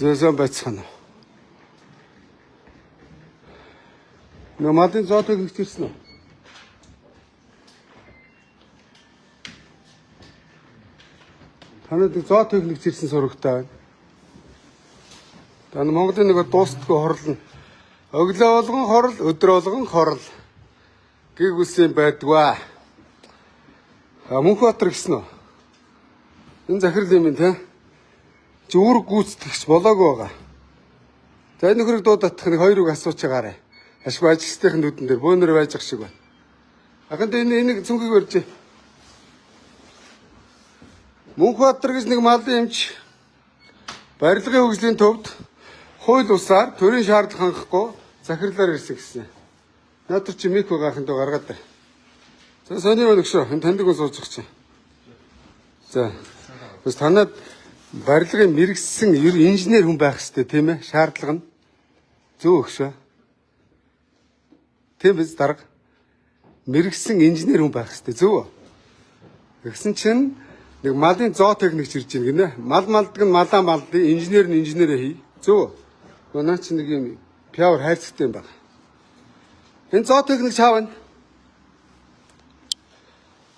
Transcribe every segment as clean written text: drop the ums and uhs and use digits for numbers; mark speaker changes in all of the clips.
Speaker 1: Зөөсөн байцгаана. Нэг малын зоо техник ирсэн үү? Танад зоо техник ирсэн сурагтай байна. Таны Монголын нэг дуустдаггүй хорлно. Өглөө болгон хорл, өдөр болгон хорл. Гэг үсэн байдгаа. Мөнхбаатар гэсэн үү? Энэ захирал юм те. Чи үүрэг гүйцэтгэгч болоогүй байгаа. За энэ нөхрийг дуудах нэг хоёр үг асууж байгаарэ. Ашгүй ажилчдын нүдэн дээр бөөнөр байж ах шиг байна. Аханд энэ цүнхийг барьж. Мөнхбаатар гэж нэг малын эмч барилгын хөгжлийн төвд хууль усаар төрийн шаардлага хангахгүй захирлаар ирсэн гэсэн. Наадар чи мик байгаахын доо гаргаад байна. За сони өнөгшөө энэ таньдаг ус суучих чинь. За. Бас танад барилгын мэрэгсэн инженер хүн байх хэрэгтэй тийм ээ? Шаардлага нь зөв өгшөө. Тийм биз дарга. Мэрэгсэн инженер хүн байх хэрэгтэй зөв. Тэгсэн чинь нэг малын зоо техникч ирж байна гинэ. Мал малдаг нь малаа малдыг, инженер нь инженерээ хий. Зөв. Наа чи нэг юм пиавар хайрцагтай юм байна. Энэ зоо техник чаав байна.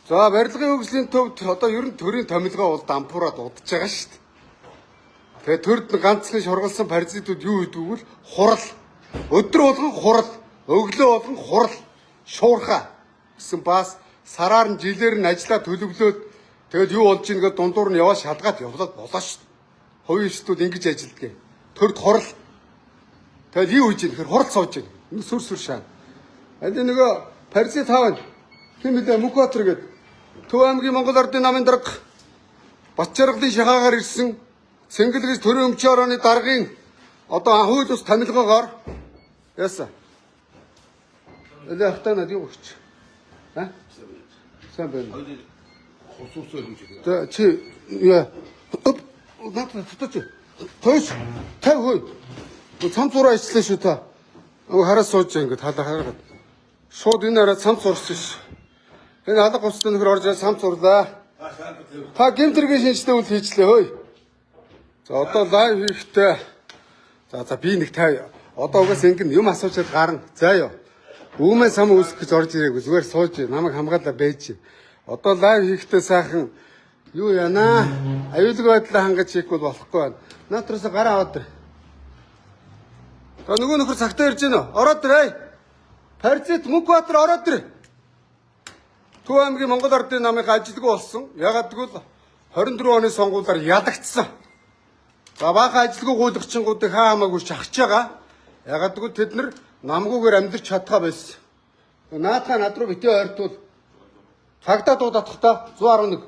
Speaker 1: За барилгын хөгжлийн төвд одоо ер нь төрийн томилгоо бол дампуураад удаж байгаа шүү дээ. Тэгээ төрд ганцхан шургалсан паразитууд юу гэдэг вэ? Хурал. Өдөр болгон хурал, өглөө болгон хурал, шуурхаа гэсэн бас сараар нь жилээр нь ажиллаа төлөвлөөд тэгэл юу болж ийнгээ дундуур нь яваа шалгаад явлаад болоо шүү дээ. Хувийн эрхтүүд ингэж ажилддаг. Төрд хурал. Тэгэл юу хийж ийм гэхээр хурал сууж байна. Нэг сүр шаана. Энд нөгөө паразит хаав. Хин мэдээ Мөнхбаатар гэдэг Төв аймгийн Монгол Ардын намын дарга Батчаргалын шахаагаар ирсэн Цэнгэл гэж төрийн өмчийн орооны даргын одоо хууль ус томилгоогоор яасан. Эле хатанад юу гэж? Сайн байна. За чи яа. Надад фоточ. Тойш. Тав хөөе. Цам зураа ичлээ шүү та. Хараа сууж ингэ хараад. Шууд энэ араа цам зурсан ш. Энэ алга густай нөхөр орж сам сурлаа. Та гэмтргийн шинжтэй үйл хийчлээ хөөе. За одоо лайв хийхдээ. За би нэг тав. Одоо угаас ингэн юм асуучаад гарна. За ёо. Үүмээ сам үүсгэх гэж орж ирээгүй. Зүгээр сууж намайг хамгаалаа байж. Одоо лайв хийхдээ сайхан юу яана? Аюулгүй байдлаа хангаж хийхгүй болохгүй байна. Наатраас гараа аваад ир. За нөгөө нөхөр цагтаа ирж гэнэ. Ороод ир. Паразит Мөнхбаатар ороод ир. Төв аймгийн Монгол Ардын намыг ажилгүй болсон. Ягаад гэвэл 24 оны сонгуулиар ядагдсан. За баахан ажилгүй гуйлагчингуудыг хаа хамаагүй шахаж байгаа. Ягаад гэвэл тэд нар намгүйгээр амьдрч чадхаа байсан. Наатаа над руу битээ ойртвол цагдаа дуудах та 111.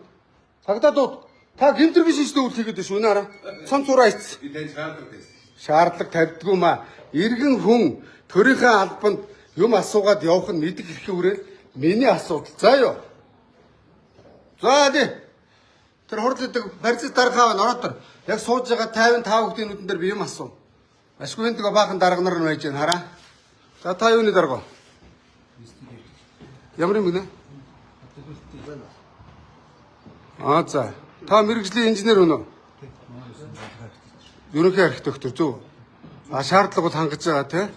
Speaker 1: Цагдаа дууд. Та гэмтргийн шинжтэй үйл хийгээд шүү нэ хараа. Цам цураа ийц. Би тань шаардлага тавьдгүй маа. Иргэн хүн төрийнхээ албанд юм асуугаад явах нь мэдэх хэрэг үрэл миний асуудал. За ёо. За дээ. Тэр хурлаадаг паразит даргаав ороод төр. Яг сууж байгаа 55 хүүхдийн нүдэн дээр би юм асуу. Ашгүй энэ баахан дарга нар нь байж гэн хараа. За та юуны дарга? Ямар юм гинэ? За. Та мэрэгжлийн инженер өнөө? Ерөнхий архитектор зөв. Шаардлага бол хангаж байгаа тий.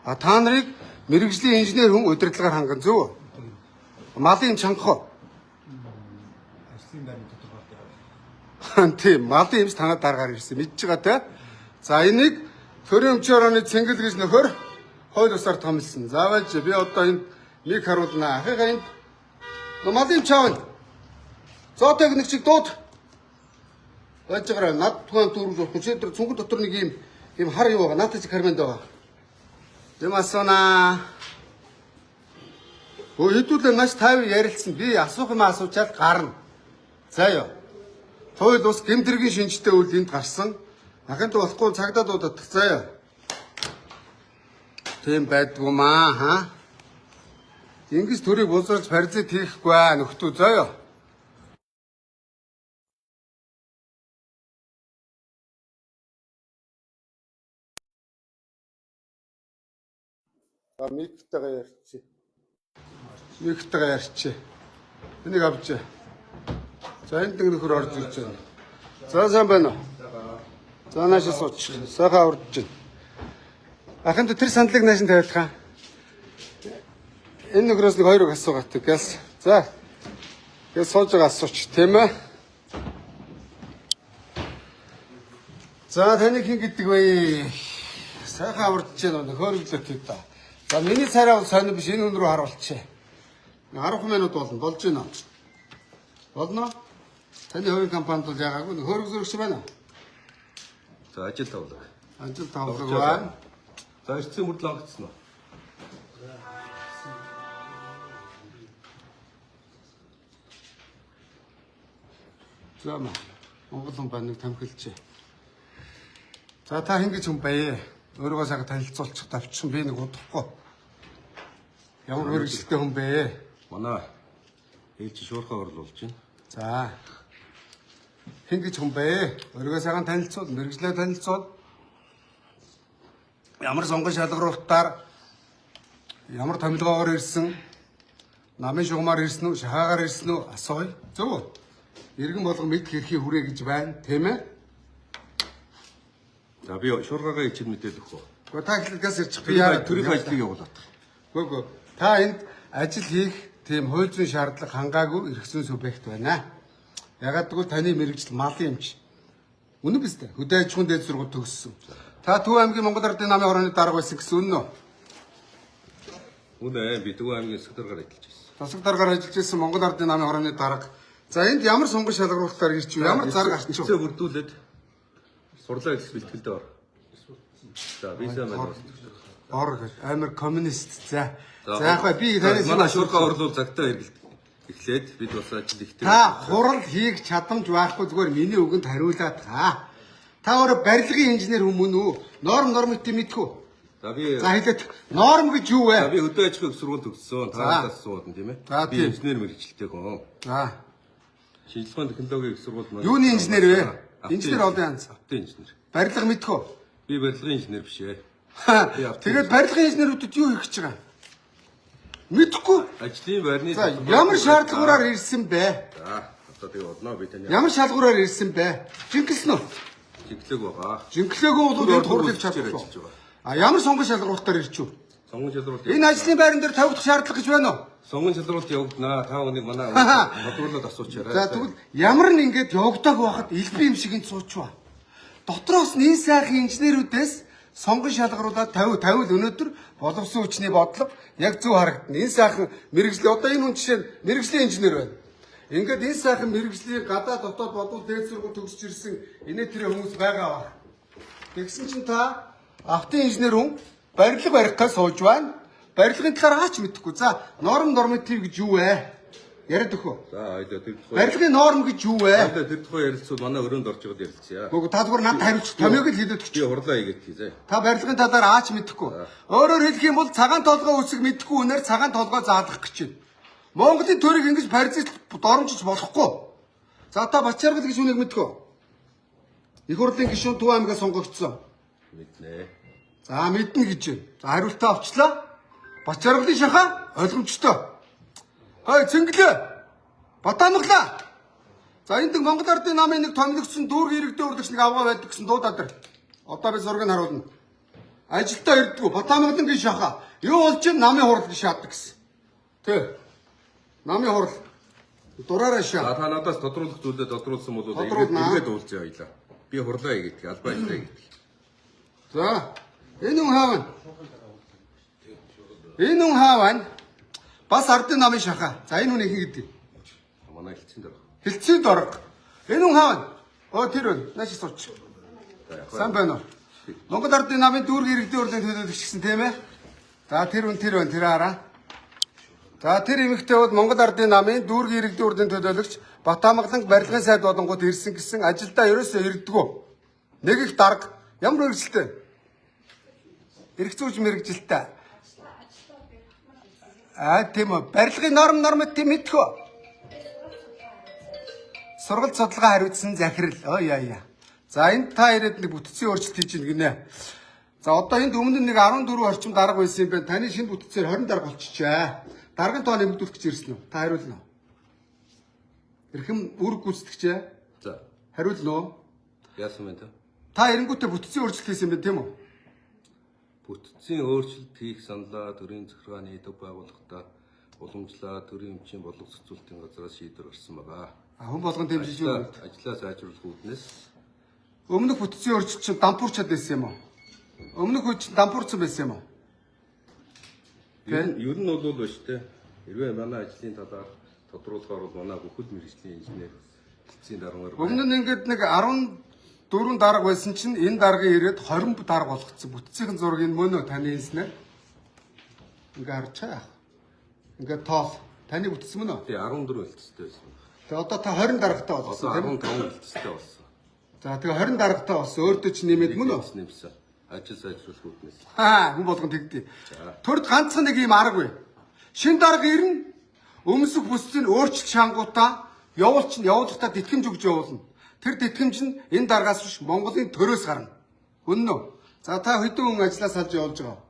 Speaker 1: Та нарыг мэрэгжлийн инженер хүн удирдлагаар ханган зөв. Малын чанхаа. Тийм, малын эмч танаа дараагаар ирсэн. Мэдж байгаа те. За энийг төрийн өмчийн орооны Цэнгэл гэж нөхөр хууль усаар томилсон. Заавалж би одоо энд нэг харуулнаа. Ахыгаа энд малын чаавн. Зоо техникчиг дууд. Байж байгаа над тухайн дүүрэг хүчээр цүнхэр дотор нэг юм хар юу байгаа. Наатаж харманд байгаа. Юм асуунаа. Хэдүүлээ маш тайван ярилцсан. Би асуух юм асуучаад гарна. За ёо. Хууль ус гэмтргийн шинжтэй үйл энд гарсан. Аханд болохгүй цагдаа дуудах. За ёо. Тийм байдгүй маа хаа. Ингэж төрийг булзарч паразит хийхгүй аа нөхдөө. За ёо. Миктэйгээ ярьчих. Миктэйгээ ярьчих. Энийг авч. За энэ нөхөр орж ирж байна. За сайн байна уу? За наашаа сууч. Сайхан аварж байна. Ахын тэр сандлыг нааш нь тавиулах. Энэ нөхрөөс нэг хоёрыг асуугаат гээс. За. Гээс сууж байгаа асууч тийм ээ. За таны хин гэдэг вэ? Сайхан аварж байна. Хөөрөглөө төв та. За миний царай бол сонир биш энэ хүн рүү харуулчих. 10 минут болж байна. Болно? Таны хувийн компанид бол яагаагүй хөөрөг зөрөгч байна.
Speaker 2: За ажил тавлаг.
Speaker 1: Ажил тавлаг байна.
Speaker 2: За ирсэн мөрдөл онгоцсон уу?
Speaker 1: За Монгол хүн байна нэг тамхилчээ. За та хин гэж хүн бай. Өөрийгөө сайхан танилцуулчих тавьчихсан би нэг удахгүй. Ямар мэрэгчлээ хүн бэ?
Speaker 2: Манай ээлж шуурхаа орлуулж байна.
Speaker 1: За. Хин гэж хүн бэ? Өөрийгөө сайхан танилцуул, мэрэгчлээ танилцуул. Ямар сонгон шалгаруулалтаар ямар томилгоогоор ирсэн, намын шугамаар ирсэн үү, шахаагаар ирсэн үү асууя. Зөв үү? Иргэн болгон мэд хэрхий хүрээ гэж байна, тийм ээ?
Speaker 2: За би шуургаагаа ичил мэдээд өгөх.
Speaker 1: Гэхдээ та хэлдгээс ирчих би яа
Speaker 2: төрийн ажлыг явуулаад.
Speaker 1: Үгүй та энд ажил хийх тийм хууль зүйн шаардлага хангаагүй эрх зүйн субъект байна. Ягаад гэвэл таны мэрэгжил малын юмч. Үнэн биз дээ? Хөдөө аж ахуйн дээд сургууль төгссөн. Та Төв аймгийн Монгол Ардын намын хорооны дарга байсан гэсэн үнэн үү?
Speaker 2: Үнэ би Төв аймгийн секретаргаар ажиллаж байсан.
Speaker 1: Тасаг даргаар ажиллаж байсан Монгол Ардын намын хорооны дарга. За энд ямар сонгон шалгаруулалтаар ирч вэ? Ямар зарга арч вэ?
Speaker 2: Эцээ бүрдүүлээд сурлаа эхлэх бэлтгэлдээ ор. За би сайн байна.
Speaker 1: Ор амар коммунист. За яг би танаас
Speaker 2: манай шуурхаа орлуул цагтаа эхлээд бид бас ажил ихтэй.
Speaker 1: Та хурал хийх чадамж байхгүй зүгээр миний үгэнд хариулаад та. Та өөрөө барилгын инженер хүмүүн үү? Норм нормыг мэдхүү.
Speaker 2: За би
Speaker 1: хэлээд норм гэж юу вэ?
Speaker 2: За би хөдөө аж ахуйн сургууль төгссөн. Таадаас суудан тийм ээ. Би инженер мэрэгчлээ хүн.
Speaker 1: За.
Speaker 2: Шинжилгээний технологийн их сургууль маань.
Speaker 1: Юуны инженер вэ? Инженер олон янз.
Speaker 2: Автын инженер.
Speaker 1: Барилга мэдхүү.
Speaker 2: Би барилгын инженер биш ээ.
Speaker 1: Тэгээд барилгын инженерүүдэд юу хийх гэж байгаа? Мэдхгүй.
Speaker 2: Ажлын байрны.
Speaker 1: За ямар шаардлагаараар ирсэн бэ?
Speaker 2: За одоо тэгээ бодноо би таны.
Speaker 1: Ямар шалгуураар ирсэн бэ? Жингэлсэн үү?
Speaker 2: Жинглэг байгаа.
Speaker 1: Жинглээгөө бол энэ турлыг чадчихсан. А ямар сонгон шалгуурлалтаар ирчихв?
Speaker 2: Сонгон шалгуулалт.
Speaker 1: Энэ ажлын байран дээр тавигдах шаардлага гэж байна уу?
Speaker 2: Сонгон шалгуулалт явагдана. Та өнийг манай бодлуулаад асуучаарай.
Speaker 1: За тэгвэл ямар нэг ингэж явагдааг байхад элбэг юм шиг энэ суучваа. Дотроос нь энэ сайхан инженерүүдээс сонгон шалгаруулаад 50 өнөөдөр боловсон хүчний бодлого яг зөв харагдана. Энэ сайхан мэрэгжлийн одоо энэ хүн жишээ нь мэрэгжлийн инженер байна. Ингээд энэ сайхан мэрэгжлийн гадаа дотоод бодвол дээд сургууль төгсөж ирсэн инээ тэр хүмүүс байгаа ба. Тэгсэн чинь та автын инженер хүн барилга барихтаа сууж байна. Барилгын талаар аач мэдэхгүй. За норм норматив гэж юу вэ? Яриад өгөө.
Speaker 2: За тэр тухай.
Speaker 1: Барилгын норм гэж юу вэ?
Speaker 2: Тэр тухай ярилцвал манай өрөөнд орж байгаад ярилцъя.
Speaker 1: Гэхдээ та зүгээр надад хариулчих. Томьёог л хэлээд өгч.
Speaker 2: Би хурлаа хийгээд хийзээ.
Speaker 1: Та барилгын талаар аач мэдэхгүй. Өөрөөр хэлэх юм бол цагаан толгой үсэг мэдэхгүй үнээр цагаан толгой заалгах гэж байна. Монголын төрийг ингэж паризд доромжиж болохгүй. За та Бачаргал гэж үнийг мэдхүү. Их хурлын гишүүн Төв аймгаас сонгогдсон.
Speaker 2: Мэднэ.
Speaker 1: За мэднэ гэж байна. За хариултаа авчлаа. Бачаргалын шахаа ойлгомжтой. Хой цэнгэлээ. Батамглаа. За энд Монгол Ардын намын нэг томилогдсон дүүрэг иргэдийн урлагч нэг авгаа байдаг гэсэн дуудаад ир. Одоо би зургийг харуулна. Ажилдаа ирдгүү Батамглан гэж шахаа. Юу болж юм намын хурал гэж шаадаг гэсэн. Тэ. Намын хурал. Дураараа шаа.
Speaker 2: Та надаас тодруулах зүйлээ тодруулсан бол ингээд уулзъя хоёлаа. Би хурлаа хийгээд албаа ажиллаа хийгээд.
Speaker 1: За энэ хүн хаавна. Энэ хүн хаавна. Бас ардын намын шахаа. За энэ хүн их гэдэг.
Speaker 2: Манай хэлцэн дээр.
Speaker 1: Хэлцэн дорог. Энэ хүн хаавна. Тэр хүн нааш сууч. Сан байна уу? Монгол Ардын намын дүүрэг иргэдийн урлагийн төлөөлөгч гэсэн тийм ээ. За тэр хүн тэр хараа. За тэр эмэгтэй бол Монгол Ардын намын дүүрэг иргэдийн урлагийн төлөөлөгч Батамглан барилгын сайд болонгууд ирсэн гэсэн ажилдаа ерөөсөө ирдэггүй. Нэг их дарга ямар мэрэгжилтэй? Эрх зүйч мэрэгжилтэй. Тийм үү. Барилгын норм норматив мэдхүү. Сургалт судалгаа хариуцсан захирал. Яа. За энд та ирээд нэг бүтцийн өөрчлөлт хийж гинэ. За одоо энд өмнө нэг 14 орчим дарга байсан юм байна. Таны шинэ бүтцээр 20 дарга болчихжээ. Даргын тоо нэмэгдүүлэх гэж ирсэн үү? Та хариулна уу? Эрхэм үүрэг гүйцэтгэгчээ.
Speaker 2: За.
Speaker 1: Хариулна уу?
Speaker 2: Яасан бэ та?
Speaker 1: Та эренгүүтээ бүтцийн өөрчлөлт хийсэн юм байна тийм үү?
Speaker 2: Бүтцийн өөрчлөлт хийх саналаа төрийн захиргааны төв байгууллагатаа уламжлаа төрийн өмчийн боловсролцуулалтын газраас шийдвэр гарсан байгаа.
Speaker 1: Хүн болгон дэмжиж юу?
Speaker 2: Ажлаа сайжруулах үүднээс
Speaker 1: Өмнөх бүтцийн өөрчлөлт чинь дампуурчаад байсан юм уу? Өмнөх үе чинь дампуурсан байсан юм уу?
Speaker 2: ер нь бол биш те. Хэрвээ манай ажлын талаар тодруулахаар бол манай бүхэл мэргэжлийн инженер хэлцгийн даргаар
Speaker 1: Өмнө нь ингээд нэг 14 дарга байсан чинь энэ дарга ирээд 20 дарга болгоцсон. Бүтцийн зургийг мөнөө таны хэлснээр ингээ харж байгаа. Ингээ тоол таны бүтцэн мөн үү?
Speaker 2: тий 14 хэлцтэй байсан.
Speaker 1: Тэгээ одоо та 20 даргатай
Speaker 2: Одоо
Speaker 1: болсон тийм үү?
Speaker 2: 15 хэлцтэй болсон.
Speaker 1: За тэгээ 20 даргатай болсон. Өөртөө ч нэмээд мөн үү?
Speaker 2: Нэмсэн. Ажил сайжруулах үүднээс.
Speaker 1: Хүн болгон тэгдэ. Төрд ганцхан нэг юм аргагүй. Шин дарга ирнэ. Өмсөх бүсцийг өөрчлөлт шангуудаа явуулахдаа тэтгэмж өгж явуулна. Тэр тэтгэмж нь энэ даргаас биш Монголын төрөөс гарна. Үнэн үү? За та хэдэн хүн ажлаа салж явуулж байгаа?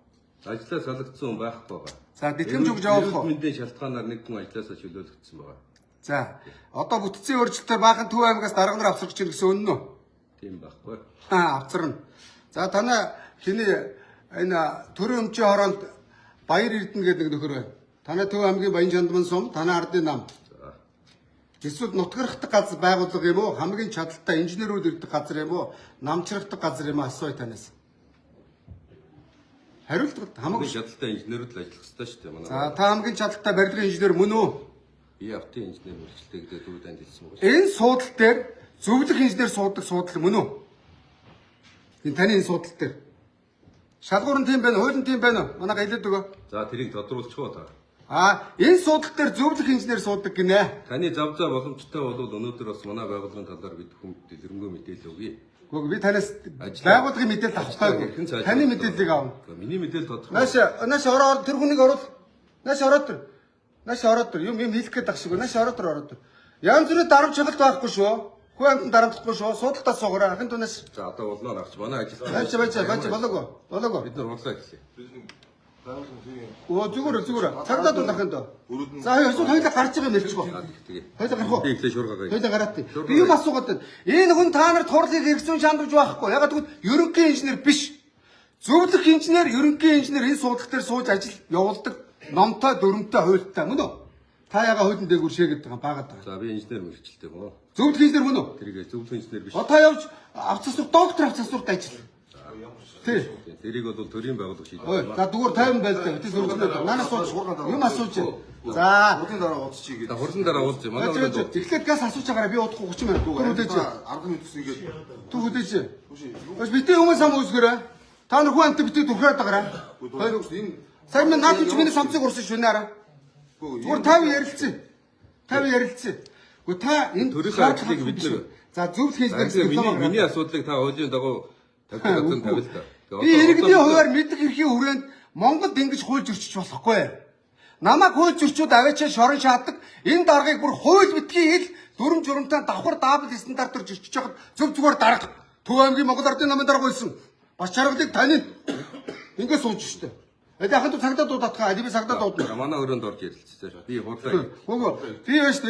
Speaker 2: Ажлаа салгагдсан хүн байхгүй байгаа.
Speaker 1: За тэтгэмж өгж явуулах уу?
Speaker 2: Мэндийн шалтгаанаар нэг хүн ажлаасаа чөлөөлөгдсөн байгаа.
Speaker 1: За одоо бүтцийн өөрчлөлтөөр баахан Төв аймагаас дарга нар авсрах гэж ирсэн үнэн үү?
Speaker 2: Тийм байхгүй.
Speaker 1: Авцарна. За танаа хиний энэ төрийн өмчийн хороонд Баяр Эрдэнэ гэдэг нэг нөхөр байна. Танай Төв аймгийн Баян Чандман сум, танай ардын нам. Эсвэл нутгархдаг газар байгууллага юм уу? Хамгийн чадaltaй инженерүүд ирдэг газар юм уу? Намчрахдаг газар юм уу? Асууя танаас. Хариулт
Speaker 2: Хамгийн чадaltaй инженерүүд л ажиллах хэрэгтэй шүү дээ манай.
Speaker 1: За та хамгийн чадaltaй барилгын инженер мөн үү?
Speaker 2: Би автын инженер мэргэжилтэй гэдэг дөрөв танд хэлсэн байгаа.
Speaker 1: Энэ суудал дээр зөвлөх инженер суудаг суудал мөн үү? Энэ таны энэ суудал дээр. Шалгуур нь тийм байна, хууль нь тийм байна. Манайга хэлээд өгөө.
Speaker 2: За тэрийг тодруулчих уу та.
Speaker 1: Энэ суудал дээр зөвлөх инженер суудаг гинэ.
Speaker 2: Таны завзаа боломжтой бол өнөөдөр бас манай байгууллагын талаар бид хүмүүст дэлгэрэнгүй мэдээлэл өгье.
Speaker 1: Гэхдээ би танаас байгууллагын мэдээлэл авах байхгүй. Таны мэдээллийг авна.
Speaker 2: Миний мэдээлэл тодорхой.
Speaker 1: Нааш ороод тэр хүнийг оруул. Нааш ороод тэр. Юм хийх гээд ах шиг. Нааш ороод тэр. Янз бүрийн дарамт чагалт байхгүй шүү. Хүн амтнд дарамтлахгүй шүү. Суудалтаа суугаараа. Ахын тунаас.
Speaker 2: За одоо болно агч. Манай ажил.
Speaker 1: Бач болоогүй.
Speaker 2: Бид нар уулзаа гэлээ.
Speaker 1: Зүгээр. Цагдаа дунд ахын доо. За хоёулаа гарч байгаа юм хэлчихгүй. Хоёулаа гарах уу?
Speaker 2: Би ихлэ шуурга гая.
Speaker 1: Хоёулаа гараад. Би юм асуугаад байна. Энэ хүн та нар турлыг хэрэгцүүн шаандуулж байхгүй. Ягаад гэвэл ерөнхий инженер биш. Зөвлөх инженер, ерөнхий инженер энэ суудлах дээр сууж ажил явуулдаг. Номтой, дүрмтэй, хуультай мөн үү? Та яга хуулийн дээгүүр шээгээд байгаа баагаад байгаа.
Speaker 2: За би инженер мэргэжилтэй гоо.
Speaker 1: Зөвлөх инженер мөн үү?
Speaker 2: Тэрийг зөвлөх инженер биш.
Speaker 1: Одоо явж авцасур доктор авцасурт ажил. Тий.
Speaker 2: Тэрийг бол төрийн байгууллага шийдэх.
Speaker 1: За зүгээр 50 байлаа. Би зөвлөснөө. Манаас сууж юм асууж. За.
Speaker 3: Хурдан дараа уудчихъя гэдэг.
Speaker 2: Хурдан дараа уулзъя. Манай өрөөнд.
Speaker 1: Тэгэхээр газ асууж байгаараа би удахгүй 30 минут түрүүлээж.
Speaker 3: 10 минут үсгээд.
Speaker 1: Түрүүлээж. Өөс битээ хүмүүс ам үүсгэрээ. Та нар хүн амт битээ түрхээд байгаараа.
Speaker 3: Энэ
Speaker 1: Сайн минь наад чи миний самцыг урсан шүнээрээ. Зүгээр 50 ярилцсан. 50 ярилцсан. Гэхдээ та энэ
Speaker 2: төрийн ажлыг бид нар
Speaker 1: за зөвлөх хийж
Speaker 2: миний асуудлыг та хуулийн дагуу тавьдаг тавил та.
Speaker 1: Би иргэний хуваар мэддэг эрхийн хүрээнд Монголд ингэж хууль зөрчиж болохгүй. Намайг хууль зөрчүүд аваачаа шорон шаадаг. Энэ даргыг бүр хууль битгий хэл дүрм журамтай давхар даабл стандартаар зөрчиж байхад зөв зүгээр дарга. Төв аймгийн Монгол Ардын намын дарга болсон. Бас чаргалыг тань ингэ сууж штэ. Яхад цагдаа дуудатгаа би цагдаа дуудана.
Speaker 2: Манай өрөөнд орж ярилцчихсан. Би худлаа.
Speaker 1: Хөөе. Би яаж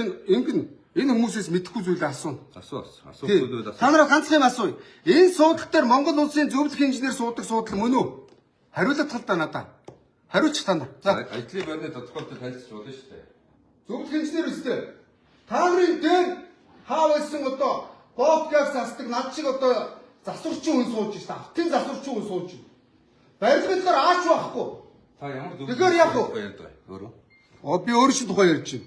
Speaker 1: энэ хүмүүсээс мэдэхгүй зүйлээ асууна.
Speaker 2: Асуу зүйлүүд асуу.
Speaker 1: Та нараа ганцхан юм асууя. Энэ суудлал дээр Монгол улсын зөвлөх инженер суудаг суудлал мөн үү? Хариулт тал та надаа. Хариулчих та нар. За.
Speaker 2: Ажлын байрны тодорхойлолтыг танилцуулж болно шүү дээ.
Speaker 1: Зөвлөх инженер үстэй. Та нарын дээр хаа байсан одоо бовгаас асдаг над шиг одоо засварчин хүн сууж шүү дээ. Автын засварчин хүн сууж. Барилгын дээр аач байхгүй.
Speaker 2: Та ямар зөв.
Speaker 1: Тэгэхээр яг уу.
Speaker 2: Өөрөө.
Speaker 1: Би өөрөө чинь тухай ярьж байна.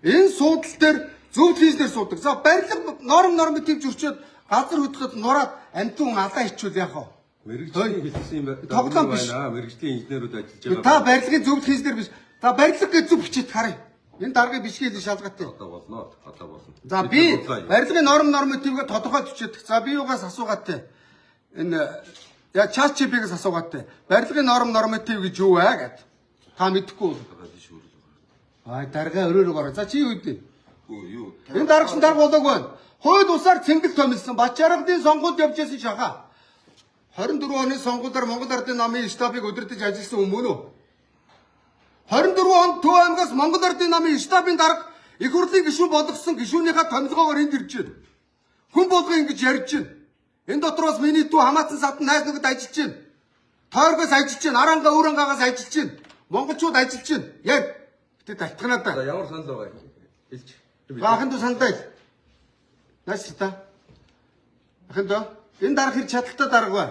Speaker 1: Энэ суудлал дээр зөвлөх инженер суудаг. За барилга норматив зөрчөөд газар хөдлөлт нураад амтун алаа хичүүл яах вэ?
Speaker 2: Мэргэжлийн хэлсэн юм байна.
Speaker 1: Тоглоом биш.
Speaker 2: Мэргэжлийн инженерүүд ажиллаж байгаа.
Speaker 1: Та барилгын зөвлөх инженер биш. Та барилга гэж зөв бичиж харъя. Энэ даргыг бишгээл шалгаатай.
Speaker 2: Одоо болно.
Speaker 1: За би барилгын нормативгээ тодорхой бичээд. За би юугаас асуугаатай. Энэ чат чипээс асуугаатай. Барилгын норматив гэж юу вэ гэд. Та мэдэхгүй. Дарга өрөөрөө гараа. За чи юу үдээ?
Speaker 3: юу?
Speaker 1: Энэ дарагч дарга болоогүй байна. Хууль усаар цэнгэл томилсон. Бачаргадын сонгуульд явж байсан шаха. 24 оны сонгуулиар Монгол Ардын намын штабыг удирдах ажилласан хүн мөн үү? 24 онд Төв аймгаас Монгол Ардын намын штабын дарга их хурлын гишүүн болгосон гишүүнийхээ томилгоогоор энд ирж байна. Хүн болгоо ингэж ярьж байна. Энэ дотроос миний дүү хамаатан сад найз нөхөд ажиллаж байна. Тойргоос ажиллаж байна. Аранга өөрөнгаагаас ажиллаж байна. Монголчууд ажиллаж байна. Яг тэ талтгнаа
Speaker 2: За
Speaker 1: да.
Speaker 2: ямар санал байгаа юм? Хэлж.
Speaker 1: Баахан дүү сандаа. Нааш та. Ахын дөө. Энэ дарга хэр чадaltaй дарга бай.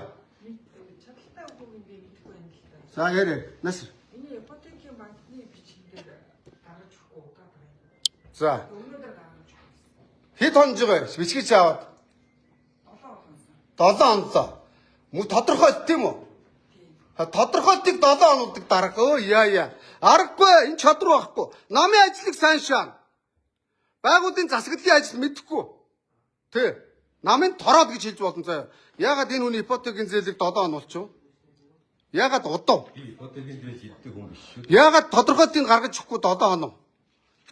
Speaker 4: Чадaltaй үгүй юм би мэдэхгүй байна л да.
Speaker 1: За ярэ. Нааш.
Speaker 4: Энэ ипотекийн банкны бичгээр гаргаж өгөхгүй удаа байна.
Speaker 1: За.
Speaker 4: Өнөөдөр гаргаж өгсөн.
Speaker 1: Хэд хонж байгаа? Бичгийч аваад. 7 хоног. Мөн тодорхойлт тийм үү? Тодорхойлтыг 7 хоногдаг дарга. Өө яа. Аргагүй энэ чадвар байхгүй. Намын ажлыг сайн шаана. Байгууллагын засаглалын ажил мэдэхгүй. Тэ. Намын тороод гэж хэлж болно заяа. Ягаад энэ хүний ипотекийн зээлийг 7 хоног болчихв? Ягаад удав?
Speaker 2: Би ипотекийн зээл шийддэг хүн биш шүү.
Speaker 1: Ягаад тодорхойлтыг гаргаж өгөхгүй 7 хоног?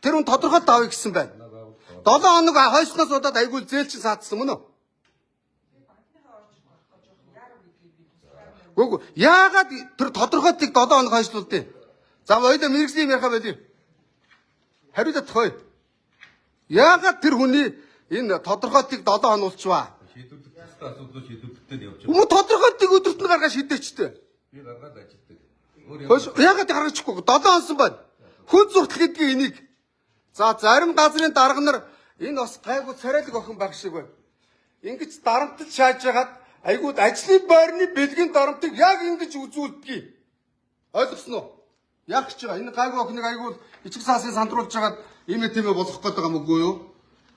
Speaker 1: Тэр хүн тодорхойлт авъя гэсэн байна. 7 хоног хойсноос удаад айгүй зээл чинь саадсан мөн үү? Гүг яагаад тэр тодорхойлтыг 7 хоног хойшлуулдیں۔ За хоёул мэрэгжлийн ярих байли. Хариулт тохой. Яагаад тэр хүний энэ тодорхойлтыг 7 хоногулчваа?
Speaker 2: Шийдвэрлэх тустай асуудлыг шийдвэрлэхдээ явж байгаа.
Speaker 1: Хүмүүс тодорхойлтыг өдөрт нь гаргаж шийдээчтэй.
Speaker 2: Би гаргаад ажилладаг. Өөр юм.
Speaker 1: Хөөс яагаад гаргаж өгөхгүй 7 хонсон байна. Хүн зуртал гэдгийг энийг. За зарим газрын дарга нар энэ бас гайгүй царайлаг охин байх шиг байна. Ингэж дарамтд шааж хагаад айгууд ажлын байрны бэлгийн дарамтыг яг ингэж үзүүлдэг. Ойлгосноо? Яг ч байгаа. Энэ гайгүй охиныг айгууд ичиг саасын сандруулж хагаад ийм тийм болох гээд байгаа мөгүй юу?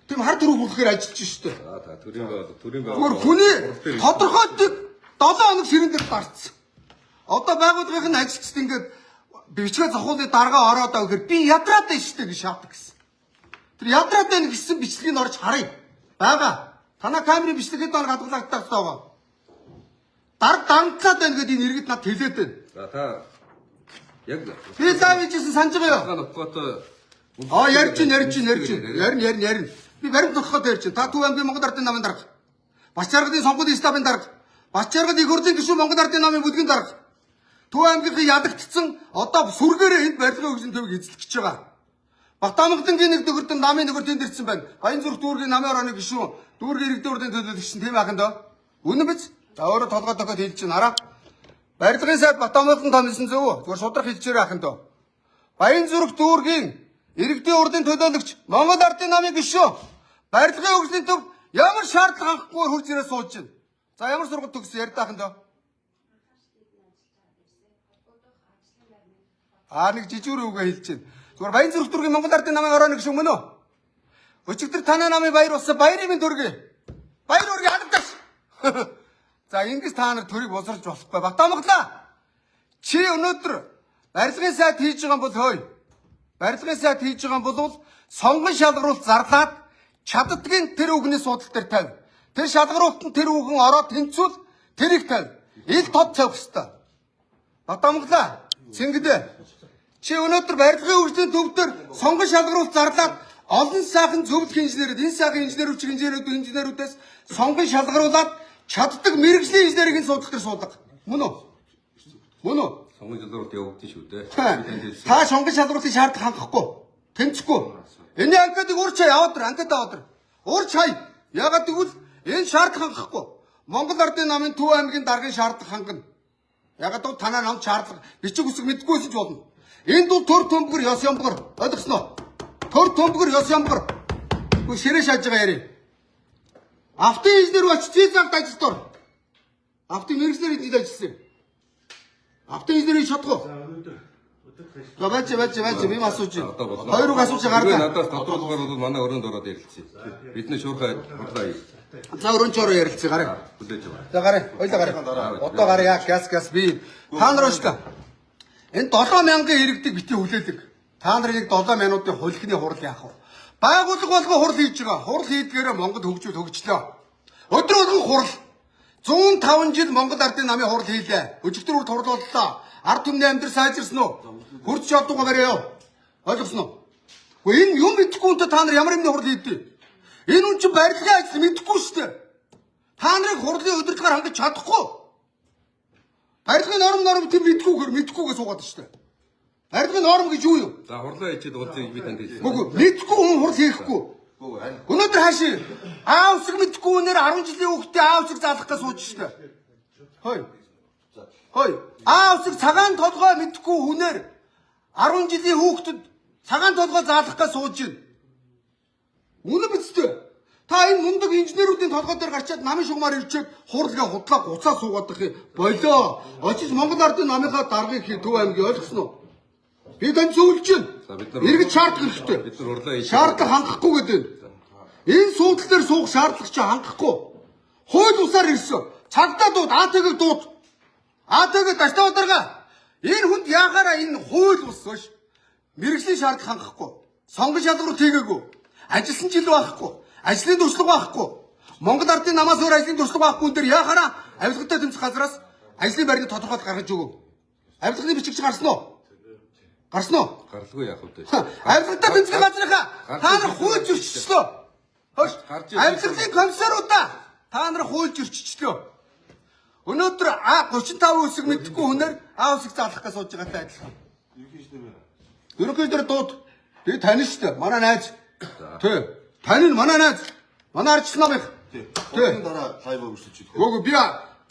Speaker 1: Тийм хар төрөв бүхээр ажиллаж штэ.
Speaker 2: За та төрийн байгаль.
Speaker 1: Гүр хүний тодорхойлтыг 7 хоног ширэн дээр дарцсан. Одоо байгууллагын ажилчид ингээд бичгээ зохиолын дарга ороод байгаа гэхээр би ядраад байна штэ гэж шаарддаг гэсэн. Тэр ядраад байна гэсэн бичлэгийг орж харъя. Бага. Танаа камерын бичлэгэд дор хадгалагдах байгаа. Дарамтлаад байна гэдэг энэ иргэд над хэлээд байна.
Speaker 2: За та яг
Speaker 1: Би заавичсэн санаж байгаа юу?
Speaker 2: нөхөд
Speaker 1: Ярьж. Ярин. Би баримт нөхөд ярьж. Та Төв аймгийн Монгол Ардын намын дарга. Бачааргын сонгуульын стабын дарга. Бачааргын их хурлын гишүүн Монгол Ардын намын бүлгийн дарга. Төв аймгийн ядагдцсан одоо сүргээрээ энд барилгын хөгжлийн төвийг эзлэх гэж байгаа. Батамгдангийн нэг дөрөлтөн намын нөгөө тэнд ирсэн байна. Баянзүрх дүүргийн намын орооны гишүүн дүүргийн иргэдийн урдын төлөөлөгч нь тийм ахын доо. Үнэн биз? За өөрөө толгой тохиод хэлж чинь хараа. Барилгын сайд Батамгдан томилсон зөв. Зүгээр шудрах хэлчихээр ахын доо. Баянзүрх дүүргийн иргэдийн урдын төлөөлөгч Монгол Ардын намын гишүүн барилгын хөгжлийн төв ямар шаардлага хангахгүй хурж ирээ сууж байна. За ямар сургууль төгссөн ярьдаг ахын доо. Нэг жижигэр үгээ хэлж чинь. Зүгээр Баянзүрх дүүргийн Монгол Ардын намын орооны гишүүн мөн үү? Өчигдөр танай намын баяр болсон баярын минь дөргөө. Баяр өргө хадагдаж. За ингэж та нар төрийг босорж болохгүй. Батамглаа. Чи өнөөдөр барилгын сайд хийж байгаа бол хөөе. Барилгын сайд хийж байгаа бол сонгон шалгаруулалт зарлаад чаддгийн тэр үгний судал дээр тавь. Тэр шалгаруулалтанд тэр үгэн ороод тэнцвэл тэрийг тавь. Ил тод тавих хэвээр. Батамглаа. Цэнгдэ. Чи өнөөдөр барилгын хөгжлийн төв дээр сонгон шалгаруулалт зарлаад олон сайхан зөвлөх инженерүүд, энэ сайхан инженерүүдээс сонгон шалгаруулад чаддаг мэрэгжлийн инженерийн судал дээр суудаг. Мөн үү? Мөн үү?
Speaker 2: сонгон шалгаруулалт явагдсан шүү дээ.
Speaker 1: Та сонгон шалгаруулалтын шаардлага хангахгүй. Тэмцэхгүй. Энэ анкетыг урьж хай аваад анкет аваад. Урьж хай. Ягаад гэвэл энэ шаардлага хангахгүй. Монгол Ардын намын Төв аймгийн даргын шаардлага хангана. Ягаад гэвэл танаа намд шаардлага бичиг үсэг мэдгүйсэн ч болно. Энд бол төр төмбөр ёс ямбар. Ойлгосноо? Төр төмбөр ёс ямбар. Гү ширээ шааж байгаа яри. Автын инженер очиж цэцэгт ажилд ор. Автын мэрэгчлэр энд ажилласан. Автын инженерийг шатгуу. За байж би асууж байна. Хоёр үг асууж
Speaker 2: гаргаа.
Speaker 1: гаргаа.
Speaker 2: Надаас тодруулгаар бол манай өрөөнд ороод ярилцъя. Бидний шуурхай хурлаа.
Speaker 1: За өрөнчөөр ярилцъя гараа.
Speaker 2: Хүлээж байгаа.
Speaker 1: За гараа. Ойлоо гараа. Одоо гараа газ би. Та нар өштэй. Энэ 7000 иргэдэг бити хүлээдэг. Та нарын нэг 7 минутын хулхны хурал яах вэ? Байгууллага болгоо хурал хийж байгаа. Хурал хийдгээрээ Монгол хөгжлөө. Өдөр болгон хурал. 105 жил Монгол Ардын намын хурал хийлээ. Өчигдөр урд хурлууллаа. Ард түмний амьдрал сайжирсан уу? Хурц чаддуугаа барьяа. Ойлгосноо? Гэхдээ энэ юм мэдэхгүй үнтэй та нар ямар юмны хурал хийдэй? Энэ хүн чинь барилгын ажил мэдэхгүй шүү дээ. Та нарыг хурлын өдөртгөр хангаж чадахгүй. Барилгын норм тийм мэдхгүйгээр суугаад шүү дээ. Барилгын норм гэж юу юм?
Speaker 2: За хурлаа хийчихэд уулзъя би танд хэлсэн.
Speaker 1: Үгүй мэдхгүй хүн хурал хийхгүй.
Speaker 3: Гүү харин
Speaker 1: Өнөөдөр хаашаа аав усыг мэдхгүй үнээр 10 жилийн хүүхдээ аав усыг заалах гэж сууж штэ. Хой. Аав усыг цагаан толгой мэдхгүй үнээр 10 жилийн хүүхдэд цагаан толгой заалах гэж сууж байна. Үнэ биз дээ. Та энэ мундаг инженеруудын толгой дээр гарчаад намын шугамаар ирчээд хурлаа худлаа гуцаа суугаад их болоо. Очиж Монгол ардын намынхаа даргыг Төв аймгийн ойлгосноо. Би тань зөвлөж байна. Иргэд шаардах хэрэгтэй.
Speaker 2: Бид нар урлаа хийж.
Speaker 1: Шаардлага хангахгүй гэдэг. Энэ суудлын дээр суух шаардлага чи хангахгүй. Хууль усаар ирсэн. Цагдаа дууд, АТГ-г дууд. АТГ даштай ударга. Энэ хүнд яахаараа энэ хууль ус биш. Мэргэжлийн шаардлага хангахгүй. Сонгон шалгуур тийгээгүй. Ажилласан жил байхгүй. Ажлын туршлага байхгүй. Монгол ардын намаас өөр ажлын туршлага байхгүй энэ яахаараа авилгатай тэмцэх газраас ажлын байрны тодорхойлт гаргаж өгөө. Авилганы бичигч гарсан уу? Гарсан уу?
Speaker 2: Гаралгүй яах вэ?
Speaker 1: Авилгатай тэмцэх газрынхаа та нар хууль зөрчилчлөө. Хөөш. Авилгын комиссаруудаа та нар хууль зөрчилчлөө. Өнөөдөр А35 үсэг мэдхгүй хүнээр А үсэг заалах гэж сууж байгаатай адилхан. Ерөнхийдөө дууд би тань шүү дээ. Манай найз. Тий. Тань нь манай найз. Манай арчлал намынх.
Speaker 3: тий. Одоогийн дараа лайв өргөжлөж идэх.
Speaker 1: Гүг би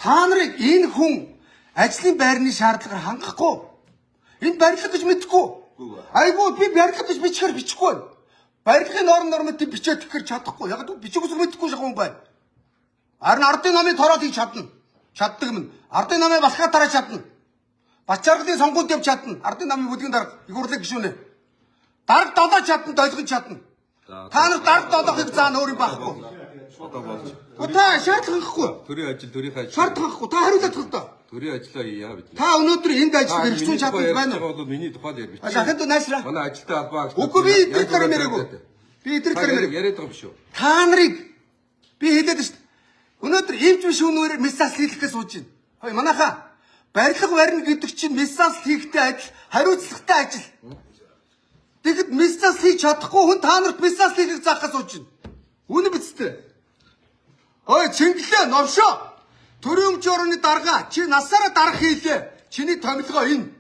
Speaker 1: та нарыг энэ хүн ажлын байрны шаардлагаар хангахгүй. Энэ барилга гэж мэдхгүй. Айгуу би барилга гэж бичихээр бичихгүй байна. Барилгын норм нормыг бичээд тэгэхээр чадахгүй. Яг л бичих үсэг мэдхгүй шахав юм байна. Харин ардын намын тороод хийж чадна. Чаддаг юм. Ардын намын балхаа тараа чадна. Бачааргын сонгуульд явж чадна. Ардын намын бүлгийн дарга их урлаг гişүнэ. Дарга долоо чадна, долгож чадна. Та нар дарга долоохыг заана өөр юм байхгүй.
Speaker 3: Одоо болж.
Speaker 1: Та шаардлага хангахгүй.
Speaker 2: Төрийн ажил, төрийнхээ ажил.
Speaker 1: Шаардлага хангахгүй. Та хариулаад тах та.
Speaker 2: Төрийн ажлаа яа бид.
Speaker 1: Та өнөөдөр энд ажил хэрэгжүүлж чаддаг байна уу?
Speaker 2: Бол миний тухайд ярь.
Speaker 1: Ахад найсра.
Speaker 2: Манай ажилтай албаа.
Speaker 1: Үгүй би идэвх дараа мэрэгүү. Би идэвх дараа мэрэг.
Speaker 2: Яриад байгаа биш үү?
Speaker 1: Та нарыг би хэлээд шүү дээ. Өнөөдөр эмч биш үнээр мессаж хийх гэж сууж байна. Хөөе манайхаа барилга барина гэдэг чинь мессаж хийхтэй адил, хариуцлагатай ажил. Тэгэхэд мессаж хийж чадахгүй хүн та нарт мессаж хийхийг заах гэж сууж байна. Үнэ биз дээ. Хөөе Чингэлээ новшоо. Төрийн өмч орны дарга чи насаараа дарга хийлээ. Чиний томилгоо энэ.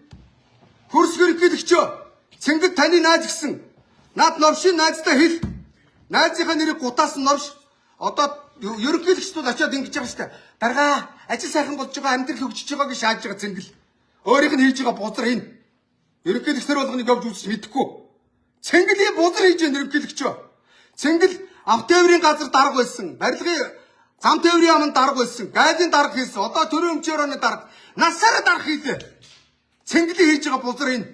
Speaker 1: Хөрс хөргөлөгчөө. Цингэл таны найз гисэн. Наад новшийн найзтай хэл. Найзынхаа нэрийг гутаасан новш. Одоо ерөнхийлөгчдүүд очиод ингэж байгаа шүү дээ. Дарга ажил сайхан болж байгаа, амьдрал хөгжиж байгааг шааж байгаа Цингэл. Өөрийнх нь хийж байгаа бузар энэ. Ерөнхийлөгчдөр болгоныг явж үзэж мэдэхгүй. Цингэлийн бузар хийж байгаа ерөнхийлөгчөө. Цингэл автоэврийн газар дарга байсан. Барилгын зам тээврийн аманд дарга байсан. Гайлын дарга хийсэн. Одоо төрийн өмчөөрөний дарга. Насаараа дарга хийлээ. Цингэлийн хийж байгаа бузар энэ.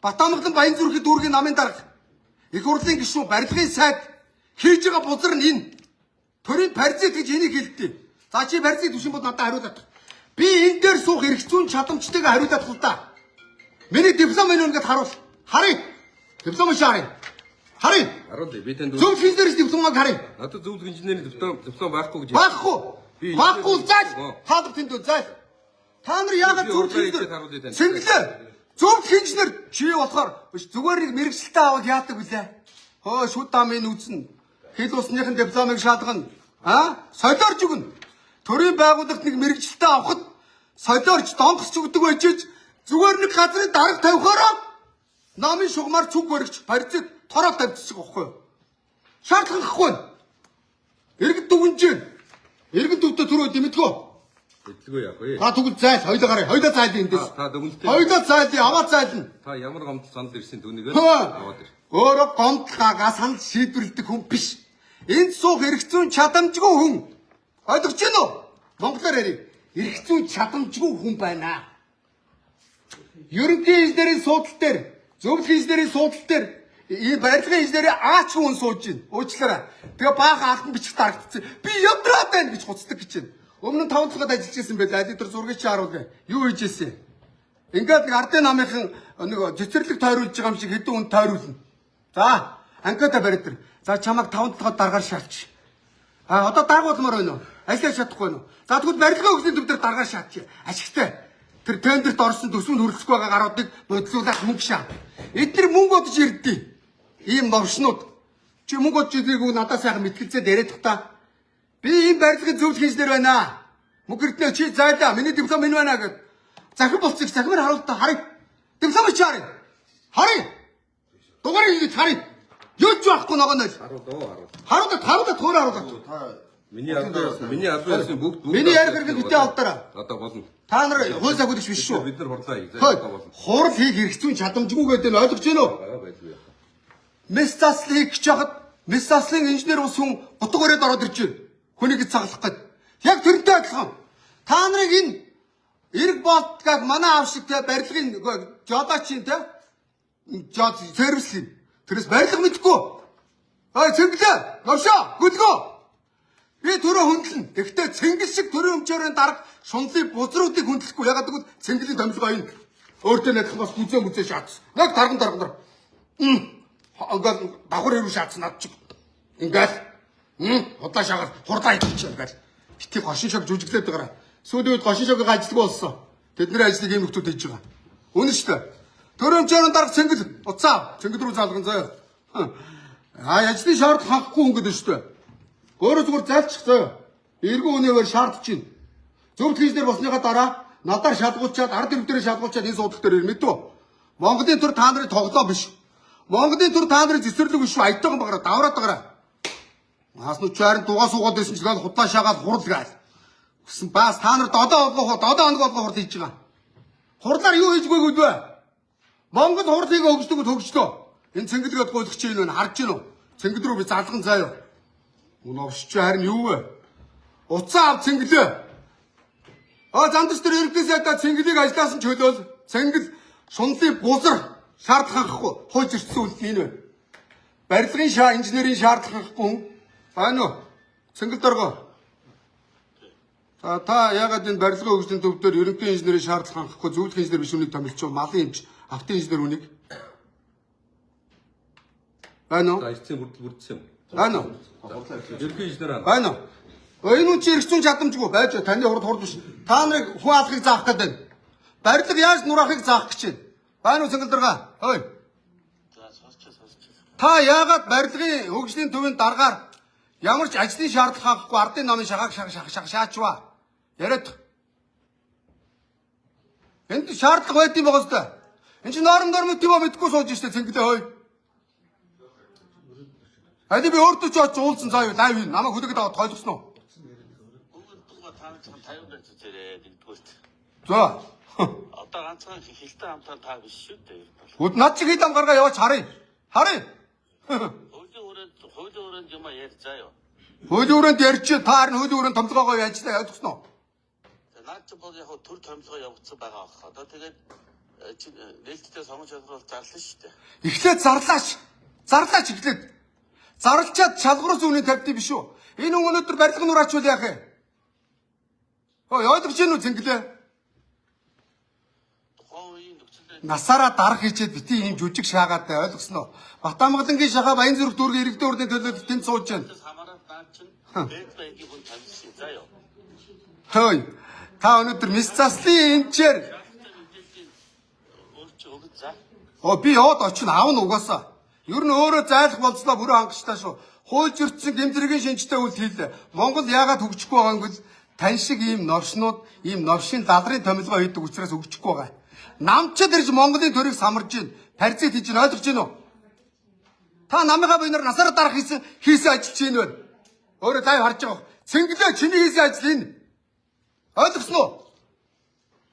Speaker 1: Батамглан Баян зүрхийн дүүргийн намын дарга. Их хурлын гишүүн барилгын сайд хийж байгаа бузар нь энэ. Төрийн паразит гэж энийг хэлдэг. За чи паразит биш юм бол надад хариулаад. Би энэ дээр суух эрхцүүн чадамжтайг хариулаад л да. Миний диплом энэ ингээд харуул. Харъя. Диплом шаарай. Харъя.
Speaker 2: Харуулъя. Би танд
Speaker 1: зөв инженерийн дипломыг харъя.
Speaker 2: надад зөвлөх инженерийн диплом байхгүй гэж.
Speaker 1: Байхгүй.
Speaker 2: Би
Speaker 1: Байхгүй зайл.
Speaker 2: Оо.
Speaker 1: Хаалт тэнд зайл. Та нар яагаад
Speaker 2: Би
Speaker 1: зөв
Speaker 2: урдлаа
Speaker 1: инженер?
Speaker 2: хийж харуулъя тань.
Speaker 1: Цэнгэлээ. Зөв инженер чи болохоор зүгээр нэг мэрэгчлээ аваад яадаг вүлээ. Хөө шүд дамын үзнэ. Хэл усныхын дипломыг шалгана. Солиорч өгнө. Төрийн байгууллагт нэг мэрэгчлээ авахд солиорч донгосч өгдөг байжж зүгээр нэг газрын дарга тавихаараа намын шугамар цүг баригч паразит тороо тавьчихсан байхгүй юу? Шаардлага гэхгүй. Иргэд дүгнэж байна. Иргэд төвдө түрүү дэмэдгөө.
Speaker 2: Хэдэлгүй яах вэ?
Speaker 1: Та тэгвэл зайл, хоёлаа гараа. Хоёлаа зайлын эндээс.
Speaker 2: Та дүгнэлтэй.
Speaker 1: Хоёлаа зайлын, аваад зайлна.
Speaker 2: Та ямар гомдол санал ирсэн түүнийг
Speaker 1: Хөө.
Speaker 2: аваад ир.
Speaker 1: Өөрөө гомдлогоо санал шийдвэрлэдэг хүн биш. Энд суух эрхцүүн чадамжгүй хүн. Ойлгож байна уу? Монголоор ярив. Эрхцүүн чадамжгүй хүн байна. Ерөнхий инженерийн суудлал дээр, зөвлөх инженерийн суудлал дээр барилгын инженерийн аач хүн сууж байна. Уучлаарай. Тэгээ баахан алтан бичих дарагдсан. Би ядраад байна гэж хуцдаг гэж байна. Өмнө нь 5 цагаад ажиллаж байсан байл. Аль дээр зургийг чи харуулъя. Юу хийж ийсэн? Ингээд нэг ардын намынхан нэг цэцэрлэг тойруулж байгаа юм шиг хэдэн хүн тойруулна. За, анкета бариад тэр. За чамайг 5 толгойд даргаар шаалч. Одоо даргуулмаар байна уу? Ажиллаж чадахгүй байна уу? За тэгвэл барилгын хөгжлийн төв дээр даргаар шаалч. Ашигтай. Тэр тендерт орсон төсвөнд хүрэлцэхгүй байгаа гаруудыг бодлуулаад мөнгө шаа. Эдгээр мөнгө бодож ирдээ. Ийм новшнууд. Чи мөнгө бодож ирдэггүй надад сайхан мэтгэлцээд яриад тах та. Би ийм барилгын зөвлөх инженер байна. Мөнгөртнөө чи зайлаа. Миний диплом энэ байна гэд. Захин болцыг захимаар харуул та харъя. Диплом чи харъя. Харъя. Дугаарыг хийж харъя. Ёж байхгүй нөгөө нь.
Speaker 2: Харуулаа.
Speaker 1: Төөрөө харуулаа.
Speaker 3: Та
Speaker 2: Миний албан бүгд
Speaker 1: Миний ярих хэрэг нь битээ авдараа.
Speaker 2: одоо болно.
Speaker 1: Та нар хууль загварч биш шүү.
Speaker 2: Бид нар хурлаа хийх.
Speaker 1: Одоо болно. Хурал хийх хэрэгцүү чадамжгүй гэдэг нь ойлгож байна уу?
Speaker 2: Байлгүй.
Speaker 1: Мес заслыг хийж хахад мес заслын инженер ус хүн утга өрөөд ороод ирж байна. Хүнийг цаглах гээд. Яг тэрнтэй адилхан. Та нарыг энэ эрг болт гад манай аав шиг те барилгын жодочин те жод сервислин. Тэрээс барилга мэдгүй. Цэнгэлээ. Новшоо. Гүлгөө. Би төрөө хөндлөн. Гэхдээ цэнгэл шиг төрөө өмчөөрийн дарга шунлын бузруудыг хөндлөхгүй. Ягаад гэвэл цэнгэлийн томилгоо энэ. Өөртөө найдах бас мүзээ шаацсан. Яг дарган. Ингээд давхар хэрүү шаацсан над чиг. Ингээд удаа шагаар хурдаа идчих ингээд. Бити гошин шог жүжиглээд байгаа. Сүүлийн үед гошин шогийг ажилтг болсон. Тэдний ажлыг ийм нөхдүүд хийж байгаа. Үнэн шүү дээ. Төрөө өмчөөрийн дарга цэнгэл уцаа. Цэнгэл рүү залган заяа. Ажлын шаардлага хангахгүй хүн гэдэг шүү дээ. Өөрөө зүгээр зайлчих заяа. Эргэн үнээр шаардж чинь. Зөв хийснээр болсныхаа дараа надаар шалгуулчаад ард ирмдэрээ шалгуулчаад энэ суудлах дээр мэдв. Монголын төр та нарын тоглоо биш. Монголын төр та нарын цэцэрлэг биш шүү. Аятайхан багаараа давраад байгаараа. Хаснууд чарын дугаа суугаад байсан ч гал хутлаа шагаад хурал гаал. Гэсэн баас та нар додоо оног болгоо хурал хийж байгаа. Хурлаар юу хийж байгаагүй вэ? Монгол хурлыг хөгжлөө. Энэ цэнгэлгээд гуйлах чинь энэ харж гинөө. Цэнгэл рүү би залган заяа. Уновч харин юу вэ? Уцаа ав цэнгэлээ. Зандч тэр ерөнхийдөө сайдаа цэнгэлийг ажилласан ч хөлөөл цэнгэл шунлын бузар шаардлага хангахгүй хойж ирсэн үйл энэ байна. Барилгын инженерийн шаардлага хангахгүй хүн байна уу? Цэнгэл дөргөө. Та ягаад энэ барилгын хөгжлийн төв дээр ерөнхий инженерийн шаардлага хангахгүй зөвлөх инженер биш үнийг томилж байгаа малын эмч автын инженер үнийг байна уу?
Speaker 2: Эцсийн бүрдсэн юм.
Speaker 1: Байна уу?
Speaker 2: Ерхий инженер аа.
Speaker 1: Байна уу? Энэ үн чи эргцүүн чадамжгүй байж таны хурд биш. Та нарыг хүн алхахыг заах гэдэг байна. Барилга яаж нураахыг заах гэж байна. Байна уу цэнгэл дөргөө? Ой. Та яагаад барилгын хөгжлийн төвийн дараагаар ямар ч ажлын шаардлага хангахгүй ардын намын шагааг шаачваа. Яриад. Энд шаардлага байт юм байгаа зү. Энд чи норм тийм мэдгүй сууж штэ цэнгэлээ хой. Хайди би өөртөө ч очиж уулзсан заа юу лайв ин намайг хүлээгээд аваад тойлгосноо. За.
Speaker 5: Одоо ганцхан хилтэй хамтаа та биш шүү дээ.
Speaker 1: Үд над чи хил ам гаргаа яваач харъя. Харъя.
Speaker 5: Хуулийн өрөөнд юм ярьж заяа.
Speaker 1: Хуулийн өрөөнд ярьж та харин хуулийн өрөөнд томилгоогоо яажлаа ойлгосноо.
Speaker 5: Наад чи бол яг төр томилгоо явагдсан байгаа бах. Одоо тэгээд чи нээлттэй сонгож чадвар зарлаа шүү дээ.
Speaker 1: Эхлээд зарлаач эхлээд. Зарлчаад шалгуурс үнийн тавьдсан биш үү? Энэ өнөөдөр барилга нураач үл яах вэ? Ойлгож гин үү цэнгэлээ? Насаараа дарах хийчээд бити ийм жүжиг шаагаад ойлгосноо. Батамгалангийн шахаа Баян зүрх дүүргийн иргэдийн урдын төлөөлөлт тэнд сууж байна.
Speaker 5: Хамаараа наад чин бэдбэгийн хүн тамилсан заяа.
Speaker 1: Хөөе. Та өнөөдөр мис заслын энчээр
Speaker 5: өөрчөө за.
Speaker 1: би яваад очино аав нь угаасаа. Ер нь өөрөө зайлах болцлоо бүрэн хангачтай шүү. Хууль зөрчсөн гэмтрийн шинжтэй үйл хийлээ. Монгол яагаад хөгжихгүй байгаа юм бол тань шиг ийм новшнууд, ийм новшин дадрын томилгоо хийдэг учраас хөгжихгүй байгаа. Намчад ирж Монголын төрийг самарж гин, паразит хийж гин ойлгож гин үү? Та намынхаа буйнаар насаараа дарах хийсэн ажил чинь байна. Өөрөө лайв харж байгаа. Цэнгэлээ чиний хийсэн ажил энэ. Ойлгосноо?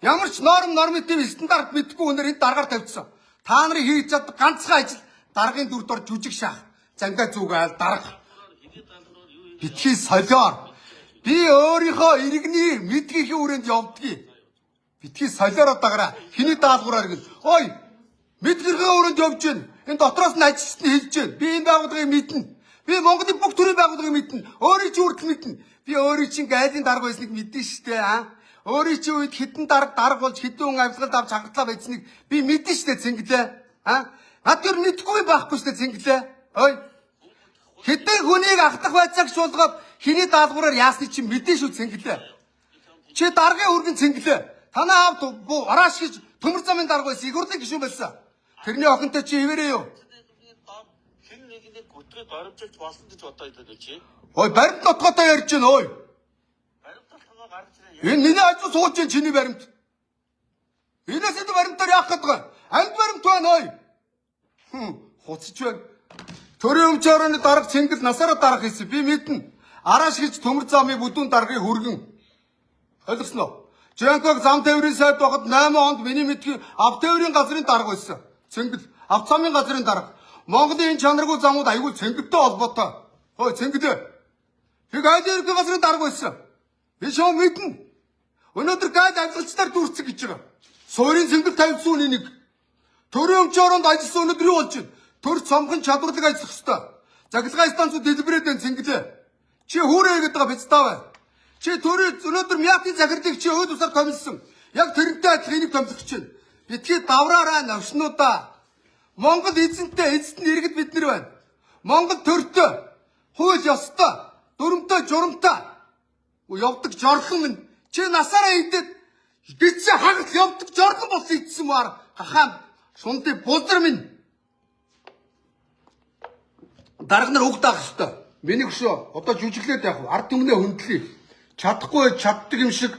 Speaker 1: Ямар ч норматив стандарт мэдгүй өнөр энэ дараагаар тавьчихсан. Та нарын хийж чаддаг ганцхан ажил даргын дүрд ор жүжиг шаах. Зангай зүгээл дарга. Битгий солиор. Би өөрийнхөө иргэний мэдгийнхээ үрээнд явдгийг. Битгий солиороо дагаараа хэний даалгавраар гэл. Ой! Мэдгэрхээ өрөөнд явж гин. Энэ дотроос нь ажилчны хэлж гин. Би энэ байгууллагыг мэднэ. Би Монголын бүх төрлийн байгууллагыг мэднэ. Өөрийн чинь хүртэл мэднэ. Би өөрийн чинь гайлын дарга байсныг мэднэ шүү дээ. Өөрийн чинь үед хитэн дарга болж хитэн хүн авилгалд авч хагартлаа байсныг би мэднэ шүү дээ цэнгэлээ. Над тэр мэдгүй байхгүй шүү дээ цэнгэлээ. Ой. Хитэн хүнийг ахтах байцаагч болгоод хэний даалгавраар яасны чинь мэдэн шүү цэнгэлээ. Чи даргын өргөн цэнгэлээ. Танаа аав арааш гэж төмөр замын дарга байсан. Игурлын гишүүн байсан. Тэрний охинтой чи хിവэрээ юу?
Speaker 5: Хэн нэгнийг гүтгэж оромжилж болсон гэж бодоод байдаг чи.
Speaker 1: Ой, баримт нотготой ярьж гин ой.
Speaker 5: Баримт толгоо гарч ирээ.
Speaker 1: Энэ миний ажил сууж гин чиний баримт. Энэсэд баримтаар яах гээд байгаа? Амьд баримт байна ой. Хуцж байна. Төрийн өмчөөрөний дарга Цэнгэл насаараа дарга хийсэн. Би мэднэ. Араш гэж төмөр замын бүдүүн даргыг хүргэн. Ойлгосноо? Жанког зам тээврийн сайд байхад 8 онд миний мэдхийн ав тээврийн газрын дарга байсан. Цэнгэл ав замын газрын дарга. Монголын энэ чанаргүй замууд аягүй Цэнгэлтэй холбоотой. Хөөе Цэнгэл. Тэг айлын ерхий газрын дарга байсан. Би шоо мэднэ. Өнөөдөр гайд авилгалчдаар дүүрцэг гэж байгаа. Суурийн Цэнгэл тавьсан үний нэг. Төрийн өмчөөрөнд ажилласан өнөөдөр юу болж байна? Төр цомхон чадварлаг ажиллах ёстой. Захилгаан станцууд дэлбэрээд байна Цэнгэлээ. Чи хүүрээ гэдэг байгаа биз таа. Чи төрийн өнөөдөр мяатын захирлыг чи өөд усаар томилсон. Яг тэрнтэй адилхан энийг томилох гэж байна. Битгий давраараа навшнуудаа. Монгол эзэнтэй эзэд нь иргэд бид нар байна. Монгол төртөө хууль ёстой, дүрмтэй, журамтай. Явдаг жорлон минь чи насаараа идээд гисээ хагас явдаг жорлон болсон идсэн маар хахаан шунды бузар минь. Дарга нар үг даах ёстой. Миний хөшөө одоо жүжиглээд яах вэ? Ард түмнээ хөндлөе. Чадахгүй байж чаддаг юм шиг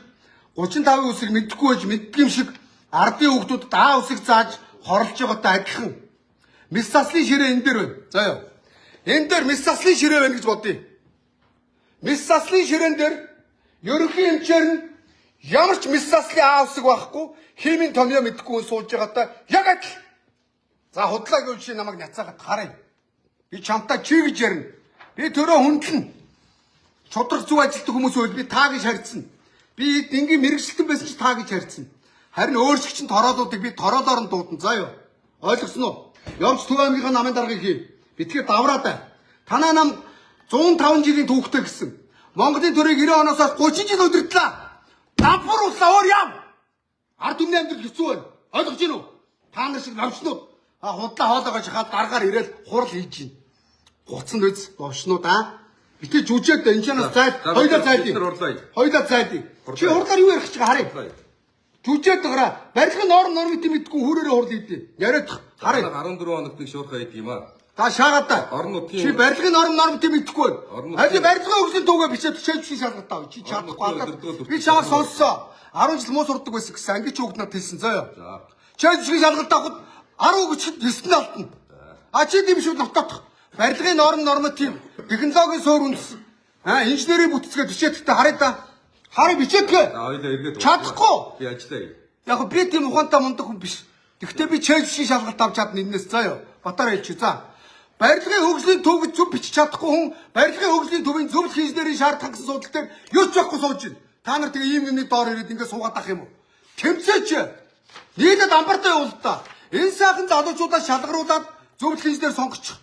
Speaker 1: 35 үсэг мэдхгүй байж мэддэг юм шиг ардын хүүхдүүдэд аа үсэг зааж хорлож байгаатай адилхан. Мис заслын ширээ энэ дээр байна. За яа. Энэ дээр мис заслын ширээ байна гэж бодъё. Мис заслын ширээн дээр ерөнхий эмчээр нь ямар ч мис заслын аа үсэг байхгүй химийн томьёо мэдхгүй суулж байгаатай яг адил. За худлаа гэвэл чи намайг няцаагаад харъя. Би чамтай чи гэж ярина. Би төрөө хүндлэн. Чудраг зүг ажилтдаг хүмүүс байл би таа гэж харьцсан. Би энгийн мэрэгчлэн байсан ч таа гэж харьцсан. Харин өөрсгч нь тороолуудыг би тороолоор нь дуудан. За юу. Ойлгосон уу? Явж Төв аймгийнхаа намын даргаыг хий. Битгий давраад бай. Танаа нам 105 жилийн түүхтэй гэсэн. Монголын төрийг 90 оноос 30 жил удирдлаа. Давхар улсаа өөр яв. Ард түмний амьдрал хэцүү байна. Ойлгож гин үү? Та нар шиг навчнууд худлаа хоолойгоо шахаад даргаар ирээл хурал хийж гин. Гуцсан үз новшнууд битээ жүжээд энэ чанаас зайд хоёлаа зайдыг. Хоёлаа зайдыг. Чи хурлаар юу ярих гэж харъя. Жүжээд байгаа. Барилгын нормыг мэдгүй хүрээрээ хурал хийдээ. Яриад харъя.
Speaker 2: 14 хоногт нэг шуурхай хийх юм аа.
Speaker 1: Та шаагаад та. Чи барилгын нормыг мэдгүй. Харин барилгын хөгжлийн төвөө бичээд чийдсэн шалгалтаа. Чи чадахгүй. Би чамаас сонссоо. 10 жил муу сурдаг байсан гэсэн анги ч хүүгд надад хэлсэн заяа. Чийдсэн шалгалтаа авахд 10 гэж 9 алдна. Чи тийм шүү нототох. Барилгын норматив, технологийн суур үндэс. Инженерийн бүтцгээ бичээдтэй харъя да. Харъя бичээдгээ.
Speaker 2: Хоёлаа эргээд
Speaker 1: чадахгүй.
Speaker 2: Би ажиллая.
Speaker 1: Яг би тийм ухаантай мундаг хүн биш. Гэхдээ би чэйжшин шалгалт авч чадна энэс заяа. Батар хэлчих. За. Барилгын хөгжлийн төв гэж зөв бичиж чадахгүй хүн барилгын хөгжлийн төвийн зөвлөх инженерийн шаардлага гэсэн судал дээр юу ч байхгүй сууж байна. Та нар тэгээ ийм юмний доор ирээд ингээд суугаад ах юм уу? Тэмцээч. Нийтэд амбартай явуул та. Энэ сайхан залуучуудаа шалгаруулад зөвлөх инженер сонгочих.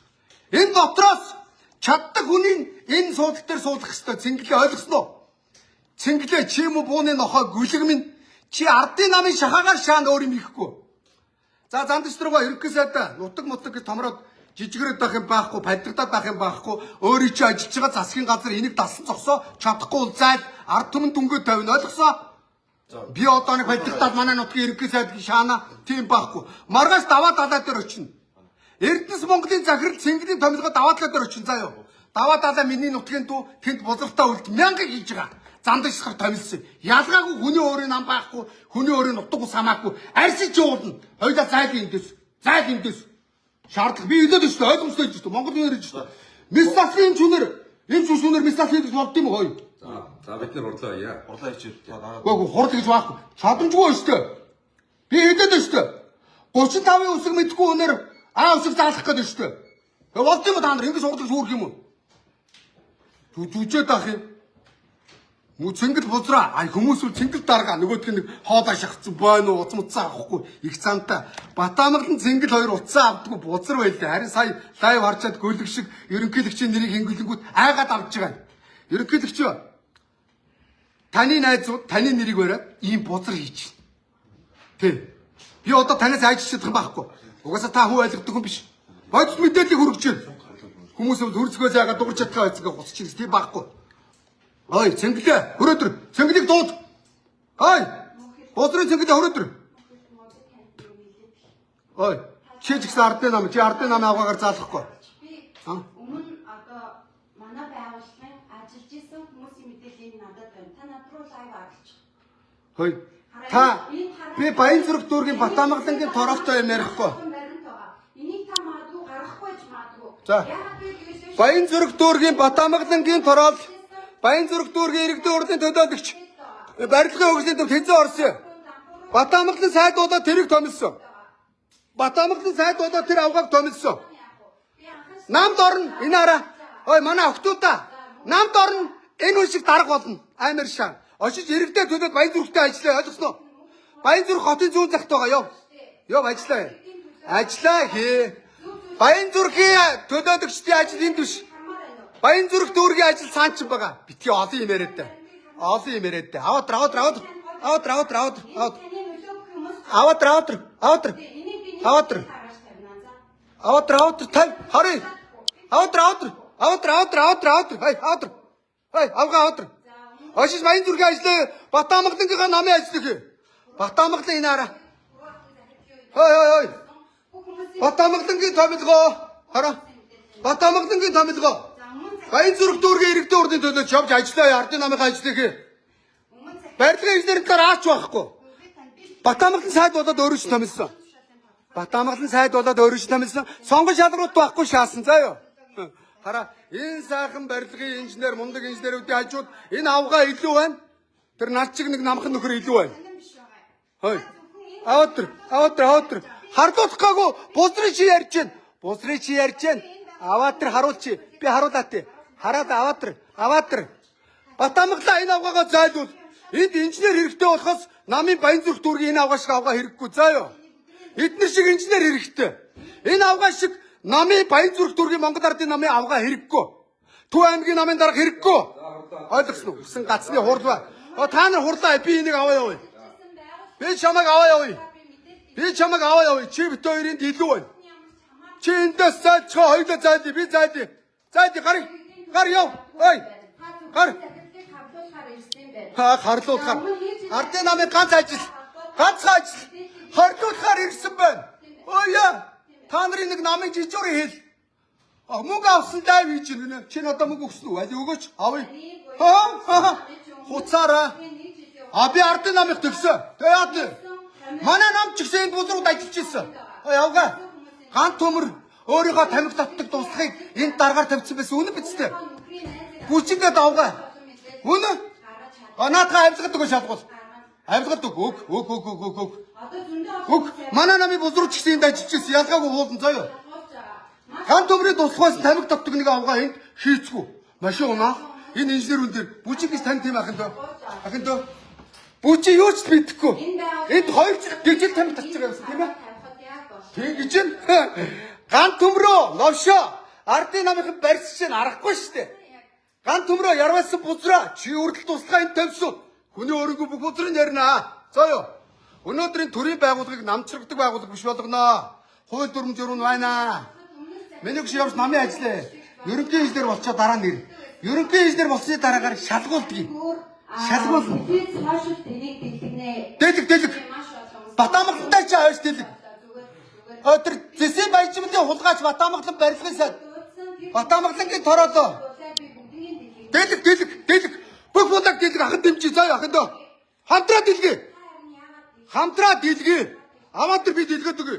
Speaker 1: Энэ дотроос чаддаг хүний энэ суудлын дээр суулгах ёстой. Цэнгэлээ ойлгосноо? Цэнгэлээ чи юм уу бууны нохоо гүлэг минь чи ардын намын шахаагаар шаан өөр юм ихгүй. За зандч руугаа ерөнхий сайдаа нутаг мутаг гэж томроод жижигрээд байх юм байхгүй, паддагдаад байх юм байхгүй. Өөрөө чи ажиллаж байгаа засгийн газар энийг дасан зогсоо чадахгүй улзаад ард түмэн дүнгээ тавина ойлгосоо? Би одоо нэг паддагдаад манай нутгийн ерөнхий сайдын шаана тийм байхгүй. Маргааш даваа далаа дээр очино. Эрдэнэс Монголын захирал Цэнгэлийн томилгоо даваа далаа дээр очино заяа. Даваа далаа миний нутгийн дүү тэнд бузартаа үлд мянга хийж байгаа. Зандагсахаар томилсон. Ялгаагүй хүний өөрийн нам байхгүй, хүний өөрийн нутаг ус хамаагүй. Арьсч уулна. Хоёлаа зайлын эндээс. Зайл эндээс. Шаардлага би хэлээд өчтөө ойлгомжтой гэж Монгол юм ярьж өчтөө. Мистасын чүнэр, энэ чүнэр мистас хийж болд юм уу?
Speaker 2: За бид нар хурлаа яа.
Speaker 3: Хурлаа хийчих.
Speaker 1: Гүг хурд гэж байхгүй. Чадамжгүй өчтөө. Би хэлээд өчтөө. 35-ын үсэг мэдгүй өнөр үсэг заалах гэдэг өчтөө. Тэгээ болд юм та нар ингэж урдлаж үүрх юм уу? Жүжээд ах юм. Муу Цэнгэл бузраа хүмүүс үл Цэнгэл дарга нөгөөдг нэг хоолоо шахацсан бойно уцмцсан авахгүй их цаантай Батамгалан Цэнгэл хоёр уцсан авдаггүй бузар байлаа. Харин сая лайв харчаад гөлөг шиг ерөнхийлөгчийн нэрийг хингэлэнгүүт айгаад авч байгаа. Ерөнхийлөгч таны найзууд таны нэрийг бариад ийм бузар хийж байна. Тэг. Би одоо танаас айж чадах юм байхгүй. Угаасаа та хүн ойлгодог хүн биш. Бодит мэдээллийг хүргэж байна. Хүмүүс хөрцгөөс яагаад дуурч чадхаа байцгаа гусчих тийм байхгүй. Ой, Цэнгэлээ хөрөөдөр. Цэнгэлийг дууд. Ой. Бузрын Цэнгэлээ хөрөөдөр. Ой. Чи ч гэсэн ардын нам, чи ардын нам аваагаар заалахгүй.
Speaker 6: Би өмнө одоо манай байгууллагын ажиллаж исэн хүмүүсийн мэдээллийг надад байна. Та над руу лайв оруулчих.
Speaker 1: Хөөе. Та би Баянзүрх дүүргийн Батамгалангийн тороолтой юм ярихгүй.
Speaker 6: Энийг та магадгүй гаргахгүй ч магадгүй.
Speaker 1: За. Баянзүрх дүүргийн Батамгалангийн тороол Баянзүрх дүүргийн иргэдийн урдын төлөөлөгч барилгын хөгжлийн төвд хэзээ орсон. Батамгалан сайдуудаа тэрийг томилсон. Батамгалан сайдуудаа тэр авгааг томилсон. Намд орно энэ хараа. Ой манай охтуудаа намд орно энэ хүн шиг дарга болно. Амар шаа. Очиж иргэдээ төлөөд Баянзүрхтэй ажиллаа ойлгосноо. Баянзүрх хотын зүүн захт байгаа ёо. Ёо ажиллаа. Ажиллаа хээ. Баянзүрхийн төлөөлөгчдийн ажил энд биш. Баянзүрх дүүргийн ажил цаан ч байгаа. Битгий олон юм яриад та. Олон юм яриад та. Аваад. Тав. Харъя. Хай, авгаа. Очиж Баянзүрхийн ажлаа Батамгалангийнхаа намын ажиллах. Батамгалан энэ хараа. Хой. Батамгалангийн томилгоо. Хараа. Батамгалангийн томилгоо. Баянзүрх дүүргийн иргэдийн урдын төлөө явж ажиллаа. Ардын намынхаа ажиллах. Барилгын инженерийн дараа аач байхгүй. Батамгалан сайд болоод өөрөө ч томилсон. Сонгон шалрууд байхгүй шаасан заа юу. Хараа. Энэ сайхан барилгын инженер, мундаг инженерүүдийн хажууд энэ авгаа илүү байна. Тэр нарчиг нэг намхан нөхөр илүү байна. Хой. Аваад. Хардуулахгүй бузрын чи ярьж байна. Аваад тэр харуулчи. Би харуулаа тий. Хараад аваад. Батамгалаа энэ авгаагаа зайлуул. Энд инженер хэрэгтэй болохоос намын Баянзүрх дүүргийн энэ авгаа шиг авгаа хэрэггүй заа юу. Эднэр шиг инженер хэрэгтэй. Энэ авгаа шиг намын Баянзүрх дүүргийн Монгол Ардын намын авгаа хэрэггүй. Төв аймгийн намын дарга хэрэггүй. Ойлгосноо? Усан гацны хурлаа. Та нар хурлаа би энийг аваа явъя. Би чамайг аваа явъя. Чи бит хоёрын илүү байна. Чи эндээс зайд чи хоёулаа зайд би зайд. Зайд гар яв. Ой. Гар. Харлуулахаар. Ардын намын ганц ажил. Харлуулахаар ирсэн байна. Ой яа. Та нарын нэг намын жижигурын хэл. Мөнгө авсан даа би чинь. Чи надад мөнгө өгсөн үү? Али өгөөч. Авъя. Хуцаараа. Би ардын намыг төгсөө. Тэгээд манай нам ч гэсэн энд бузрууд ажиллаж ирсэн. Явгаа. Ган төмөр өөрийнхөө тамхи татдаг дуслахыг энд даргаар тавьсан байсан. Үнэн биз дээ. Бүжиглээд авгаа. Үнэн. Наадхаа амьсгалдаг шалгуул. Амьсгалдаг. Өг. Манай намын бузрууд ч гэсэн энд ажиллаж ирсэн. Ялгаагүй уулан заа юу. Ган төмрийн дуслахаас тамхи татдаг нэг авгаа энд хийцгүй. Машин унаа. Энэ инженерүүн дээр бүжиг гэж тань тийм ахын дөө. Бүжи юу ч бидэхгүй. Энд хоёр дижитал тамхи татчих юмсан тийм ээ. Тэгж чинь ган төмрөө новшоо ардын намынхан барьс чинь арахгүй штэ. Ган төмрөө ярвасан бузраа чи үрдэл туслахаа энд тавьсан. Хүний өөрөнгөө бүх бузрын ярина. Зөө юу. Өнөөдрийн төрийн байгууллагыг намчрагдаг байгууллага биш болгоно. Хууль дүрм журм байна. Миний гэж явж намын ажиллаа. Ерөнхий инженер болчоо дараа нэр. Ерөнхий инженер болсны дараагаар шалгуулдаг. Дэлэг. Батамгалантай ч авч дэлэг. Тэр зэсийн баяжмын хулгайч Батамгалан барилгын сайд. Батамгалангийн тороолоо. Дэлэг. Бүх булаг дэлэг ахын дэмжиж заа ахын дөө. Хамтраа дэлгээ. Аваад тэр би дэлгээд өгье.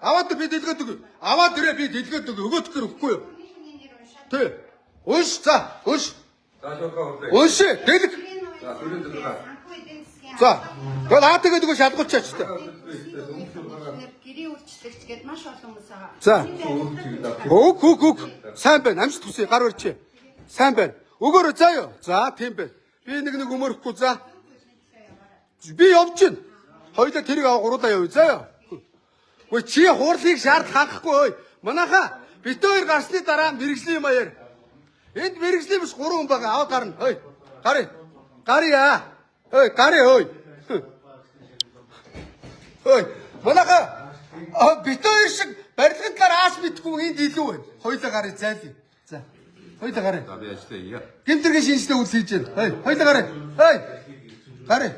Speaker 1: Аваад тэр би дэлгээд өгье. Өгөөдгөр өгөхгүй юу? Тэ. Унш. Унш. Дэлэг. За. Тэгвэл тэгээд үгүй шалгуулчаач та.
Speaker 6: Гэрийн үйлчлэгч гээд маш олон хүмүүс байгаа.
Speaker 1: За. Өг. Сайн байна. Амжилт хүсье. Гар өрчээ. Сайн байна. Өгөөрөө заа юу. За, тийм байна. Би нэг өмөрөхгүй за. Би явж гин. Хоёулаа тэрийг аваа гуруулаа явъя заа юу. Үгүй чи хуурлыг шаардлага хангахгүй ой. Манайхаа бит хоёр гарсны дараа мэрэгжлийн юм аяар. Энд мэрэгжлийн биш 3 хүн байгаа. Аваа гарна. Ой. Гарья. Ой. Манайхаа бит хоёр шиг барилгын талаар ааш мэдгүй энд илүү байна. Хоёулаа гарыг зайлъя. За. Хоёулаа гарыг.
Speaker 2: За би ажиллая.
Speaker 1: Гэмтэргийн шинжлэх үйл хийж байна. Хоёулаа гарыг. Гарыг.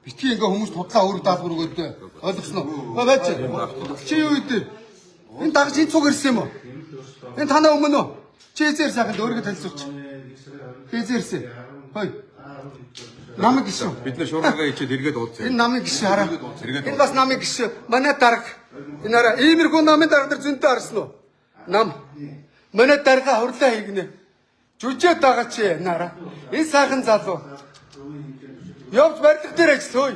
Speaker 1: Битгий ингээ хүмүүс тудлаа өөр даалгавар өгөөдөө. Ойлгосноо. Байж. Чи юу гэдэг? Энэ дагж энэ цуг ирсэн юм уу? Энэ танаа өмнө үү? Чи эзэр сайханд өөрийгөө танилцуулчих. Эзэрсэн. Хой. Намын гişүү.
Speaker 2: Бид нэ шуурга ичээд эргээд уудсан.
Speaker 1: Энэ намын гişүү хараа. Энэ бас намын гişүү. Манай дарга. Энэ хараа иймэрхүү намын дарга нар зөнтөө харсан уу? Нам. Манай дарга хурлаа хийгнэ. Жүжээд байгаа чи нараа. Энэ сайхан залуу. Явж барилга дээр ажиллаа.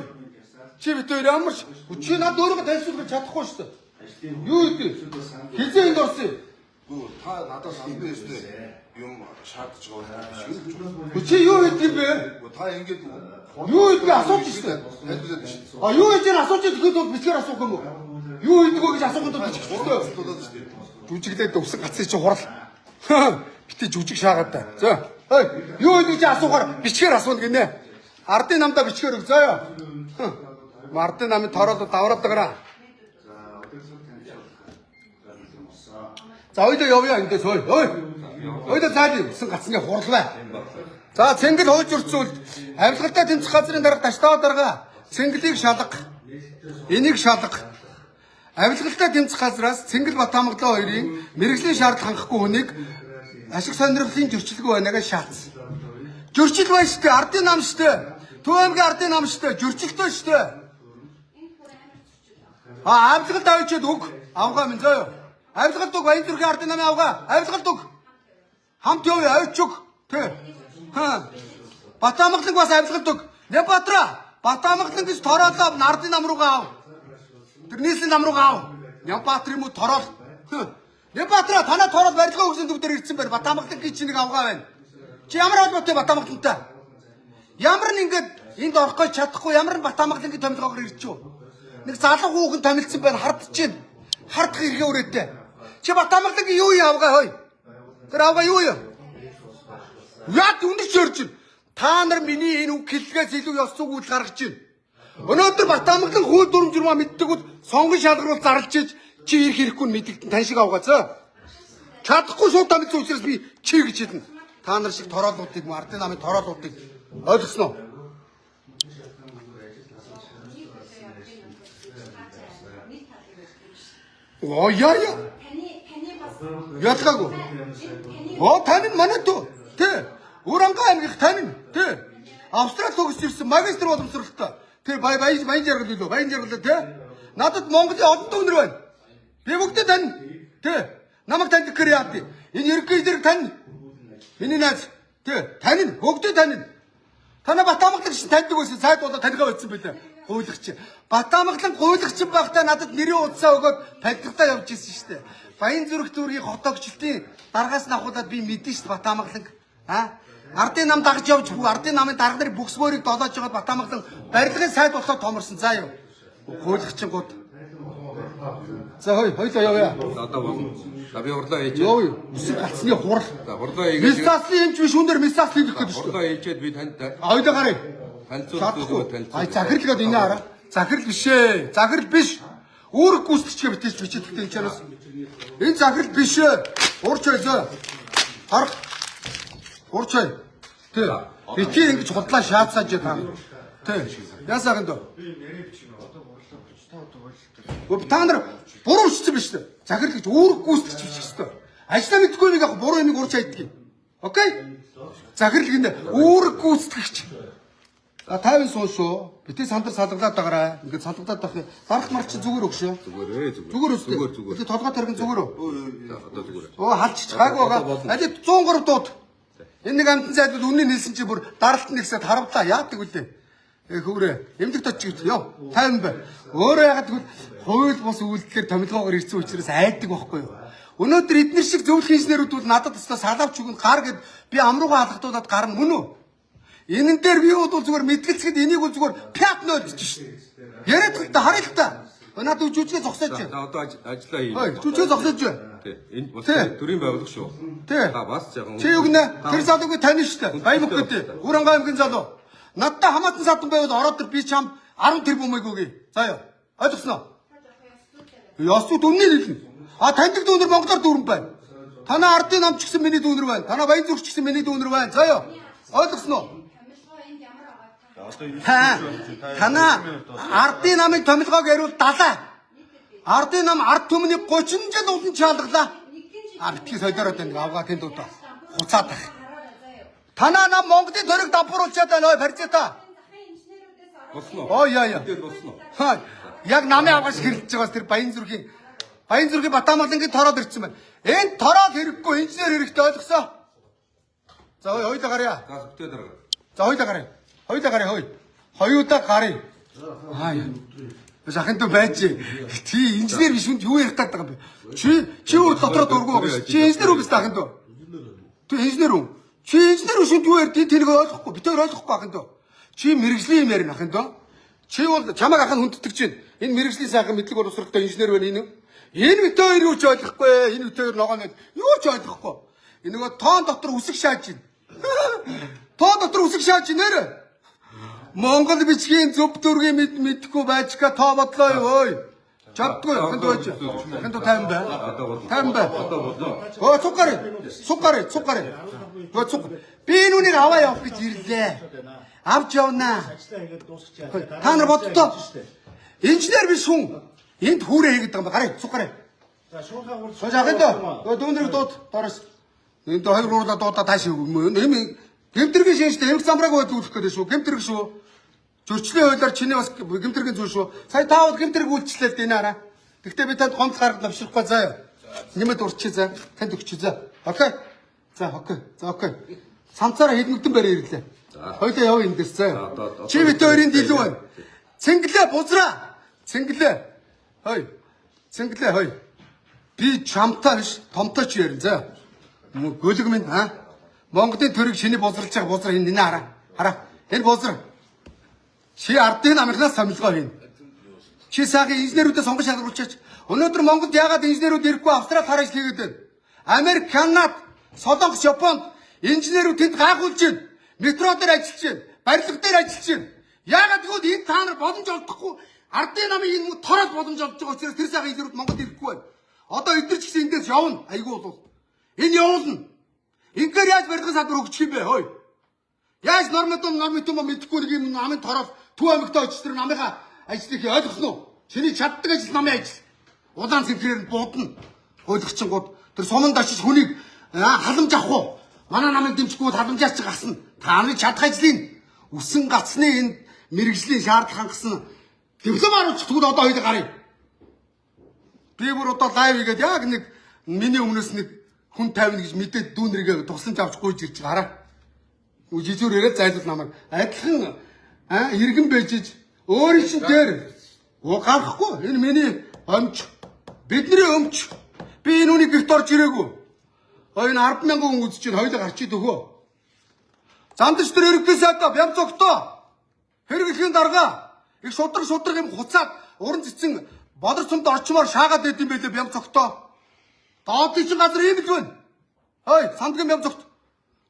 Speaker 1: Чи бид хоёр ямар ч чи над өөрөө танилцуулж чадахгүй шүү дээ. Юу гэдэг? Хизээ энд орсон.
Speaker 3: Та надаас хамгийн өстэй юм шаардж байгаа юм шиг.
Speaker 1: Чи юу гэдэг юм бэ?
Speaker 3: Та ингэж
Speaker 1: Юу гэдгийг асууж шүү дээ.
Speaker 3: хэлээд шүү.
Speaker 1: А юу гэж асууж идэхэд бол бичгээр асуух юм уу? Юу гэдэг вэ гэж асуухад бол бичих шүү дээ. Жүжиглээд өвсөн гацыг чи хурал. Битээ жүжиг шаагаад та. За. Хөөе. Юу гэдэг чи асуухаар бичгээр асууна гинэ. Ардын намдаа бичгээр өг заяа. Ардын намын тороолоо давраад байгаараа. За хоёул явъя эндээс хөөе. Хөөе. Хоёул заалаа өвсөн гацны хурлаа. За цэнгэл хууж өрцүүлд авилгалтай тэмцэх газрын дарга таштаа дарга цэнгэлийг шалга. Энийг шалга. Авилгалтай тэмцэх газраас Цэнгэл Батамглаа хоёрын мэрэгжлийн шаардлага хангахгүй хүнийг ашиг сонирхлын зөрчилгүй байнагаа шаац. Зөрчил байна шүү дээ. Ардын нам шүү дээ. Төв аймгийн ардын нам шүү дээ. Зөрчилтэй шүү дээ. Авилгалд авчиад өг. Авгаа минь заяа. Авилгалд өг Баян зүрхийн ардын намын авгаа. Авилгалд өг. Хамт явъя авч өг. Тэ. Батамглан бас авилгалд өг. Небатра. Батамглан гэж тороолоо ардын нам руугаа ав. Тэрнээс нам руугаа ав. Нямбатар юм уу тороол. Нямбатра танаа тороол барилга өгсөн төв дээр ирсэн байна. Батамглан гэж чи нэг авгаа байна. Чи ямар холбоотой Батамглантай? Ямар нэг ингэж энд орох гэж чадахгүй ямар нэг Батамглангийн томилгоогоор ирчихв. Нэг залуу хүүхэн томилсон байна хардж чинь. Хардах эргээ өрөөтэй. Чи Батамглангийн юу явгаа хөөе. Тэр авгаа юу юм? Яг үнэрч өрж чинь. Та нар миний энэ үг хэллэгээс илүү ёс зүг үйл гаргаж чинь. Өнөөдөр Батамглан хууль дүрм журмаа мэддэг бол сонгон шалгаруул зарлж иж чи ирэх хэрэггүй мэддэгтэн тань шиг авгаацаа. Чадахгүй шууд тамилсан учраас би чи гэж хэлнэ. Та нар шиг тороолуудыг ардын намын тороолуудыг ойлгосноо. Оо яа.
Speaker 6: Таны бас
Speaker 1: Ялгаагүй. Оо тань манай дүү. Тэ. Уранга аймгийнх тань. Тэ. Австрал төгсөж ирсэн магистр боловсролтой. Тэ баян жаргал илүү. Баян жаргал тэ. Надад Монголын олон дүүнэр байна. Би бүгдээ тань. Тэ. Намайг танд гэхээр яа вэ? Энэ ерөнхий зэрэг тань. Миний найз. Тэ. Тань. Бүгдээ тань. Танаа Батамглан гэсэн таньдаг байсан. Сайд болоо танихаа утсан байлаа. Гуйлагч. Батамглан гуйлагч байхдаа надад нэрийн удсаа өгөөд пальтгатаа явж ирсэн шүү дээ. Баян зүрх дүүргийн хотогчлтын даргаас нь авахудаад би мэдэн шүү дээ Батамглан. Ардын нам дагж явж бүх ардын намын дарга нарын бүксмөрийг долоож жагаад Батамглан барилгын сайд болоод томорсон. За юу. Гуйлагчингууд. За хоёлоо явъя.
Speaker 2: Одоо болно. За би хурлаа хийж.
Speaker 1: Йоо, үсэг гацны хурал.
Speaker 2: За хурлаа хийгээд.
Speaker 1: Мисасын юмч биш өндөр мисас хийх гэж шүү.
Speaker 2: Хурлаа хийчээд би танд
Speaker 1: Хоёлоо гарыг.
Speaker 2: танилцуулах танилцуулах.
Speaker 1: Ай захирлгээд энэ хараа. Захирал биш ээ. Захирал биш. Үүрэг гүйцэтгэжгээ битэж бичээдтэй энэ чанаас. Энэ захирал биш ээ. Урч байзаа. Харах. Урч бай. Тэ. Битгий ингэж худлаа шаацааж таа. Тэ. Ясаахан дөө. Та нар буруу бичсэн биш үү? Захирал гэж үүрэг гүйцэтгэж бичих ёстой. Ажлаа мэдгүй нэг яг буруу юмыг урч хайдаг юм. Окей? Захирал гинэ үүрэг гүйцэтгэгч. За 50 суун шүү. Битээ сандар салгалаад байгаарай. Ингээд салгалаад байх юм. Дарах марч зүгээр өгшөө. Зүгээр өстэй. Битээ толгой тархин зүгээр өө.
Speaker 2: За одоо зүгээр.
Speaker 1: Оо халчих гайг байгаа. Аль 103 дууд. Энэ нэг амтан зайдууд үнэн хэлсэн чи бүр даралт нэгсэд харамлаа. Яадаг үлээ. Хөврөө. Эмдэгт очиж яв. 50 бай. Өөрөө ягаад гэвэл хууль бус үйлдэлээр томилгоогоор ирсэн учраас айдаг байхгүй юу? Өнөөдөр эдгээр шиг зөвлөх инженерүүд бол надад өстой салавч өгөн гар гэд би амруугаа алгадуулаад гарна мөн үү? Энэн дээр би бол зүгээр мэдгэлцэхэд энийг бол зүгээр пят нөөлдөж шин. Яриад л та харъя л та. Надад жүжигээ зогсоож байна.
Speaker 2: За одоо ажиллаа хий.
Speaker 1: Жүжигээ зогсоож байна.
Speaker 2: Тий. Энд бас төрийн байгууллага шүү.
Speaker 1: Тий.
Speaker 2: Та бас жаахан.
Speaker 1: Чи юу гинэ? Тэр залууг тань шүү дээ. Баян мөхөд. Уранга аймгийн залуу. Надтай хамаатан садан байвал ороод тэр би чам 10 тэрбумыг өгье. За ёо. Ойлгосноо? Ясууд өмнө нь хэлнэ. Таньдаг дүүнэр Монголоор дүүрэн байна. Танаа ардын намч гэсэн миний дүүнэр байна. Танаа баян зүрх гэсэн миний дүүнэр байна. За ёо. Ойлгосноо? Танаа ардын намын томилгоог яриул 70. Ардын нам ард түмний 30 жил улан чаалглаа. Битгий солиороод байна. Авгаа тэнд удаа. Хуцаад байх. Танаа нам Монголын төрөг давхруулчаад байна ой Парзита.
Speaker 2: Босноо.
Speaker 1: Оо яа.
Speaker 2: Тэгэл босноо.
Speaker 1: Яг намын авгаш хэрэлж байгаас тэр баян зүрхийн Баянзүргийн Батамгалангийн тороод ирсэн байна. Энэ тороод хэрэггүй инженер хэрэгтэй ойлгосоо. За хоёулаа гарья.
Speaker 2: За зөвхөн дарга.
Speaker 1: За хоёулаа гарья. Хоёулаа гарья хой. Хоёудаа гарья. Ахын дөө байж. Чи инженер биш үнд юу ярих гэдэг юм бэ? Чи өөр дотроо дургу байгаа. Чи инженер үү гэсэн ахын дөө? Ти инженер үү? Чи инженер биш үнд юу ярьдгийг тэнэг ойлгохгүй. Би тэр ойлгохгүй ахын дөө. Чи мэрэгжлийн юм ярина ахын дөө. Чи бол чамаг ахын хүндэтгэж чинь. Энэ мэрэгжлийн сайхан мэдлэг боловсролтой инженер байна энэ. Энэ бит хоёр юу ч ойлгохгүй. Энэ бит хоёр ногоон юу ч ойлгохгүй. Энэ нөгөө тоон дотор үсэг шааж байна. Тоон дотор үсэг шааж нэрэ. Монгол бичгийн зөв дүргийн мэдхгүй байж ка тоо бодлоо юу ой. Чаддгүй хэнт байж. Хэнт тайм бай. Тайм бай. Оо цугаарай. Оо цуг. Би нүнийг аваа явах гэж ирлээ. Авч явнаа. Та нар боддоо. Инженер биш хүн. Энд хүүрээ хийгээд байгаа юм ба. Гараа цугаарай. За шуурхаа уул. Сожаахын дөө. Дүүнэрийг дууд доороос. Энд хоёр руула дуудаа тааш юм. Гэмтэргийн шинжтэй эмх замбрааг үйлдвэрлэх гэдэг шүү. Гэмтэрэг шүү. Зөрчлийн хуулиар чиний бас гэмтэргийн зүйл шүү. Сая таавал гэмтэрэг үйлчлээд энэ хараа. Гэхдээ би танд гомдол гаргаж навшрахгүй заа. Нэмэд урчи заа. Танд өгч заа. Окей. За окей. Самцаараа хэдмэгдэн барь ирлээ. Хоёлаа яв энэ дэс заа. Чи бит хоёрын дийлүү байна. Цэнгэлээ бузраа. Цэнгэлээ хой. Би чамтай биш, томтой ч ярина заа. Гөлөг минь Монголын төрийг шиний бузралж байгаа бузар энэ хараа. Энэ бузар. Чи ардын амирнаас самилгоо хийнэ. Чи сайхан инженерүүдээ сонгож шалгаруулчих. Өнөөдөр Монголд яагаад инженерүүд ирэхгүй Австрал хараач хийгээд байна? Америк, Канада, Солонгос, Японд инженерүүд тэнд гайхуулж байна. Метро дээр ажиллаж байна. Барилга дээр ажиллаж байна. Яагаад гэвэл энэ та нар боломж олдохгүй ардын намын энэ тороод боломж олж байгаа учраас тэр сайхан инженерүүд Монголд ирэхгүй байна. Одоо эдгээр ч гэсэн эндээс явна. Айгүй бол. Энэ явуулна. Ингээр яаж барилгын салбар хөгжих юм бэ? Хой. Яаж нормитум мэдэхгүй нэг юм намын тороод Төв аймагтаа очиж тэр намынхаа ажлыг ойлгосноо. Чиний чаддаг ажил намын ажил. Улаан цэнхрээр буудна. Ойлгочихгод тэр суманд очиж хүнийг халамж авах уу? Манай намын дэмжихгүй халамжаач гасна. Тааны чадах ажлын үсэн гацны энэ мэрэгжлийн шаардлага хангасан диплом харуулчих тэгвэл одоо хоёул гарыг. Би бүр одоо лайв хийгээд яг нэг миний өмнөөс нэг хүн 50 гэж мэдээд дүүнэргээ тусламж авч гуйж ирж гараа. Жижүүр ирээд зайлуул намайг адилхан иргэн бэжиж өөрийн чинь дээр гарахгүй. Энэ миний өмч. Бидний өмч. Би энэ үнийг гэрт орж ирээгүй. Энэ 10,000 хүн үзэж чинь хоёул гарчиж өгөө. Зандч тэр иргэдээс одоо бям цогтоо. Хэрэглэхийн дарга их шудраг юм хуцаад уран цэцэн бодор цомд орчмоор шаагаад байд юм байлээ бям цогтоо. Доодын чинь газар ийм л байна. Хой, сандгийн бям цогт.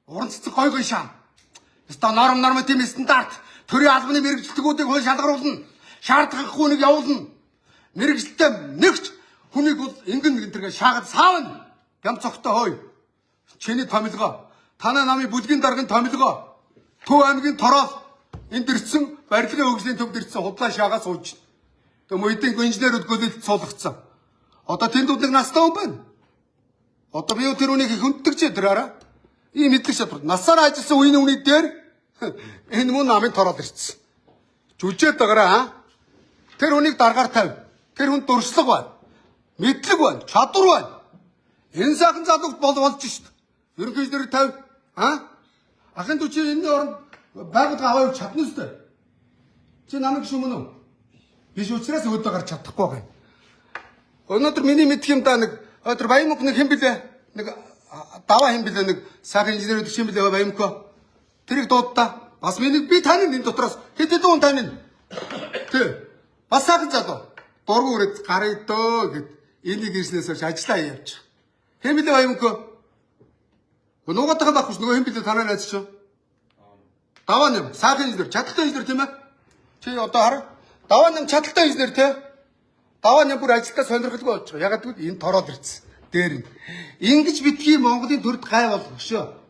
Speaker 1: Уран цэцэг гой шаа. Ста норм тийм стандарт. Төрийн албаны мэрэгчлэгүүдийг хууль шалгаруулна. Шаардлагагүй нэг явуулна. Мэрэгчлэлтэй нэгч хүнийг бол ингэн тэргээ шаагаад саавна. Бям цогтой хой. Чиний томилгоо. Танай намын бүлгийн даргын томилгоо. Төв аймгийн торол энд ирсэн барилгын хөгжлийн төвд ирсэн худлаа шаагаа сууж. Тэг мөйдийн инженерүүд гөлөлд суулгацсан. Одоо тэнд нэг настай хүн байна. Одоо би тэр үнийг хүнддэг ч тэр хараа. Ийм мэдлэг чадвар. Насаараа ажилласан үеийн үний дээр энэ мөн намын тороод ирсэн. Жүжээд байгаараа тэр хүнийг даргаар тавь. Тэр хүн дуршлаг байна. Мэдлэг байна. Чадвар байна. Энэ сайхан залууг болж шít. Ерөнхий инженер тавь. Ахын дүү чи энэ оронд байгуулга аваа явуулж чадна үстэй. Чи намайг шүү мөн үү? Биш учраас өөдөө гарч чадахгүй байна. Өнөөдөр миний мэдх юм да нэг өдөр Баямк нэг хэм блэ? Нэг даваа хэм блэ нэг сайхан инженерүүд хэм блэ Баямко. Тэрийг дуудаа. Бас миний би таны энэ дотроос хэд хүн таны. Тэ. Бас сайхан залуу. Дургу үрээд гарыг дөө гэд энийг ирснээс хойш ажиллаа явж. Хэм блэ Баямко? Нуугатайгаа байхгүй ш нөгөө хэм блэ танаа найз чинь. Даваа нэм сайхан инженер, чадaltaй инженер тийм ээ. Чи одоо хар. Даваа нэм чадaltaй инженер тий. Даваа нэм бүр ажилдаа сонирхолтой болж байгаа. Ягаад гэвэл энэ тороод ирсэн. Дээр нь. Ингиж битгий Монголын төрд гай болох шүү.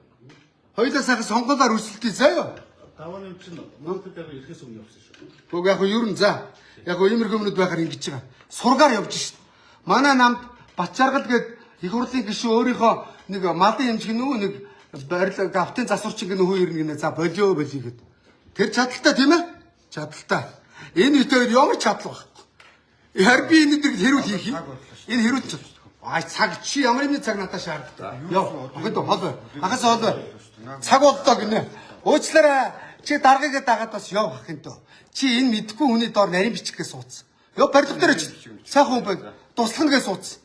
Speaker 1: Хоёулаа сайхан сонгуулаар үргэлжлүүлээ заяа. Даваа нэм чинь Монголд яг ирэхээс өмнө явсан шүү. Төг яг юу юм за. Яг иймэрхүү юмнууд байхаар ингэж байгаа. Сургаар явж шít. Манай намд Батчаргал гээд их хурлын гишүүн өөрийнхөө нэг малын хэмжиг нүү нэг барил гавтын засварчин гэнэ хүү ирнэ гэнэ за болио гэд. Тэр чадaltaй тийм ээ? Чадaltaй. Энэ хэд хоёр ямар чадал баг. Яар би энэ дээр хэрүүл хийх юм. Энэ хэрүүл ч. Цаг чи ямар юм цаг надад шаарддаг. Йоо. Огт хоол. Агаас хоол. Цаг боллоо гинэ. Уучлаарай. Чи даргаыг дагаад бас яв ах юм дөө. Чи энэ мэдгүй хүний доор нарийн бичгээс сууц. Йоо барилга дээр очив. Сайхан хүн байна. Туслах нэгээ сууц.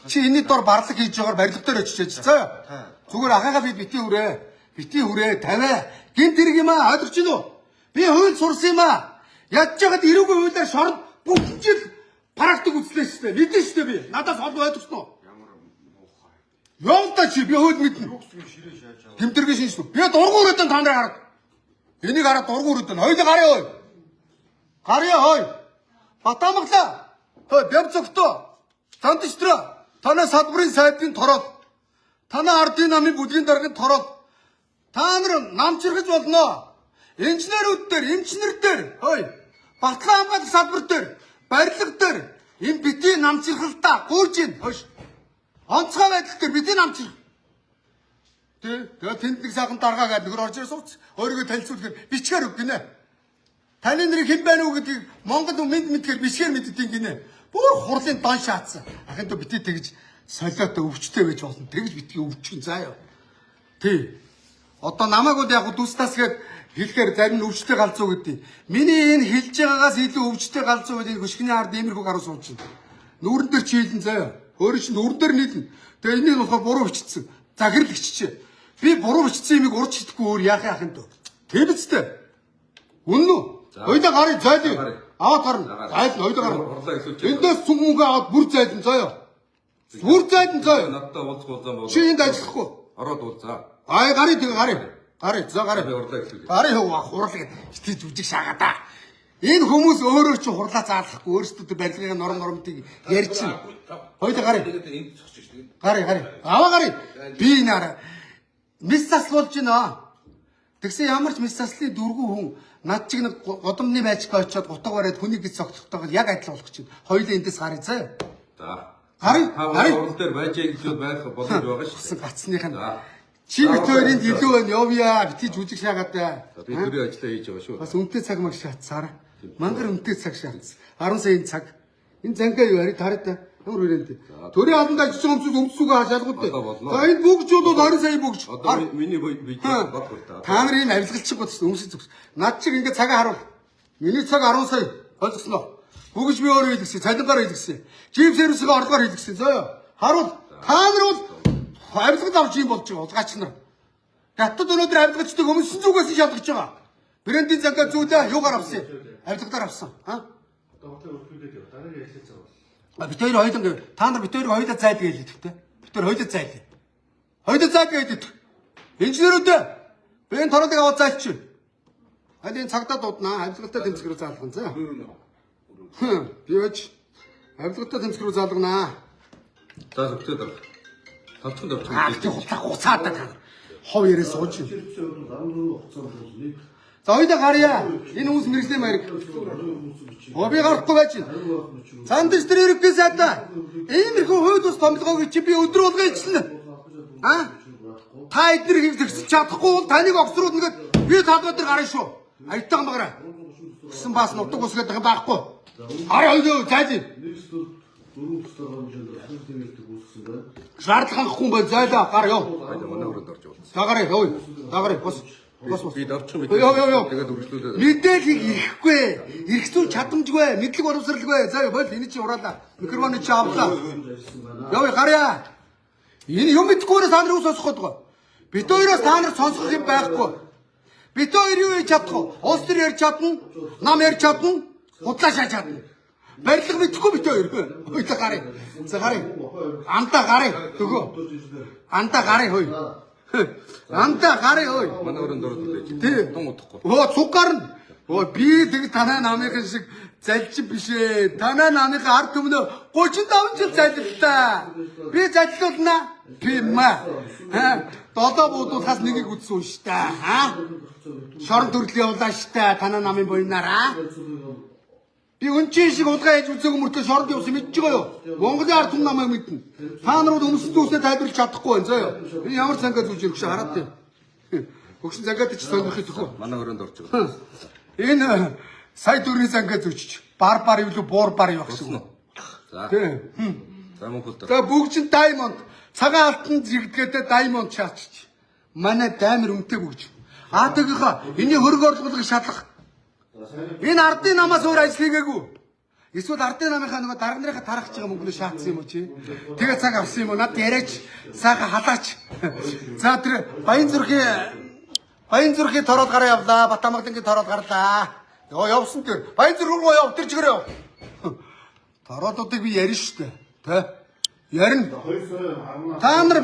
Speaker 1: Чи энэний доор барлаг хийж байгаагаар барилга дээр очиж заа. Зүгээр ахаага би бити хүрээ тавиа. Гинт хэрэг юм аа ойлгож байна уу? Би хууль сурсан юм аа. Ядж жагаад эрүүгүй хуулиар шорон бүх жил практик үзлээ шүү дээ. Мэдэн шүү дээ би. Надаас хол ойлгосноо. Ямар муухай. Явда чи би хууль мэднэ. Тэмдэргээ шинжлэх. Би дургуураад та нарыг хараад. Энийг хараад дургуураад байна. Хоёул гарья ой. Гарья ой. Батамглаа. Той бяв зөгтөө. Зантчтраа. Танай салбарын сайдын тороод. Танай ардын намын бүлгийн даргын тороод. Та нар намчирхаж болно. Инженерүүд дээр, эмчнэр дээр, ой. Батлан хамгаалах салбар дээр, барилга дээр энэ бити намчирхалтаа гуйж ийн. Хойш. Онцгой байдал дээр бити намчирх. Тэгээ тэнд нэг сайхан даргаа гэдэг нөр орж ирсэн сууц. Өөрийгөө танилцуулахаар бичгээр өг гинэ. Таны нэрийг хэн байна уу гэдгийг Монгол мэдхээр бичгээр мэддэг гинэ. Бүр хурлын дан шаацсан. Ахын дөө бити тэгж солиотой өвчтэй байж болно. Тэгж битгий өвчгөн заяа. Тий. Одоо намайг бол яг дүүстас гээд хэлэхээр зарим нь өвчтэй галзуу гэдэг. Миний энэ хэлж байгаагаас илүү өвчтэй галзуу гэдэг хөшгөний ард иймэрхүү гаруй сууж байна. Нүүрэн дээр чи хэлэн заяа. Өөрөө чи нүүрэн дээр нийлнэ. Тэгээ энийг болохоор буруу бичсэн. Захирал биччихэ. Би буруу бичсэн юмыг урд шидэхгүй өөр яах юм дөө. Тэг үстэй. Үнэн үү? Хоёулаа гарыг зайлъя. Аваад гарна. Зайлна, хоёулаа гарна. Эндээс цүнх мөнгө аваад бүр зайлна заяа. Бүр зайлна заяа.
Speaker 2: Надтай уулзах зам бол.
Speaker 1: Чи энд ажиллахгүй.
Speaker 2: Ороод уулзаа.
Speaker 1: Аа гарыг тэгээ гарыг. Гарыг за гарыг.
Speaker 2: Би урлаа гэсэн.
Speaker 1: Гарыг хурлаа гэдэг жүжиг шаагаа да. Энэ хүмүүс өөрөө ч хурлаа заалахгүй өөрсдөө барилгын нормтыг ярьж чинь. Хоёулаа гарыг.
Speaker 2: Энд зогсож шүү дээ.
Speaker 1: Гарыг. Аваа гарыг. Би наараа мис заслуулж байна. Тэгсэн ямар ч мис заслын дөрвөн хүн над чиг нэг годомны байцгаа очиод гутаг бариад хүнийг гэж цогцохдоо яг адил болох чинь. Хоёулаа эндээс гарыг заа.
Speaker 2: За.
Speaker 1: Гарыг.
Speaker 2: Урал дээр байж илүү байх боломж байгаа шүү.
Speaker 1: Гацсных нь. Чи бит хоёрын илүү байна. Явъя. Бити жүжиг шаагаад да.
Speaker 2: Би төрийн ажиллаа хийж байгаа шүү.
Speaker 1: Бас үнэтэй цаг маг шаацсаар. Мангар үнэтэй цаг шаацсан. 10 саяын цаг. Энэ зангаа юу ари тараад ямар хүрээнд. Төрийн албанд ажиллаж байгаа хүмүүс өмсгөө хаашаалгууд. За энэ бүгж бол 20 сая бүгж.
Speaker 2: Одоо миний видео бод хүртээ.
Speaker 1: Та нарын энэ авилгалчин бод өмсөж зүгс. Над чиг ингээ цагаа харуул. Миний цаг 10 сая. Ойлгосноо. Бүгж би өөрөө хэлгсэн. Цалингаар хэлгсэн. Жип сервисийн орлогоор хэлгсэн. Зөө. Харуул. Та нар бол авилгал авч юм болж байгаа улгаач нар. Хятад өнөөдөр авилгалчдаг өмсөн зүгээс шалгаж байгаа. Брендийн зангаа зүүлээ юугаар авсан? Авилгалаар авсан.
Speaker 7: Одоо өргөдөөд дараагийн ажил цаа.
Speaker 1: Бид хоёр хоёулаа та нар бид хоёрыг хоёулаа зайлгаа хэлээ тэгтээ. Бид хоёр хоёулаа зайлаа. Хоёулаа зайлгаа хэлээ. Инженерүүдээ би энэ торолыг аваад зайлчих. Аль энэ цагдаа дууднаа. Авилгалтай тэмцэх рүү заалгана заа. Би өч авилгалтай тэмцэх рүү заалганаа.
Speaker 2: За зөвхөн даа. Талцхан давчих.
Speaker 1: Тэг хуцаад та. Хов ярээ сууж. За хоёулаа гарья. Энэ хүмүүс мэрэгчлээ маяг. Би гарахгүй байж байна. Цандч тэр иргэс ада. Иймэрхүү хууль ус томилгоог чи би өдрө болгоо ичсэн. Та эдгээр хийх чадахгүй бол таныг огцрууд нэгэд би талбай дээр гарна шүү. Аятан багаараа. Гэсэн бас нутаг ус гэдэг байхгүй. Хараа хоёул зайлээ. Шаардлага хангахгүй бай зайлаа гар ёо.
Speaker 2: Манай өрөөнд орж уулзсан.
Speaker 1: Дагараа ёо. Дагараа бос.
Speaker 2: Би давчих мэт.
Speaker 1: Тэгээд
Speaker 2: үргэлжлүүлээд.
Speaker 1: Мэдээлэл ирэхгүй. Ирэхцүү чадамжгүй. Мэдлэг боловсралгүй. За бол энэ чи ураалаа. Микрофоны чи авлаа. Яа гарья. Энэ юм мэдгүйрээ та нар ус сонсох гэдэг. Бид хоёроос та нар сонсох юм байхгүй. Бид хоёр юу хийж чадах вэ? Улс төр ярьж чадна. Нам ярьж чадна. Худлаа шааж чадна. Барилга мэдхгүй бид хоёр. Хоёулаа гарья. За гарья. Андаа гарья. Төгөө. Андаа гарья хөөе. Андаа гарья хөөе.
Speaker 2: Манай өрөөнд ороод байж. Тун удахгүй.
Speaker 1: Оо цуг гарна. Оо би тэг танай намынхан шиг залчин биш ээ. Танай намынхан ард түмнөө 35 жил заллаа. Би заллуулна. Би ма. 7 буудуулахаас нэгийг үтсэн шүү дээ. Шорон төрлийн явлаа шүү дээ. Танай намын буйнаараа. Би өнчийн шиг удаа хийж үзээгүй мөртөө шоронд явсан мэдж байгаа юу? Монголын ард түмэн намайг мэднэ. Та нар бол өмсөж зүсээ тайлбарлаж чадахгүй байна заа юу? Би ямар цангаа зүүж ирэх шиг хараад тийм. Өгсөн цангаад чи сонирхох төхөө.
Speaker 2: Манай өрөөнд орж байгаа.
Speaker 1: Энэ сая дөрвийн цангаа зүүчих. бар юу буур бар юу гэсэн үг.
Speaker 2: За.
Speaker 1: Тийм.
Speaker 2: За мөн хөлдөө.
Speaker 1: За бүгд чинь diamond цагаан алтан зэрэгдгээдээ diamond шаачиж. Манай даймер үнэтэй бүгж. Төгийнхөө энэний хөрөг орлогыг шатлах. Энэ ардын намаас өөр ажил хийгээгүй. Эсвэл ардын намынхаа нөгөө дарга нарынхаа тарахж байгаа мөнгөний шаацсан юм уу чи? Тэгээ цаг авсан юм уу? Над яриач, сайхан халаач. За тэр Баян зүрхийн тороод гараа явлаа. Батамагдангийн тороод гарлаа. Явсан тэр. Баян зүрх руу яв, тэр чигээр яв. Тороодуудыг би ярина шүү дээ. Тэ? Ярина. Та нар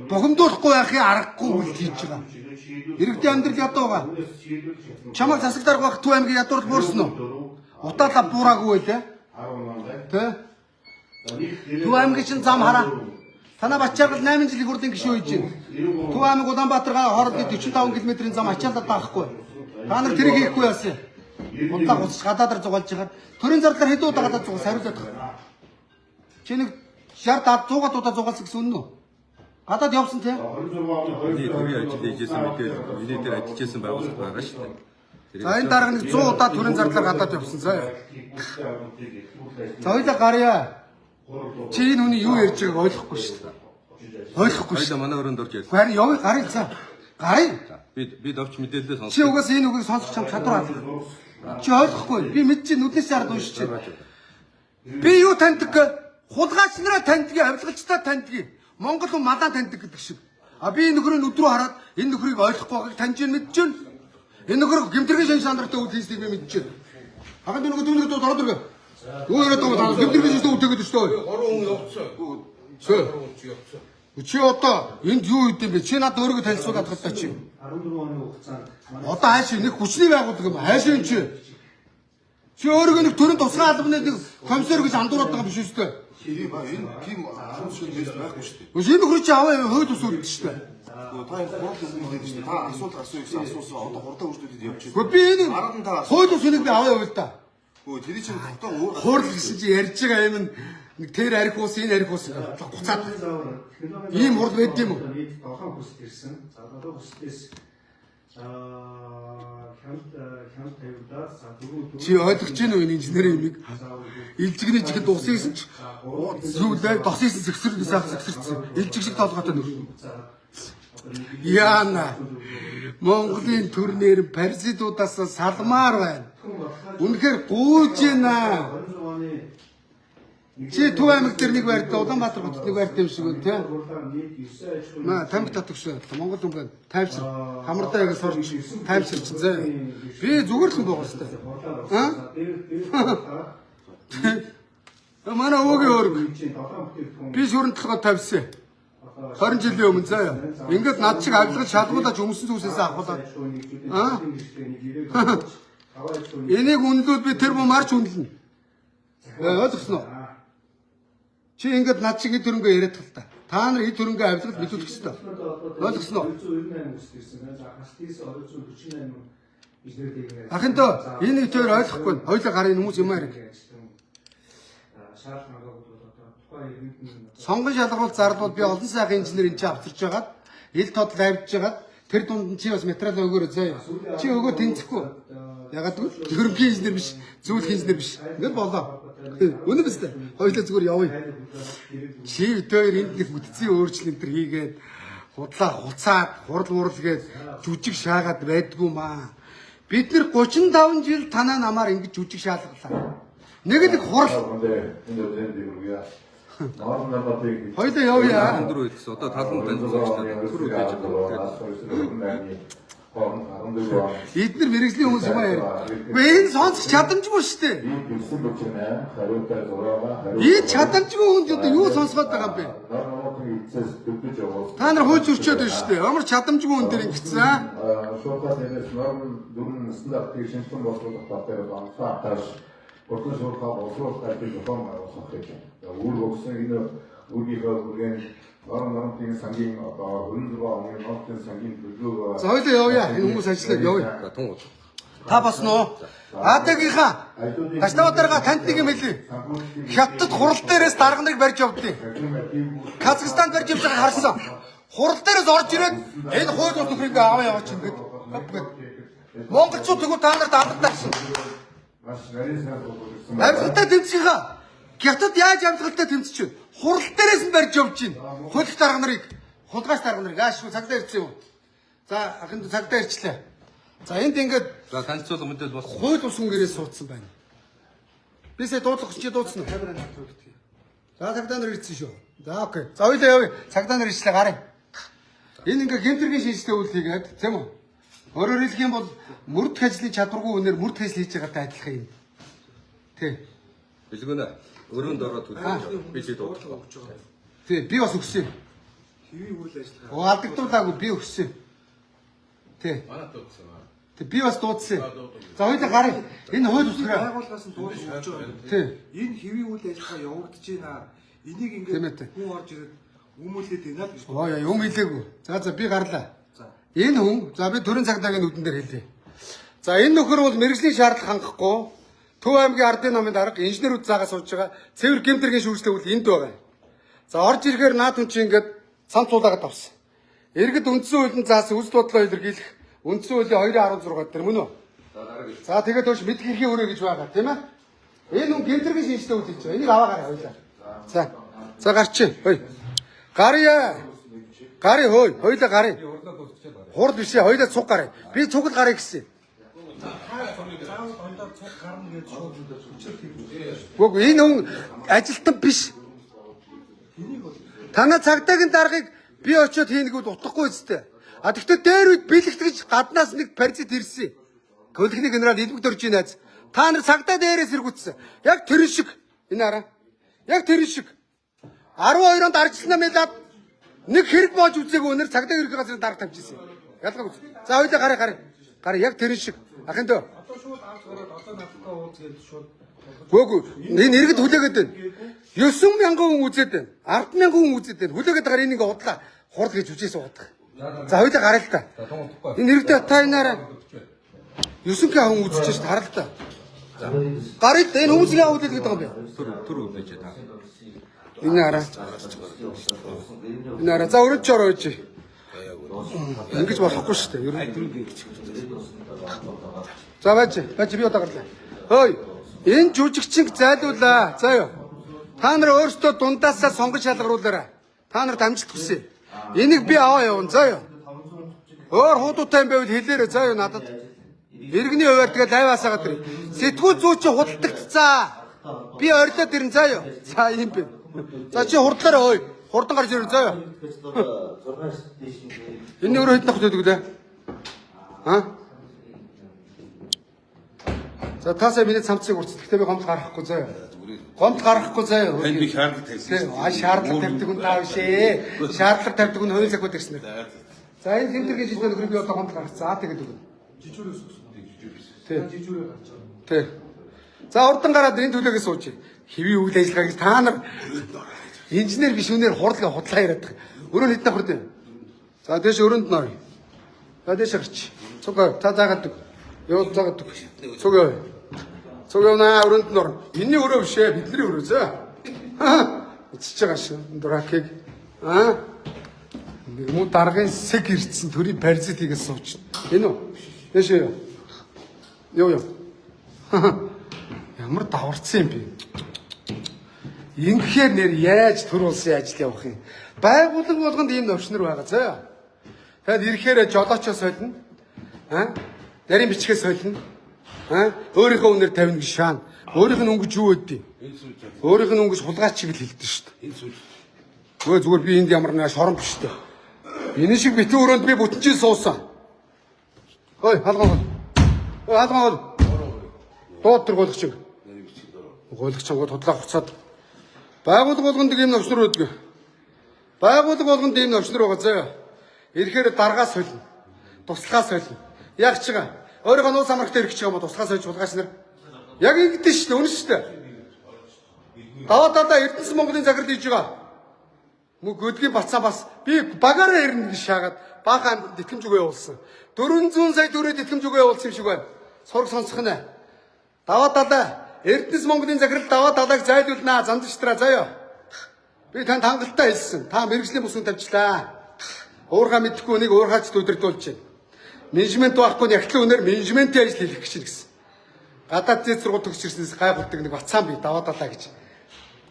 Speaker 1: бухимдуулахгүй байхын аргагүй үйл хийж байгаа. Иргэдийн амьдрал ядуу байгаа. Чамайг засагдар байх Төв аймгийн ядуурл буурсан уу? Утаалаа буураагүй байлаа. Тэ? Төв аймгийн чинь зам хараа. Танаа Бачааргал 8 жилийн хурлын гишүүн хийж байна. Төв аймаг Улаанбаатаргаа хоорондын 45 км-ийн зам ачаалаад даахгүй. Та нар тэрийг хийхгүй яасан. Унтаа гуцж гадаадаар зугаалж байгаа. Төрийн зардлаар хэдэн удаа гадаад зугаас хариулаад байгаа. Чи нэг 60 100 удаа зугаалсан гэсэн үнэн үү? Гадаад явсан тий?
Speaker 2: Миний төрийн ажил хийжсэн мэдээ миний дээр ажиллаж байсан байгууллага байгаа шүү дээ.
Speaker 1: За энэ дарга нэг 100 удаа төрийн зардлаар гадаад явсан заа. За хоёлаа гарья. Чи энэ хүний юу ярьж байгааг ойлгохгүй шүү дээ. Ойлгохгүй шүү.
Speaker 2: Хоёлаа манай өрөөнд орж ярьсан.
Speaker 1: Харин явъя гарья за. Гарья.
Speaker 2: Би давч мэдээлэлээ сонссон.
Speaker 1: Чи угаас энэ үгийг сонсох чам чадвар алга. Чи ойлгохгүй. Би мэдчихээн нүднээс хараад уншиж байна. Би юу таньдаг гэ? Хулгайч нараа таньдаг, авилгалчтай таньдаг. Монгол хүн малаа таньдаг гэдэг шиг. Би энэ нөхрийн өдрөө хараад энэ нөхрийг ойлгохгүй байгааг таньж мэдэж байна. Энэ нөхөр гэмтэргийн шин шандартай үйл хийснийг би мэдэж байна. Хагад нөгөө дүүнээ дөрөв дөрөв. Дүүнээ дөрөв гэмтэргийн шин үтэйгээд шүү дээ.
Speaker 3: 3 хүн явцсан.
Speaker 1: Чи одоо энд юу хийдэм бэ? Чи надад өөрийгөө танилцуулаад гадаа чи.
Speaker 7: 14 оны хугацаанд
Speaker 1: Одоо хайш нэг хүчний байгууллага юм. Хайш юм чи. Чи өөрийгөө нэг төрийн тусгай албаны нэг комиссар гэж андуураад байгаа биш үстэй.
Speaker 3: Тийм ба энэ тийм харамс шиг байхгүй шүү дээ.
Speaker 1: Энэ нөхөр чи аваа хөөд ус үлдсэн шүү дээ.
Speaker 3: Та энэ гурав хүн байдаг шүү дээ. Та асуулт асуу гэсэн асуусан одоо хурдан үрдүүдэд явж байна.
Speaker 1: Гэхдээ би энэ хөөд ус үнийг би аваа явуул та.
Speaker 3: Хөө тэр чинь хотоо өөр
Speaker 1: Хуурл гэсэн чи ярьж байгаа юм нэг тэр арх ус энэ арх ус буцаад. Ийм хурл байд юм уу?
Speaker 7: нийт 7 хүсэлт ирсэн. За 7 хүсэлтээс хяналт тавьдаа за 4
Speaker 1: Чи ойлгож байна уу энэ инженерийн юмыг? Илжигний жигэд усыйсан ч юу лээ досыйсан зэгсрэг сайхан зэгсэрсэн. Илжиг шиг толгойтой нөх. Яана. Монголын төрнээр паразитуудаас салмаар байна. Үнэхээр гүйж байна.
Speaker 7: 26 оны
Speaker 1: Чи Төв аймаг дээр нэг байртай Улаанбаатар хотод нэг байртай юм шиг байна тий.
Speaker 7: нийт 9 аж ахуйн
Speaker 1: Маа тамхи татах шүү. Монгол хүн байна. Тайвшир. Хамраа ингэ сурч тайвширч зэ. Би зүгээр л хүн байгаа хэвээр. Манай өвөгийн өрг. Би шүрэн толгой тавьсан. 20 жилийн өмнө заяа. Ингээд над шиг авилгаж шалгуулж өмсөн зүйлсээс авахлаа. Энийг үнэлүүд би тэр бом марч үнэлнэ. Ойлгосноо? Чи ингээд над шиг хэд хөрөнгө яриад тал та. Та нар хэд хөрөнгө авилгал мэдүүлэх ёстой. Ойлгосноо?
Speaker 7: 298 хүсэлт ирсэн. За гастис 248
Speaker 1: Ахынтоо энэ үгээр ойлгохгүй. Хоёулаа гарын хүмүүс юм аа. Сонгон шалгуулт зардвал би олон сайхан инженер энэ чи авчирч байгаад ил тодл авчиж байгаад тэр дунд нь чи бас материал өгөөрэй заяа. Чи өгөө тэнцэхгүй. Ягаад гэвэл хөрөнгөний инженер биш, зөвлөх инженер биш. Ингээд болоо. Үнэн биз дээ. Хоёулаа зүгээр явъя. Чи өдөр энд нэг бүтцийн өөрчлөлт төр хийгээд худлаа хуцаад хурал мурал гээд жүжиг шаагаад байдгүй маа. Бид нэр 35 жил танаа намаар ингэж жүжиг шаалгалаа. Нэг л хурал. Хоёулаа явъя.
Speaker 2: Өндөр үедс одоо талан тань зурагчдад төр үдээж байгаа.
Speaker 1: Эдгээр мэрэгжлийн хүмүүс юм аа. Энэ сонсох чадамжгүй шүү дээ. Энэ чадамжгүй хүнд одоо юу сонсгоод байгаа юм бэ? Та нар хөөж өрчөөд байна шүү дээ. Амар чадамжгүй хүн дээр ингэсэн аа.
Speaker 8: Шуурхай дээрээс норм дөрвөн стандартыг шинжилэн бослуулах баталгаар банцаа Бордос шуурхай боловсруулах гэдэг зохион байгуулах гэж байна. Үр өгсөн энэ үргийнхөө бүргэн нормын сангийн одоо 26 оны нотын сангийн төлөв.
Speaker 1: За хоёулаа явъя. Энэ хүмүүс ажиллаад явъя.
Speaker 2: За тунгууд.
Speaker 1: Та босноо. Атагийнхаа Таштавдарга танд нэг юм хэлээ. Хятад хурал дээрээс дарга нарыг барьж явдیں۔ Казахстанд барьж явж байгааг харсан. Хурал дээрээс орж ирээд энэ хууль бус нөхрийг аваа яваач ингээд. Монголчууд тэгвэл та нарт алдартай шин.
Speaker 8: Маш нарийн сайн тулгуурласан.
Speaker 1: Амжилттай тэмцэхээ. Хятад яаж амжилттай тэмцэж байна? Хурал дээрээс нь барьж явж байна. Хөлх дарга нарыг, хулгайч дарга нарыг аашгүй цагдаа ирсэн юм. За ахын цагдаа ирчлээ. За энд ингээд
Speaker 2: За танилцуулга мэдээлэл болсон.
Speaker 1: хууль усан гэрээс суудсан байна. Би сая дуудлах чи дуудсан уу? За цагдаа нар ирсэн шүү. За окей. За хоёлаа явъя. Цагдаа нар ирчлээ гарыг. Энэ ингээ гэмтэргийн шинжтэй үйл хийгээд тийм үү? Өөрөөр хэлэх юм бол мөрдөх ажлын чадваргүй үнээр мөрдөх ажил хийж байгаатай адилхан юм. Тий.
Speaker 2: Билгүнэ. Өрөөнд ороод төлөв. Би чи дуудлаа.
Speaker 1: Тий, би бас өгсөн.
Speaker 7: хэвийн үйл ажиллагаа.
Speaker 1: Алдагдуулаагүй би өгсөн. Тий.
Speaker 2: Манай дуудсан.
Speaker 1: Тий, би бас дуудсан. За хоёлаа гарыг. Энэ хууль усраа.
Speaker 7: Байгууллагаас нь дуудаж өгч байгаа.
Speaker 1: Тий.
Speaker 7: Энэ хэвийн үйл ажиллагаа явагдаж байна. Энийг
Speaker 1: Тийм ээ.
Speaker 7: ингээд хүн орж ирээд хүмүүлээд байна гэж.
Speaker 1: Оо яа, юм хэлээгүй. За би гарлаа.
Speaker 7: За.
Speaker 1: Энэ хүн за би төрийн цагдаагийн нүдэн дээр хэлье. За энэ нөхөр бол мэрэгжлийн шаардлага хангахгүй Төв аймгийн ардын намын дарга инженерүүд заагаас сууж байгаа цэвэр гэмтэргийн шүүжлээ үл энд байгаа. За орж ирэхээр наад хүн чинь ингээд цамц цуулаагаад авсан. Иргэд үндсэн хуулийн заасан үйл бодлоо илэрхийлэх үндсэн хуулийн 2.16 дээр мөн үү? За тэгээд тоош мэдх эрхийн өрөө гэж байгаа тийм ээ. Энэ хүн гэмтэргийн шинжтэй үйл хийж байгаа. Энийг аваагаар хоёлаа. За гарчи. Хөөе. Гарья. Гарья хөөе. Хоёлаа гарья. Хурд бишээ. Хоёлаа цуг гарья. Би цуг л гарья гэсэн. Гүг энэ хүн ажилтан биш. Танаа цагдаагийн даргыг би очиод хийнэгүүд утгахгүй үстэй. А тэгтээ дээр үед бэлэгтгэж гаднаас нэг паразит ирсэн. Төлхний генерал Илбэг дөржийн найз. Та нар цагдаа дээрээс иргүтсэн. Яг тэр шиг энэ хараа. Яг тэр шиг 12-онд арчилсан мэлээд нэг хэрэг боож үзээгүй өнөр цагдаа ерхий газрын дарга тавьчихсан. Ялгаагүй. За хоёлаа гараа. Гараа яг тэр шиг. Ахын дөө.
Speaker 7: Одоо шууд авч гараад одоо надтай ууз гэж шууд.
Speaker 1: Гүг энэ иргэд хүлээгээд байна. 9,000 хүн үзээд байна. 10,000 хүн үзээд байна. Хүлээгээд байгаа энийг удлаа хурд гэж үжээс уудах. За хоёлаа гараа л та. Энэ иргэдээ та энаараа 9,000 хүн үзэж шít хараа л та. Гарыг энэ хүмүүсийг аваад хэлгээд байгаа юм бэ?
Speaker 2: Түр үлээж та.
Speaker 1: Энэ хараа. Энэ хараа. За өрөөж орооч. Ингэж болохгүй шүү дээ. Ер нь. За байж би одоо гарлаа. Хөөе. Энэ жүжигчин зайлуулаа. За юу. Та нар өөрсдөө дундаасаа сонгож шалгаруулаарай. Та нар дамжилт хүсье. Энийг би аваа явна. За юу. Өөр хуудуутай юм байвал хэлээрэй. За юу надад. Иргэний хуваар тэгээ лайваасаа гадар. Сэтгүүл зүй чи худалдагцсан. Би орилоод ирэн. За юу. За юм бэ. За чи хурдлаарай хөөе. Хурдан гарч ирэн. За юу. Энэ өөрөө хэд нөх төлөг лээ? За таасаа миний цамцыг урц. Гэхдээ би гомдол гаргахгүй заяа. Гомдол гаргахгүй заяа.
Speaker 2: Танд би шаардлага тавьсан.
Speaker 1: Шаардлага тавьдаг хүн таа бишээ. Шаардлага тавьдаг хүн хууль закууд ирсэн. За энэ хэмтэргийн жилийн нөхрийг би одоо гомдол гаргасан. За тэгээд үгүй.
Speaker 7: Жижүүрээс өгсөн.
Speaker 1: Тий.
Speaker 7: Жижүүрээ гарч байгаа.
Speaker 1: Тий. За урдан гараад энэ төлөөгөө сууж. Хэвийн үйл ажиллагаа гэж та нар инженер биш үнээр хурдлага худлаа яриад байгаа. Өрөө хэд нөхөр дээ. За дээш өрөөнд нор. За дээш гарч. Цуг та заагаад. Юу заагаад. Цуг яа. Цуг явна өрөөнд нор. Энэний өрөө биш ээ. Бидний өрөө зөө. Үтсэж байгаа шүү. Дуракийг. Нэг муу даргын сэг ирсэн төрийн паразит хийгээд сууч. Энэ үү? Дээш юу? Юу. Ямар даварцсан юм бэ? Ингэхээр нэр яаж төр улсын ажил явах юм? Байгууллага болгонд ийм новшнор байгаа зөө. Тэгэд ирэхээр жолоочоо солино. Нарийн бичгээ солино. Өөрийнхөө үнээр тавина гэж шаана. Өөрийнх нь өнгөж юу өгдөө? Өөрийнх нь өнгөж хулгайч шиг л хэлдэг шүү дээ. Зүгээр би энд ямар нэг шорон биш дээ. Энэ шиг битэн өрөөнд би бүтэнчийн суусан. Хөөе халгаан. Халгаан. Дууд төргөөлөх шиг. Гуйлгч гол худлаа хуцаад. Байгууллага болгонд ийм новшнор өгдөг. Байгууллага болгонд ийм новшнор байгаа заяа. Ирэхээр даргаас солино. Туслахаас солино. Яг ч байгаа. Өөрийнхөө нуус амрагтай ирэх ч юм уу туслахаас сольж хулгайч нар. Яг ингэдэж шүү дээ. Үнэн шүү дээ. Даваа Эрдэнэс Монголын захирал хийж байгаа. Мөн Göдгийн бацаа бас би багаараа ирнэ гэж шаагаад баахан тэтгэмж өгөө явуулсан. 400 сая төгрөг тэтгэмж өгөө явуулсан юм шиг байна. Сураг сонсох нэ. Даваа Эрдэнэс Монголын захирал даваа зайлуулнаа занджтраа заяа. Би танд хангалттай хэлсэн. Та мэрэгжлийн бүсгүн тавьчлаа. Уурхаа мэдхгүй нэг уурхаач өдөрдүүлж байна. Менежмент байхгүй ягтлын үнээр менежментийн ажил хийх гэж гэсэн. гадаад зэт сургууль төгсч ирснээс гайхалдаг нэг бацаан би даваад алаа гэж.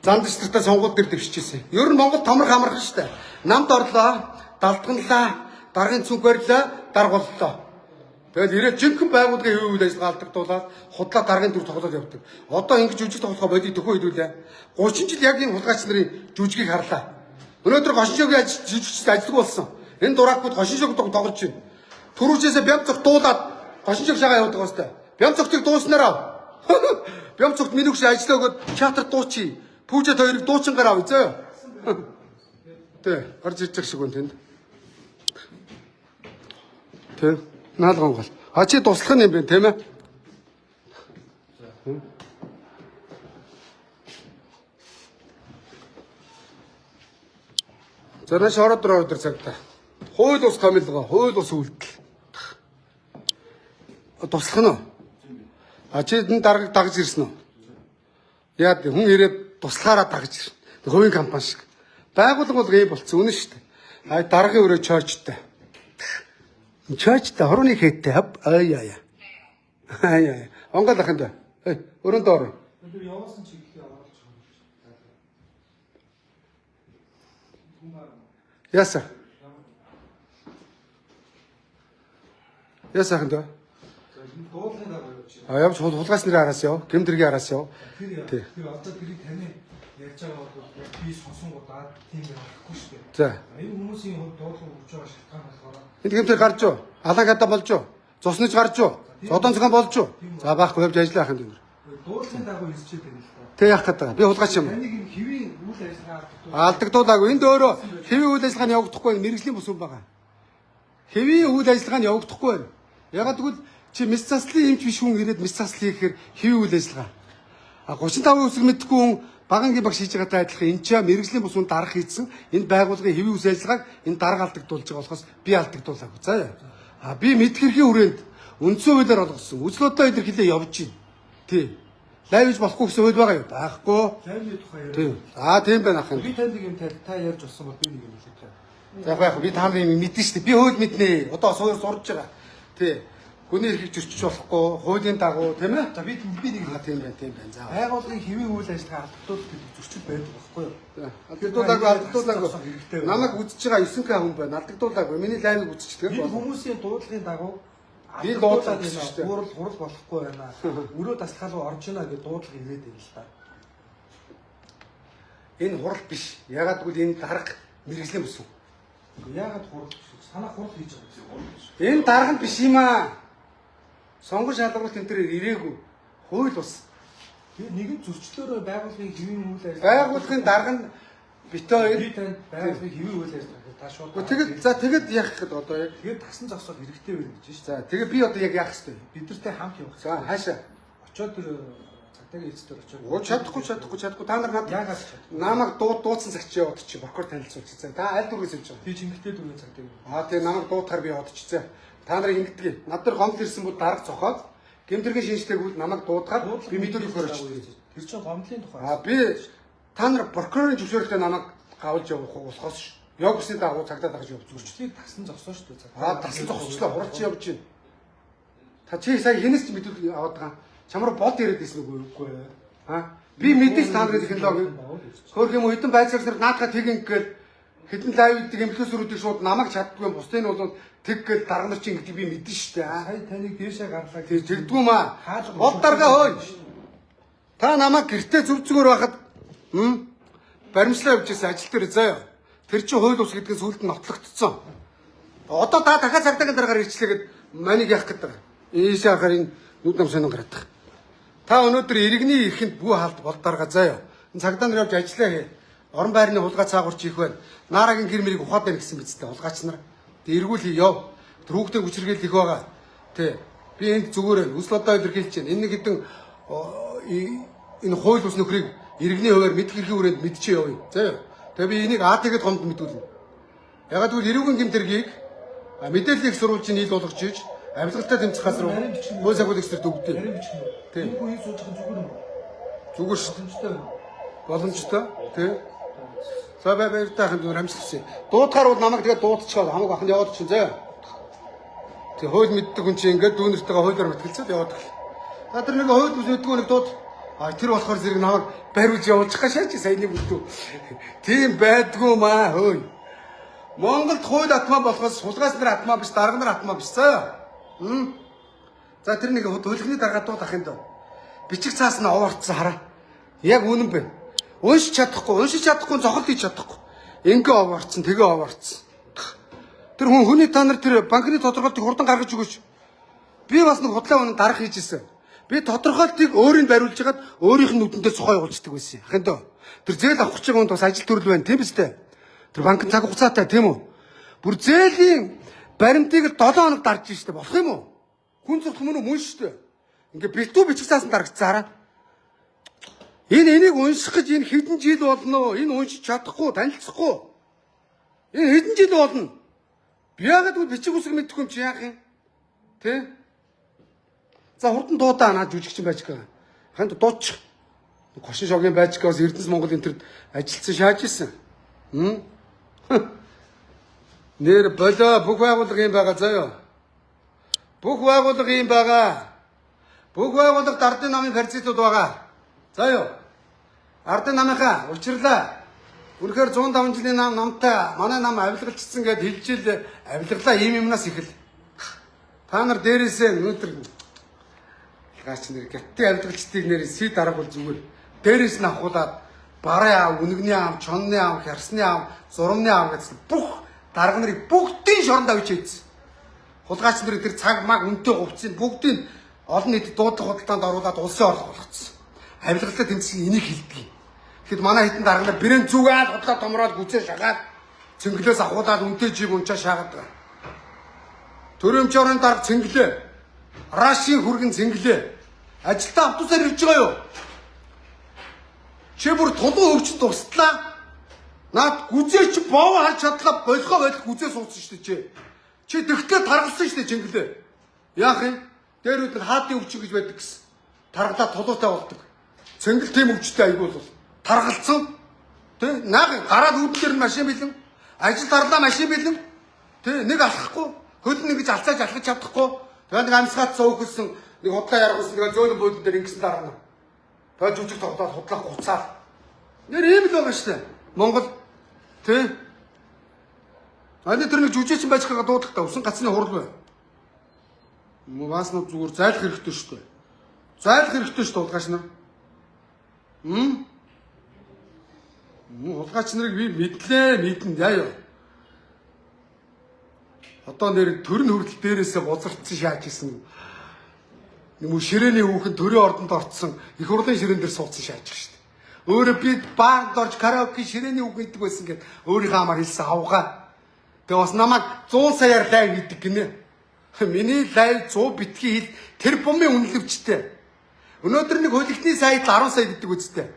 Speaker 1: Зам дэвштэй сонгуул дээр дэвшижсэн. Ер нь Монгол томрох амархан штэ. Намд орлоо, далдганлаа, даргын цүнх барьлаа, даргууллаа. Тэгэл ирээд жинхэнэ байгууллагын хэвийн үйл ажиллагаа алдагдуулаад худлаа даргын төр тоглоод явдаг. Одоо ингэж жүжиг тоглохоо бодий төхөө хэлүүлээ. 30 жил яг энэ хулгайч нарын жүжигийг харлаа. Өнөөдөр гошиншогийн жижигчд ажилтг болсон. Энэ дуракууд гошиншог тоглож байна. Төрүүчээсээ бям цогт дуулаад гошиншог шагаа явуулдаг бастай. Бям цогтыг дууснараа. Бям цогт минь өгш ажиллаа өгөөд театр дуучи. Пүүжэт хоёрыг дуучингаар авъя зөө. Тэ, гарч ирж байгаа шиг үн тэнд. Тэ, наалган гол. А чи туслах юм бэ, тийм ээ? Зэрэг шороод өдөр цагтаа. Хууль ус томилгоо, хууль ус үйлдэл. Туслах нь уу? А чи энэ даргаыг дагж ирсэн үү? Яа хүн ирээд туслахаараа дагж ирсэн. Хувийн компани шиг. Байгууллага бол ийм болцсон үнэн шүү дээ. А даргын өрөө чойчтой. Чойчтой хорооны хэттэй хав. Аяа. Аяа. Онгол ахын да. Өрөөнд ороо.
Speaker 7: Тэр явуулсан чиглэлээ оруулж байгаа.
Speaker 1: Яса. Яса ахын да.
Speaker 7: Дуулахын дараа юу чи?
Speaker 1: А явж хулгайч нарын араас яв. Гэмдэргийн араас яв.
Speaker 7: Тэр одоо тэрийг таны ярьж байгаа бол яг би сонсонгуудаа тийм болохгүй шүү дээ.
Speaker 1: За.
Speaker 7: Энэ хүмүүсийн хувьд дуулах өгч байгаа шалтгаан болохоор
Speaker 1: Энд гэмтэр гарч юу? Алан гадаа болж юу? Цуснаж гарч юу? Зодон цогон болж юу? За баахгүй явж ажиллах юм дэнэр.
Speaker 7: дуулахын дагуу хэлчихээд байна л да.
Speaker 1: Тэг яах гэдэг. Би хулгайч юм.
Speaker 7: Таныг энэ хэвийн үйл ажиллагаа
Speaker 1: Алдагдуулаагүй. Энд өөрөө хэвийн үйл ажиллагаа нь явагдахгүй мэрэгжлийн бус юм байгаа. Хэвийн үйл ажиллагаа нь явагдахгүй байна. Ягаад гэвэл чи мэс заслын эмч биш хүн ирээд мэс засал хийхээр хэвийн үйл ажиллагаа. А 35 үсэг мэдхгүй хүн багангийн баг шийж байгаатай адилхан энэ ч мэрэгжлийн бус хүн дарах хийсэн энэ байгууллагын хэвийн үйл ажиллагааг энэ дарга алдагдуулж байгаа болохоос би алдагдуулаагүй. За яа. А би мэд хэргийн хүрээнд үндсэн хуулиар олгосон. Үзлөөдөө илэрхийлээ явж байна. Тий. Лайвж болохгүй гэсэн хууль байгаа юу? Байхгүй.
Speaker 7: лайвны тухай яриа.
Speaker 1: Тийм. Аа тийм байна ах юм.
Speaker 7: Би танд нэг юм та ярьж болсон бол би нэг юм хэлээ.
Speaker 1: Яг би та нарын мэднэ шүү дээ. Би хууль мэднэ. Одоо суур сурж байгаа. Тий. Хүний эрхийг зөрчиж болохгүй, хуулийн дагуу тийм ээ?
Speaker 7: За би нэг
Speaker 1: Тийм байна. За.
Speaker 7: байгууллагын хэвийн үйл ажиллагаа алдагдуулах гэдэг зөрчил байдаг байхгүй юу?
Speaker 1: Алдагдуулаагүй. Намайг үзэж байгаа 9К хүн байна. Алдагдуулаагүй. Миний лайвыг үзчихдэг.
Speaker 7: Энэ хүмүүсийн дуудлагын дагуу
Speaker 1: Би дуудлага гэсэн шүү дээ.
Speaker 7: хурал болохгүй байна. Өрөө таслахаа руу орж ийна гэж дуудлага ирээд байна л та.
Speaker 1: Энэ хурал биш. Ягаад гэвэл энэ дарга мэрэгжлийн бүс.
Speaker 7: Яагаад хурал санаа хурал хийж байгаа юм.
Speaker 1: Энэ дарга биш юм аа. Сонгон шалгуулалт энэ төр ирээгүй. Хууль бус.
Speaker 7: Би нэгэн зөрчлөөрөө байгууллагын хэвийн үйл ажиллагаа
Speaker 1: Байгууллагын дарга нь битээ
Speaker 7: би танд байгууллагын хэвийн үйл ажиллагаа та шууд
Speaker 1: тэгэд яах гэдэг одоо яг.
Speaker 7: тэгээд тасан зогсоод хэрэгтэй байна гэж шүү.
Speaker 1: За тэгээ би одоо яг яах хэвтэй.
Speaker 7: Бидэртэй хамт явах.
Speaker 1: За хаашаа.
Speaker 7: Очоод тэр цагдаагийн эцэстэр очоод.
Speaker 1: Чадахгүй. Та нар
Speaker 7: Яагаад чадахгүй?
Speaker 1: намайг дуудсан цагч яваад чи прокурор танилцуулчих. За та аль дүүргээс явж байгаа.
Speaker 7: Би чингэтэй дүрийн цагдаа.
Speaker 1: Аа тэгээ намайг дуудахаар би явуулчих. Та нарыг ингэдэг. Над нар гомдол ирсэн бол дарга цохоод гэмтэргийн шинжтээгүүд намайг дуудахаар би мэдүүлэх өрөөч.
Speaker 7: Тэр чинь гомдлын тухай.
Speaker 1: Аа би та нар прокурорын зөвшөөрөлтөөр намайг гавж явах болохоос яг үсний дагуу цагдаа дагаж явуулж өгч.
Speaker 7: Зөрчлийг тасан зогсоо шүү дээ.
Speaker 1: Аа тасан зогсчлоо хуралч явж байна. Та чи сая хинээс ч мэдүүлэг аваад байгаа. Чамруу бод ирээд ирсэн үгүй ээ. Аа би мэдээж та нарын технологи хөөх юм хэдэн байцаагч нар наадхаа тэг ингээл хэдэн лайвддаг эмхлөөсөрүүдийг шууд намайг чаддгүй юм. Бусдын нь бол тэг гэл дарга нар чи ингэдэг би мэдэн штэ.
Speaker 7: Сая таныг дээшээ гарлаа.
Speaker 1: Тэг тэгдгүү маа. Бод дарга хөөе. Та намайг гэртээ зүг зүгээр байхад баримтлаа явж байсан ажил дээр заяа. Тэр чинь хууль ус гэдэг нь сүлд нь нотлогдсон. Одоо та дахиад цагдаагийн дараагаар ирчлээгээд манийг яах гэдэг. Ийшээ ахаар энэ нүд нам сонин гараад. Та өнөөдөр иргэний эрхэнд бүү хаалт бол дарга заяа. Энэ цагдаа нар явж ажиллаа хээ. Орон байрны хулгай цаагуурч их байна. Наарагийн гэр мэрийг ухаад байна гэсэн мэдтэй хулгайч нар. Тэг эргүүл яв. Тэр хүүхдээ хүчргээл их байгаа. Тэ. Би энд зүгээр үсэл одоо илэрхийлж байна. Энэ нэг хэдэн энэ хууль ус нөхрийг иргэний хуваар мэдх эрхийн хүрээнд мэдчихээ явъя. Заяа. Тэгээ би энийг АТ-д гомд мэдүүлнэ. Ягаад гэвэл эрүүгийн гэмтэргийг мэдээллийг сурвалж ийн ил болгож ийж авилгалтай тэмцэх газар хууль сахиулах эксперт өгдөө. Тийм.
Speaker 7: Энэ үеийн сууж байгаа зүгээр юм.
Speaker 1: Зүгээр шүү.
Speaker 7: Боломжтой.
Speaker 1: Боломжтой. Тийм. За баяртай ханд амжилттай. Дуудахаар бол намайг тэгээд дуудчихвал хамаг аханд яваад чинь заяа. Тэг хууль мэддэг хүн чинь ингээд дүүнэртэйгээ хуулиар мэтгэлцээд яваад гэл. За тэр нэг хойд үсэдгүй нэг дууд. Тэр болохоор зэрэг намайг бариулж явуулчих гэж шаач саяны бүлдүү. Тийм байдгүй маа хөөе. Монголд хууль атмаа болохоос сулгаас нар атмаа биш, дарга нар атмаа биш заа. За тэр нэг хөлгөний даргаадууд ах юм даа. Бичиг цаас нь овоорцсон хараа. Яг үнэн байна. Уншиж чадахгүй зохиол хийж чадахгүй. Ингээ овоорцсон, тэгээ овоорцсон. Тэр хүний та нар тэр банкны тодорхойлтыг хурдан гаргаж өгөөч. Би бас нэг худлаа үнэн дарах хийж ирсэн. Би тодорхойлтыг өөрийг бариулж хагаад өөрийнх нь нүдэндээ цохоо явуулчихдаг байсан. Ахын дөө. Тэр зээл авах гэж байгаа хүнд бас ажил төрөл байна, тийм биз дээ? Тэр банкны цаг хугацаатай, тийм үү? Бүр зээлийн баримтыг 7 хоног дарж штэ болох юм уу? Хүн зүрх мөн шүү дээ. Ингээ бэлтүү бичиг цаасан дарагдсан хараа. Энийг унших гэж энэ хэдэн жил болно. Энэ уншиж чадахгүй, танилцахгүй. Энэ хэдэн жил болно. Би яагаад гэвэл бичиг үсэг мэдхгүй юм чи яах юм? Тэ? За хурдан дуудаа наад жүжигчин байж байгаа. Ханд дуучих. Гошин шогийн байж байгаас Эрдэнэс Монгол энтерд ажилтсан шааж исэн. Нэр болоо бүх байгууллага юм байгаа заяа. Бүх байгууллага юм байгаа. Бүх байгууллага ардын намын паразитууд байгаа. Заяа. Ардын намынхаа учирлаа. Үнэхээр 105 жилийн намтай манай нам авилгалчсан гэд хэлжил авилгалаа ийм юмнаас ихэл. Та нар дээрээсээ өнөөдөр гаач нэр гаттын авилгалчдыг нэр сий дараагуул зүгээр. Дээрээс нь авахулаад бараа аав, үнэгний аав, чонны аав, хярсны аав, зурмны аав гэсэн бүх дарга нарыг бүгдийн шоронд авч ийдсэн. Хулгайч нар тэр цаг маг үнтэй хувцсыг бүгдийг олон нийтэд дуудлага худалдаанд оруулаад улсын орлого болгоцсон. Авилгалаа тэмцэх энийг хэлдэг. Тэгэхэд манай хэдэн дарга нар брэнд зүгээд худлаа томроод гүзээ шагаад цэнгэлээс авахулаад үнтэй жиг унчаа шаагаад байгаа. Төрөмч орны дарга цэнгэлээ. Рашийн хүргэн цэнгэлээ. Ажилтаа автобусаар ирж байгаа юу? Чи бүр тулгын өвчтөд туслаа. Наад гүзээ чи боов харж чадлаа болгоо байдал гүзээ суудсан шүү дээ чи. Чи тэгтлээ таргалсан шүү дээ цэнгэлээ. Яах юм? Дээр үд хаадын өвчин гэж байдаг гэсэн. Таргалаа тулуутай болдог. Цэнгэл тийм өвчтэй айгүй бол таргалцсан. Тэ наг гараад үүдээр машин бэлэн. Ажил дарлаа машин бэлэн. Тэ нэг алхахгүй. Хөлн нэг гэж алцааж алхаж чадахгүй. Тэгээд нэг амьсгаад цөөхөлсөн нэг худлаа яргуулсан тэгээд зөөлөн буудлын дээр ингэсэн дарна. Тэгээд жүжиг тогтоод худлаа гуцаад. Нэр ийм л байгаа шүү дээ. Монгол тэ. Аны тэр нэг жүжигчин байж байгаа дуудлагатай усан гацны хурал бай. Муугаас нь зүгээр зайлах хэрэгтэй шүү дээ. Зайлах хэрэгтэй шүү дээ улгаач нар. Улгаач нарыг би мэднэ яа. Одоо нэр төрн хүртэл дээрээсээ бузартсан шааж исэн. Юм ширээний хүүхэн төрийн ордонд орцсон их хурлын ширээн дээр суудсан шааж байгаа шүү дээ. Өөрөө би баард орж караоке ширээний хүүхэн иддэг байсан гэд өөрийнхөө амаар хэлсэн авгаа. Тэгээ бас намайг 100 саяар лайв хийдэг гинэ. Миний лайв 100 битгий хэл тэр бомын үнэлвчтэй. Өнөөдөр нэг хөлигтний сайд 10 сая гэдэг үстэй.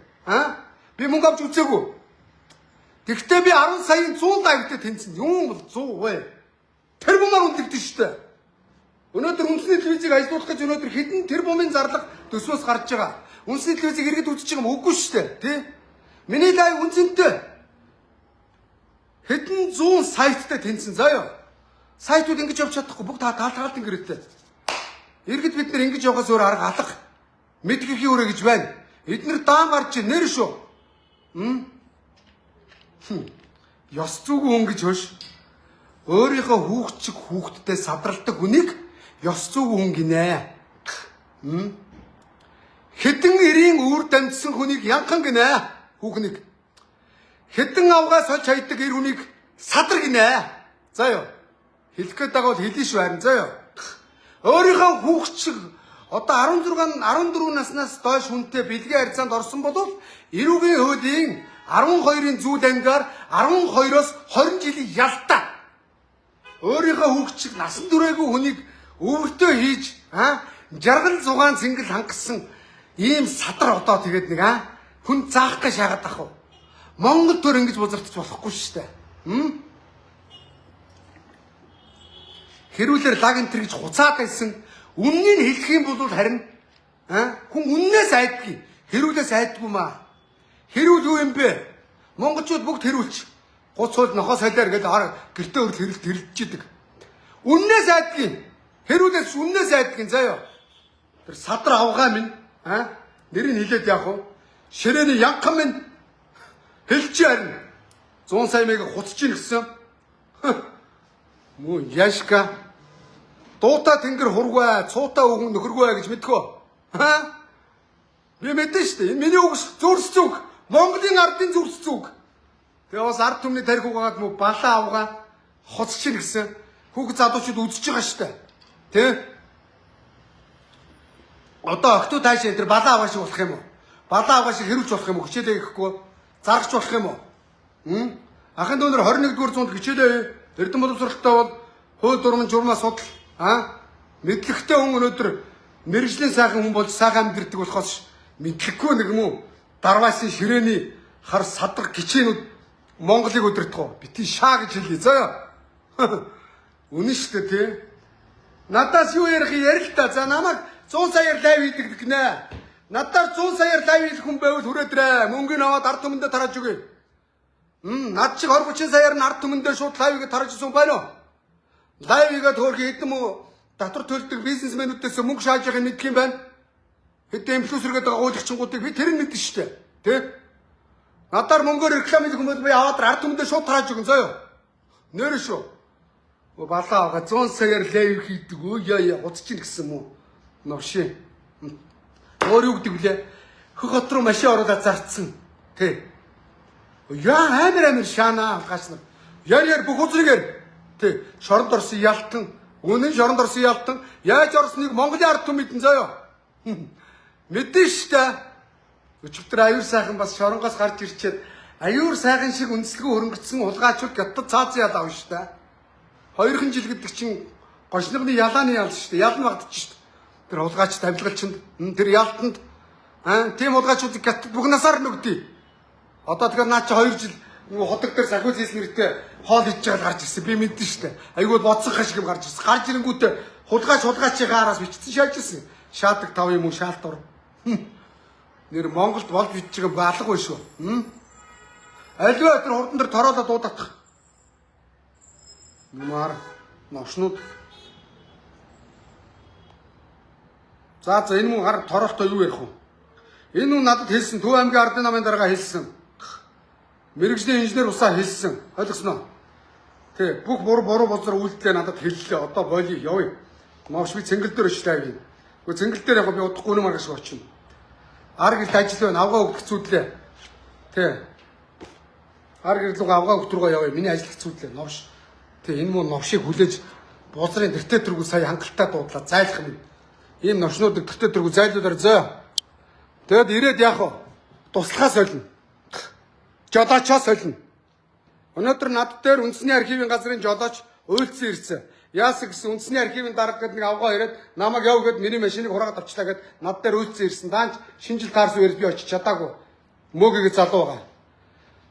Speaker 1: Би мөнгө авч үзээгүй. Тэгвэл би 10 саяын 100 лайвтай тэнцэн. Юм бол 100 вэ? Тэр бомоор үнэлдэг шүү дээ. Өнөөдөр үндэсний телевизийг ажилуулах гэж өнөөдөр хэдэн тэр бомын зарлага төсвөөс гарч байгаа. Үндэсний телевизийг иргэд үзэж байгаа юм үгүй шүү дээ. Тэ? Миний лайв үнцэнтэй. Хэдэн 100 сайттай тэнцэн заяа. Сайтууд ингэж явж чадахгүй бүгд таалтгаалт ингэрэттэй. Иргэд бид нар ингэж явахаас өөр арга алга. Мэдгэхийн өрөө гэж байна. Эднэр даан гарч нэр шүү. Ёс зүг хүн гэж хөөш. Өөрийнхөө хүүхчиг хүүхдтэй садралдаг хүнийг ёс зүг хүн гинэ. Хэдэн эрийн үүр дамжсан хүнийг янхан гинэ. Хүүхнийг. Хэдэн авгаас олж хайдаг эр хүнийг садар гинэ. За ёо. Хэлэх гээд байгаа бол хэлээ шүү харин заяа. Өөрийнхөө хүүхчиг одоо 14 наснаас доош хүнтэй бэлгийн харьцаанд орсон бол эрүүгийн хуулийн 12-ын зүүл ангиар 12-оос 20 жилийн ялтаа өөрийнхөө хүүхчиг насан туршаагүй хүнийг өвөртөө хийж жаргал зугаан цэнгэл хангасан ийм садар одоо тэгээд нэг хүн заах гэж шаагаад ах уу. Монгол төр ингэж бузартаж болохгүй шүү дээ. Хэрүүлэр лаг энтер гэж хуцаад байсан. Үннийг хэлэх юм бол харин хүн үннээс айдгүй. Хэрүүлээс айдгүй маа. Хэрүүл юу юм бэ? Монголчууд бүгд хэрүүлч. Гуцуул нохоо солиор гэдэг гэртээ өрл хэрэлдэж идэг. Үннээс айдгүй. Хэрүүлээс үннээс айдгүй заяа. Тэр садар авгаа минь нэрийг хэлээд яах вэ? Ширээний янхан минь хэлж харин 100 сая мэг хуцж ийн гэсэн. Мөн яшка дуута тэнгэр хургай, цуута өгөн нөхөргөө гэж мэдгөө. Би мэдэн шүү дээ. Энэ миний үг зүрс зүг. Монголын ардын зүрс зүг. Тэгээ бас ард түмний тарих угаагаад мө балаа авгаа хоцч ийн гэсэн. Хүүхд залуучууд үзэж байгаа шүү дээ. Тэ? Одоо охтуу таашаа энэ балаа аваа шиг болох юм уу? Балаа аваа шиг хэрүүлж болох юм уу? Хичээлээ гэхгүй. Заргач болох юм уу? Ахын дүүнэр 21-р зуунд хичээлээ Эрдэнэ боловсролтой бол хууль дурман журмаа судал мэдлэгтэй хүн өнөөдөр мэрэгжлийн сайхан хүн болж сайхан амьдэрдэг болохоос мэдлэггүй нэг юм уу? Дарваасын ширээний хар садаг гिचэнүүд Монголыг өдөртгөө. Бити шаа гэж хэлье заяа. Үнэн шүү дээ тий. Надаас юу ярих ярил та. За намайг 100 саяар лайв хийдэг гинэ. Надаар 100 саяар лайв хийх хүн байвал хүрээдрээ. Мөнгөний аваад ард түмэндээ тарааж өгье. Над чиг 20-30 саяар нь ард түмэндээ шууд лайвыг тарааж өгсөн байна уу? Лайвыгаа төөрхи хэдэн мө татвар төлдөг бизнесмэнүүдээс мөнгө шааж байгааг мэдх юм байна. Хэдэн инфлюенсергээд байгаа уулагчингуудыг би тэр нь мэднэ шүү дээ. Тэ? Надаар мөнгөөр реклам хийх хүмүүс би аваад ард түмэндээ шууд тарааж өгөн заяа. Нэрэ шүү. Балаа аваа 100 саяар лайв хийдэг өө яа уцч ийн гэсэн мүү. Новши. Өөр юу гэдэг вүлээ? Хөх хот руу машин оруулаад зарцсан. Тэ. Яа амар шаана гаш нар. Яар бүх үзрэгээр. Тэ. Шоронд орсон ялтан. Үнэн шоронд орсон ялтан. Яаж орсныг Монголын ард түмэн мэдэн заяа. Мэдэн штэ. Өчигдөр аюур сайхан бас шоронгоос гарч ирчээд аюур сайхан шиг үндэслэгөө хөрөнгөцсөн хулгайчуд гятад цаазын ял авна штэ. 2 жил гэдэг чинь гошногны ялааны ял штэ. Ял нь багдчих штэ. Тэр хулгайч тавилгалчинд тэр ялтанд тийм хулгайчуудыг гятад бүх насаар нөгдөө. Одоо тэгэхээр наа чи 2 жил ходог дээр сахиус хийсэн нэртэй хоол хийж байгаа гарч ирсэн. Би мэдэн штэ. Айгуу бодсон хашиг юм гарч ирсэн. Гарч ирэнгүүтээ хулгайчийн гаараас бичсэн шааж ирсэн. Шаадаг 5 юм уу шаалт ор. Нэр Монголд болж бичиж байгаа алга bay шүү. Альва тэр хурдан дээр тороолоо дуудах. Мар новшнууд. За энэ мөн хар тороолтой юу ярих вэ? Энэ хүн надад хэлсэн Төв аймгийн ардын намын дарга хэлсэн. Мэргэжлийн инженер усаа хэлсэн. Ойлгосноо? Тэ бүх буруу бозор үйлдэлээ надад хэллээ. Одоо болий явъя. Новш би цэнгэл дээр өчлээ. Гэхдээ цэнгэл дээр яг би удахгүй юм аргаш очино. Ар гэрт ажил байна. Авгаа өгөх зүудлээ. Тэ. Ар гэрт рүү авгаа өгөх рүүгээ явъя. Миний ажил хэцүүдлээ. Новш. Тэ энэ мөн новшийг хүлээж бузрын дэртэ төргөө сая хангалттай дуудлаа. Зайлах юм. Ийм новшнуудыг дэртэ төргөө зайлуулаар зөө. Тэгэд ирээд яах вэ? Туслахаа солино. Жолоочоо солино. Өнөөдөр над дээр үндэсний архивын газрын жолооч уйлдсан ирсэн. Яасан гэсэн үндэсний архивын дарга гэдэг нэг авгаа ирээд намайг яв гэд миний машиныг хураагаад авчлаа гэд над дээр уйлдсан ирсэн. Даанч шинжил таарсан үеэр би очиж чадаагүй. Мөөгийг залуу байгаа.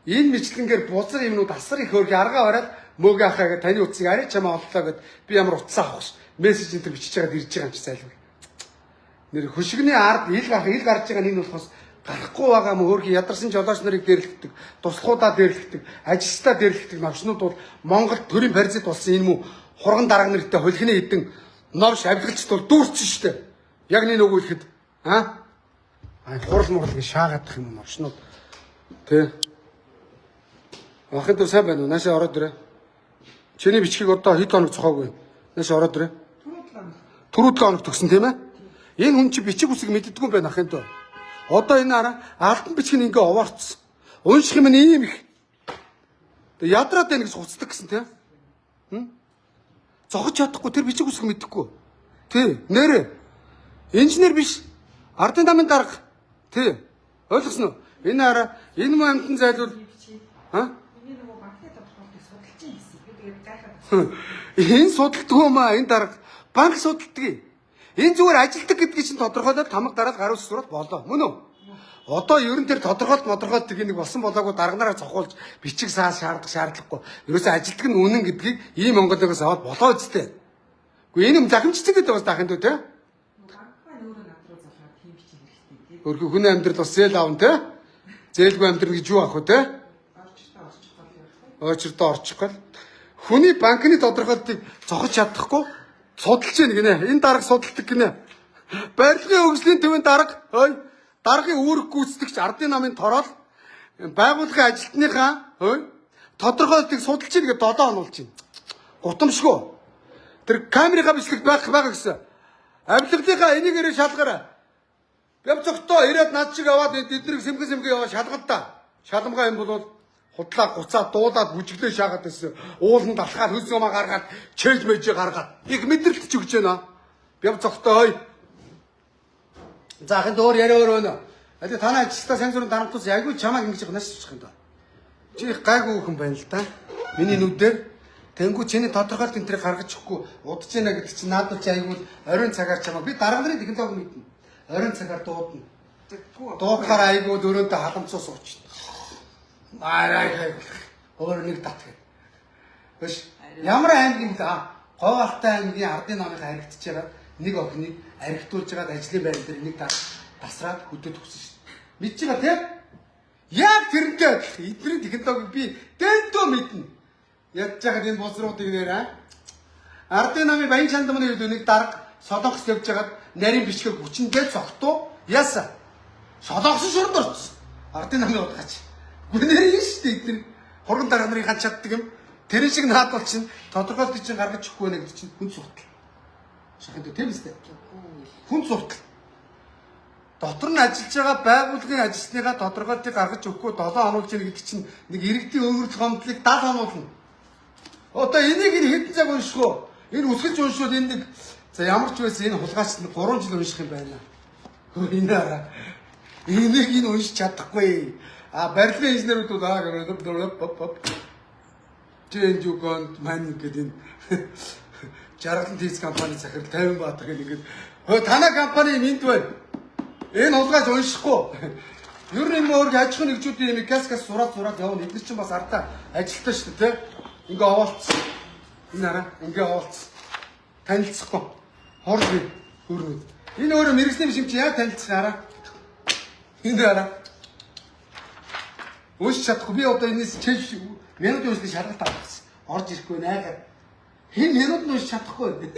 Speaker 1: Энэ мэтлэнгээр бузар юмнууд асар их хөргий аргаа бараад мөөгийн ахаа гэд таны утсыг арай чамаа оллоо гэд би ямар утсаа авах ш. Мессеж энэ төр бичиж байгаад ирж байгаа юм чи зайлгүй. Нэр хөшигний ард ил гарч байгаа нь энэ болохоос гарахгүй байгаа мө хөргий ядарсан жолооч нарыг дээрлэгдэг, туслахуудаа дээрлэгдэг, ажилчдаа дээрлэгдэг новшнууд бол Монгол төрийн паразит болсон энэ мө хурган дарга нэртэй холхины хэдэн новш авилгалчд бол дүүрсэн штэ. Яг нэг үг хэлэхэд хурал мурал гэж шаагаадах юм новшнууд. Тэ. Ахын дүү сайн байна уу? Наашаа ороод ирээ. Чиний бичгийг одоо хэд хоног цохоогүй. Наашаа ороод ирээ. Түрүүд хоног төгсөн тийм ээ? Энэ хүн чи бичиг үсэг мэддэггүй юм байна ахын дүү. Одоо энэ араа алтан бичиг ингээ овоорцсон. Унших юм ийм их. Тэг ядраад байна гэж хуцдаг гэсэн тийм. Зогож чадахгүй тэр бичиг үсэг мэддэггүй. Тий, нэрэ. Инженер биш. Ардын намын дарга. Тий. Ойлгосноо? Энэ араа энэ мөн амтан зайлуул.
Speaker 4: Миний нөгөө банкны тодорхойлолтыг судалж хийсэн. Би тэгээд гайхаад.
Speaker 1: Энэ судалдаг юм аа энэ дарга. Банк судалдаг. Энэ зүгээр ажилтдаг гэдгийг чинь тодорхойлоод тамга дараад гаруул сураад болоо. Мөн үү? Одоо ерөн тэр тодорхойлт нэг болсон болоогүй дарга нараа цохуулж бичиг шаардах шаардлагагүй. Ерөөсөө ажилтдаг нь үнэн гэдгийг ийм Монголоос аваад болоо үстэй. Гэхдээ энэ юм захимждаг гэдэг бас дахин дүү те.
Speaker 4: Банк маань өөрөө над руу залгаад тийм бичиг хэрэгтэй тий.
Speaker 1: Өөрхөн хүний амьдрал бас зээл аавн те. Зээлгүй амьдрал гэж юу ах вэ те? Очирдоо орчих гол. Хүний банкны тодорхойлтыг цохож чадахгүй судалж яах гинэ. Энэ дарга судалдаг гинэ. Барилгын хөгжлийн төвийн дарга даргын үүрэг гүйцэтгэгч ардын намын тороол байгууллагын ажилтныхаа тодорхойлтыг судалж ийн гэж 7 онуулж байна. Гутамшгүй. Тэр камерын бичлэг байгаа гэсэн. Авилгалынхаа энийгээрээ шалгаарай. Бяв цогтоо ирээд над шиг аваад эднийг сэмгэ яваа шалгад та. Шалмгаа юм бол худлаа гуцаад дуулаад бүжиглээ шаагаад байсан. Ууланд алхаад хөлс юмаа гаргаад чэйж мэйж гаргаад их мэдрэлт ч өгч байна. Бяв цогтоо За ахын дөөр яриа өрөөнө. Аль танаа ажилтаа сайн зүрэн дарамтус айгүй чамаа ингэж гнаш сучих юм да. Чи их гайгүй хүн байна л да. Миний нүдээр тэнгүү чиний тодорхойлт энэ тэрийг гаргаж өгөхгүй удаж яана гэдэг чинь наадад чи айгүй оройн цагаар чамаа би дарга нарын технологи мэднэ. Оройн цагаар дуудана. Дуухаар айгүй дөрөөдөө халамцуу суучна. Арай өөр нэг татгав. Биш ямар аймгийн говьалтай аймгийн ардын намынхаа харигдчихж байгаа нэг охиныг архитуулж байгаа ажлын байр дээр нэг тасраад хөдөөд өгсөн шүү дээ. Мэдж байгаа тийм? Яг тэрнтэй эдний технологиг би дэндөө мэднэ. Ядж байгаа энэ боловсруудыг нэр ардын намын баян чандамны үед нэг дарга солонгос явж байгаад нарийн бичгийг хүчиндээ цогтуу яасан. Солонгосын шоронд орсон. Ардын намын удаач. Гүнээр юм шүү дээ эдний хурган дарга нарын ганц чаддаг юм. Тэр шиг наадвал чинь тодорхойлт чинь гаргаж өгөхгүй нэ гэдэг чинь хүн суртал. Шаханд тийм үстэй. Хүн суртал. Дотор нь ажиллаж байгаа байгууллагын ажилтныгаа тодорхойлтыг гаргаж өгөхгүй 7 онуулж ийн гэдэг чинь нэг иргэдийн өнгөрөх гомдлыг 70 онуулна. Одоо энийг хэдэн цаг унших вэ? Энэ үсгэлж уншвал энэ нэг за ямар ч байсан энэ хулгайч нь 3 жил унших юм байна. Энэ араа. Энийг энэ уншиж чадахгүй. Барилгын инженерүүд Жэнжүгонд мань гэдэг энэ жаргалан тийц компани захирал 50 баатар гэдэг ингээд танай компани минт байна. Энэ хулгайч уншихгүй. Ер нь өөр аж ахуйн нэгжүүдийн юм каскас сураад явна. Эдгээр чинь бас ардаа ажилтаа шүү дээ. Ингээ овоолцсон. Энэ араа ингээ овоолцсон. Танилцахгүй. Хорж би хөрнө. Энэ өөрөө мэрэгсний биш юм чи яг танилцсан араа. Энэ араа. Ууш чадахгүй би одоо энэс чийж минут уншиж шалгалт авчихсан. Орж ирэхгүй найгаад. Хэн минут уншиж чадахгүй.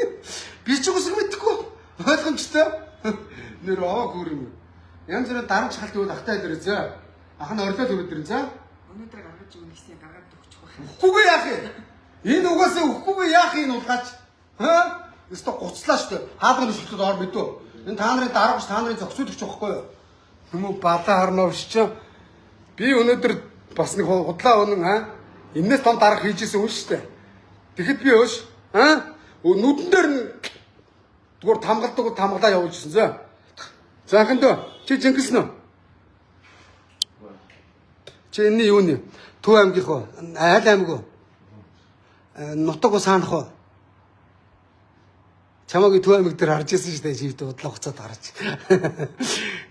Speaker 1: Би ч үгүй мэдэхгүй. Ойлгомжтой. Нэр аваа гүр юм. Янз бүрийн дарамт шалт өгөх ахтай дээр зөө. Ах нь орлоо төгөөд дэрэн зөө.
Speaker 4: Өнөөдөр гаргаж өгнө гэсэн гаргаад өгчих واخ.
Speaker 1: Үгүй яах юм. Энэ угаасаа өгөхгүй яах юм улгаач. Өстө гуцлаа шүү дээ. Хаалганы шилтүүд ор мэдөө. Энэ та нарын дараач та нарын зөксөд өгч байхгүй юу? Хүмүү баалаа харнаа биш ч. Би өнөөдөр бас нэг худлаа өнөн энэс том дарга хийжсэн хүн шүү дээ. Тэгэхэд би өөш нүдэн дээр нь зүгээр тамгалаа явуулжсэн зөө. Заахын дөө чи жингсэн үү? Чи энэ юу нэ? Төв аймгийнх уу? Айл аймаг уу? Нутаг уу саанах уу? Чамаагийн Төв аймаг дээр харж ирсэн шүү дээ. Живд удлаа хуцаад гарч.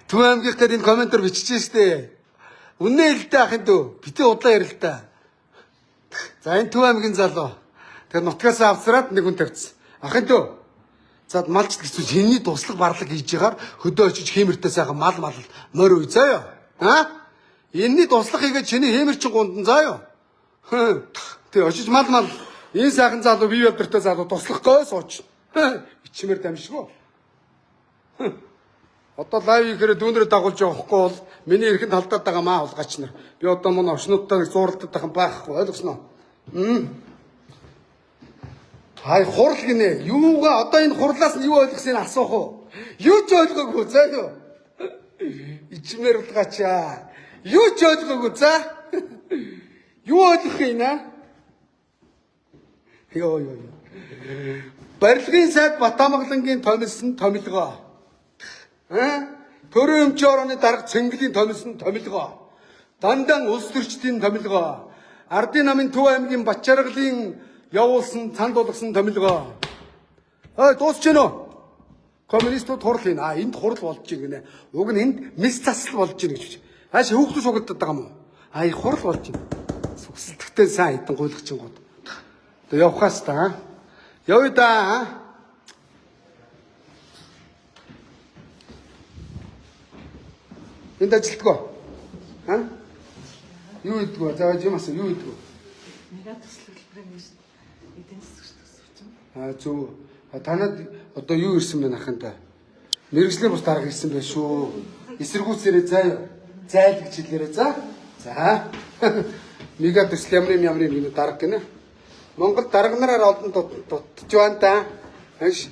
Speaker 1: Төв аймгийнх дээр энэ комментор биччихсэн шүү дээ. Үнэн хэлтэй ахын дөө. Битээ удлаа ярил л да. За энэ Төв аймгийн залуу. Тэгээ нутгаас авсраад нэг хүн тавьчихсан. Ахын дөө. Зад малч гэсэн чиний туслах барлаг хийж ягаар хөдөө очиж хэмэртэй сайхан мал морь үе заяа. Энэний туслах хийгээд чиний хэмэрчин гундан заяа. Тэгээ очиж мал энэ сайхан залуу бие болдортой залуу туслахгүй сууч. Ичмэр дамжгүй. Одоо лайв хийхээр дүүнрээ дагуулж явахгүй бол миний эрхэнд талдаад байгаа маа хулгайч нар. Би одоо мөн овшнуудтай нэг зууралдаад байгаа байхгүй ойлгосноо. Хай хурал гинэ. Юугаа одоо энэ хурлаас нь юу ойлгосыг асуух уу? Юу ч ойлгоогүй заа юу? Ичмэр улгаачаа. Юу ч ойлгоогүй за. Юу ойлгох юм аа? Йоо. Барилгын сайд Батамгалангийн томилсон томилгоо. Төрийн өмчийн орооны дарга Цэнгэлийн томилсон томилгоо. Дандан улс төрчдийн томилгоо. Ардын намын Төв аймгийн Бачаргалын явуулсан цанд болгосон томилгоо. Дуусч гэнэ үү? Коммунистууд хурал хийн. Энд хурал болж гинэ. Уг нь энд мис засал болж гинэ гэж. Хааш хүүхдүүд шугаддаг байгаа юм уу? И хурал болж гинэ. Сүгсэлтгтэй сайн хэдэн гуйлгчингууд. Одоо явахаас та. Явъя да. Энд ажилтгоо. Юу идэггүй? За жимаас юу идэггүй?
Speaker 4: Нэгэ төсөлбөрийн эдийн засгийн төсөвч юм.
Speaker 1: Зөв. Танад одоо юу ирсэн бэ наханта? Мэргэжлийн бус дарга ирсэн байх шүү. Эсэргүүцээрээ заа. Зайл гэж хэлээрээ за. За. Мега төсөл ямрын энэ дарга гинэ. Монгол дарга нараар олдон дутж байна да. Хаш.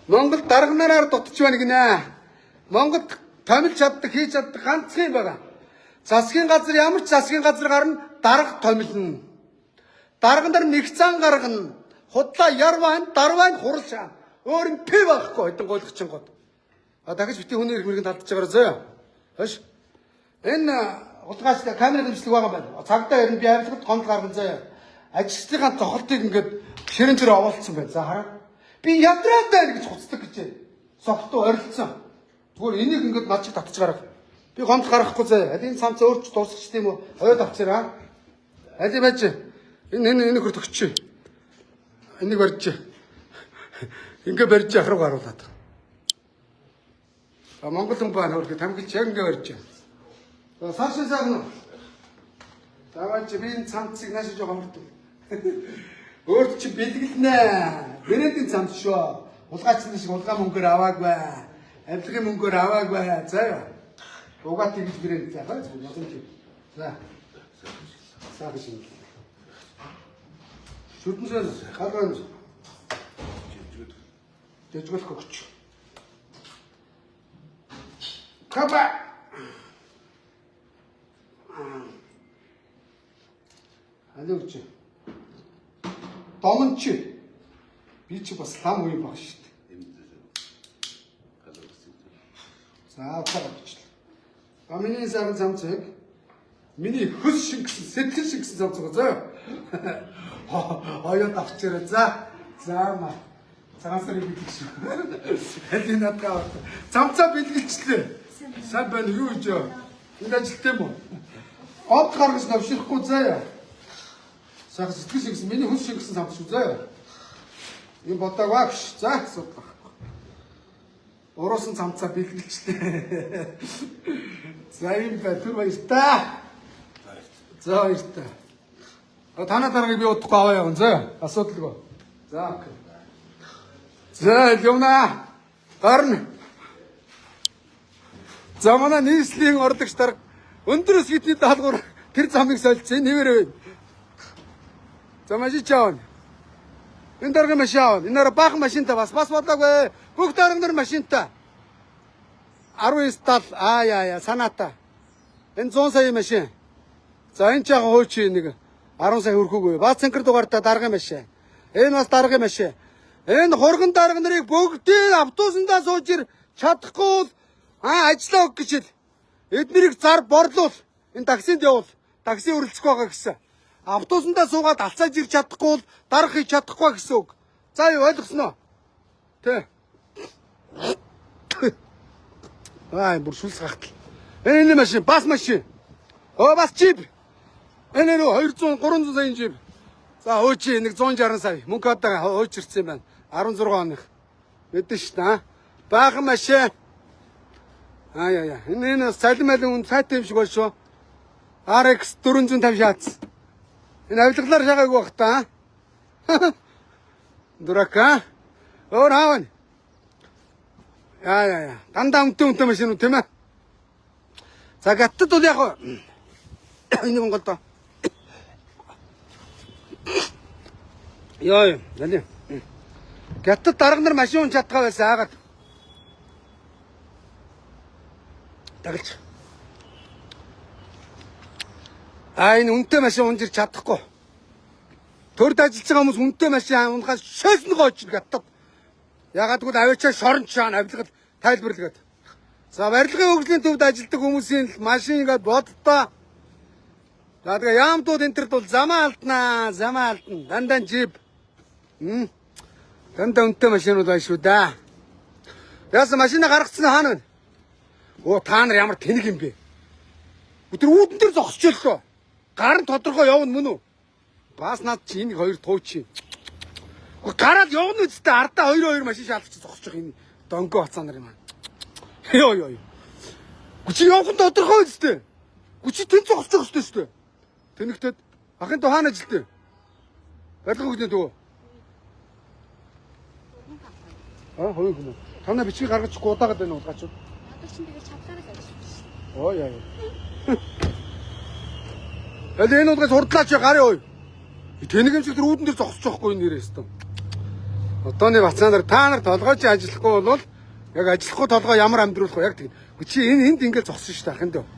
Speaker 1: Монгол дарга нараар дутж байна гинэ. Монгол томилж чаддаг, хийж чаддаг ганцхан юм байна. Засгийн газар ямар ч засгийн газар гарна дарга томилно. Дарга нар нэг цан гаргана. Худлаа яр байна, дар байна, хурал шаа. Өөр юм пэ байхгүй хэдэн гойлгочин гот. А дахиж бити хүний эрх мэргэнд алдаж байгаа зөө. Хаш. Энэ утгаас камерын дэмжлэг байгаа байна. Цагдаа ер нь би авилгад гомд гарган зөө. Ажилчдын цохолтыг ингээд ширэн дээр овоолцсон байна. За хараа. Би ядраад байна гэж хуцдаг гэж. Согтуу орилцсон. Зүгээр энийг ингээд над чиг татчих гараа. Би гомд гаргахгүй зөө. Аль энэ цамц өөрч дуусчих тийм үү? Ойд авчираа. Аль байж. Энэ хөр төгч. Энийг барьж. Ингээ барьж ахруу гаруулад. А Монгол хүн байна хөргө тамгилч яг ингээ барьж. Саашаа сагна. Таваач би энэ цамцыг нааш жоо хомордог. Өөрт чи бэлгэлнэ. Брэндийн цамц шүү. Улгаачлан шиг улгаан мөнгөөр аваагүй. Авилгын мөнгөөр аваагүй. За. Угаат гэж брэнд за. За. Саа гэж. Шүтэнсэл хаалган. Дэжгэл хөгч. Капа. Алууч. Домонч. Би ч бас лам уу баг шүү дээ. За таваач. Миний сарын цамцыг миний хөс шиг сэтгэл шиг цамцгаа зөө. Оёо тавчраа за. За маа. Цагаансарыг бэлгэлж. Эдийн надгаа цамцаа бэлгэлчлээ. Сайн байна юу гэж юу? Энд ажилтсан юм уу? Од гаргаж навшихгүй заяа. Саг сэтгэл шигсэн миний хүс шигсэн цамц шүү заяа. Юм бодог багш. За судлах. Ороосон цамцаа бэлгэлчлээ. За юм ба түр баяртай. За баяртай. Танаа дараагийг би удахгүй аваа явна заяа. Асуудалгүй. За окей. За юмна гарна. За манай нийслэлийн ордогч дарга өндрөөс бидний даалгавар тэр замыг солилцсон нэвэр вэ. За машин чаавна. Энэ дарга машин аавна. Энэ нэр баахан машинтай бас бодлоогүй. Бүх дарга нар машинтай. 19 яа санаата. Энэ 100 сая машин. За энэ чагаа хөөч нэг 10 сая хөрхөөгүй. Бац цэнхэр дугаартаа дарга машин. Энэ бас дарга машин. Энэ хурган дарга нарыг бүгдийг автобусандаа сууж ир чадахгүй бол ажиллаа өг гэж хэл. Эднэрийг зар борлуул. Энэ таксинд явуул. Такси үрэлцэх байгаа гэсэн. Автобусандаа суугаад алцааж ирч чадахгүй бол дарга хийж чадахгүй гэсэн үг. За юу ойлгосноо? Тэ. Бүр шүлс гахтал. Энэ машин, бас машин. Бас чип. Энэ 200 300 сая чип. За хөөч нэг 160 сая. Мөнгө одоо хөөч ирсэн байна. 16 оных. Мэдэн ш та. Баахан машин. Яа. Энэ салималын сайтай юм шиг байна шүү. RX 450 шаац. Энэ авилгалаар шагаагүй бах та. Дурака. Өөр хаавна. Яа. Дандаа өмтөө машин үү тийм ээ. За гаттад бол яг энэ Монголд. Яа. Нали. Гаттад дарга нар машин унж чадгаа байсан аагаад. Тагалж. Энэ үнэтэй машин унж ирч чадахгүй. Төрд ажиллаж байгаа хүмүүс үнэтэй машин унахаас шойсон gooч гаттад. Ягаад гэвэл авиачаа шорон чаана авилгал тайлбарлаад. За барилгын хөгжлийн төвд ажилладаг хүмүүсийн машингээд боддоо. За тэгээ яамтууд энтерд бол замаа алднаа. Дандаа жип. Дандаа үнэтэй машинууд байна шүү да. Яасан машина гаргацсан хаана вэ? Та нар ямар тэнэг юм бэ? Өдөр үүдэн дээр зогсчихлоо. Гар нь тодорхой явна мөн үү? Бас над чи энийг хоёр тууч. Гараад явна үстэ ардаа 2 машин шаалгач зогсчих энэ дөнгө бацаа нар юм аа. Йоо. Гүчи явах нь тодорхой үстэ. Гүчи тэн зогсчих үстэ шүү дээ. Тэнэгтэд ахын тоо хаана ажилтээ? Барилга хөгжлийн төв. Хоёр хүн. Танаа бичгийг гаргаж өгөхгүй удаагаад байна уу гачууд?
Speaker 9: Одоо чинь тэгээд чадлаараа л ажиллаж байна.
Speaker 1: Ой яа. Энэ удаас урдлаач гарын ой. Тэнэг юмшиг тэр үүдэн дээр зогсож байгаа хгүй энэ нэрээс тоо. Одооны бацаанаар та нар толгойч ажиллахгүй бол яг ажиллахгүй толгой ямар амьдруулах вэ? Яг тийм. Чи энд ингээд зогсон шүү дээ ахын дөө.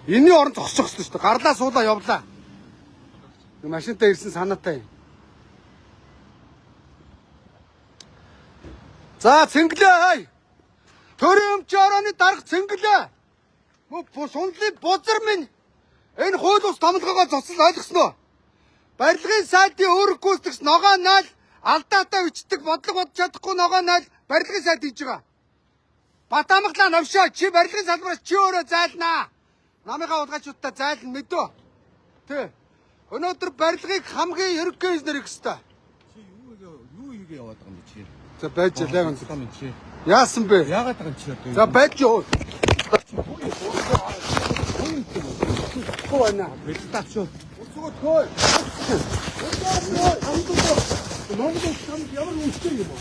Speaker 1: Энийн орон зогсох гэсэн шүү дээ. Гарлаа суулаа явлаа. Машинтай ирсэн санаатай юм. За цэнгэлээ. Төрөмч орооны дарга цэнгэлээ. Сунлын бузар минь энэ хууль ус томлогоогоо цоцол ойлгосноо. Барилгын сайтын өөрөг гүйцэтгэгч ногоо найл алдаатай бичдэг бодлого бодож чадахгүй ногоо найл барилгын сайт хийж байгаа. Батамглаа навшаа чи барилгын салбараас чи өөрөө зайлнаа. Намынхаа удгаачуудтай зайлна мэдөө. Тэ. Өнөөдөр барилгыг хамгийн ерөнхий инженер гэхтэй.
Speaker 10: Чи юу хийгээ яваад байгаа юм бэ чи?
Speaker 1: За байж лаа гэнэ.
Speaker 10: Юм чи.
Speaker 1: Яасан бэ?
Speaker 10: Яагаад байгаа юм чи одоо?
Speaker 1: За байж юу. Хөөе.
Speaker 10: Бэлтаач шүү.
Speaker 1: Өсгөө төө. Монгол хамт ямар үстэй юм бэ?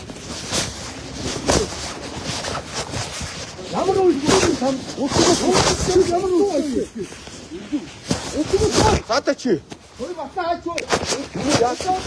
Speaker 1: Ямар үстэй хамт өсгөө ямар үстэй. Өсгөө цаатаа чи. Хөөе батаа аач юу. Яасан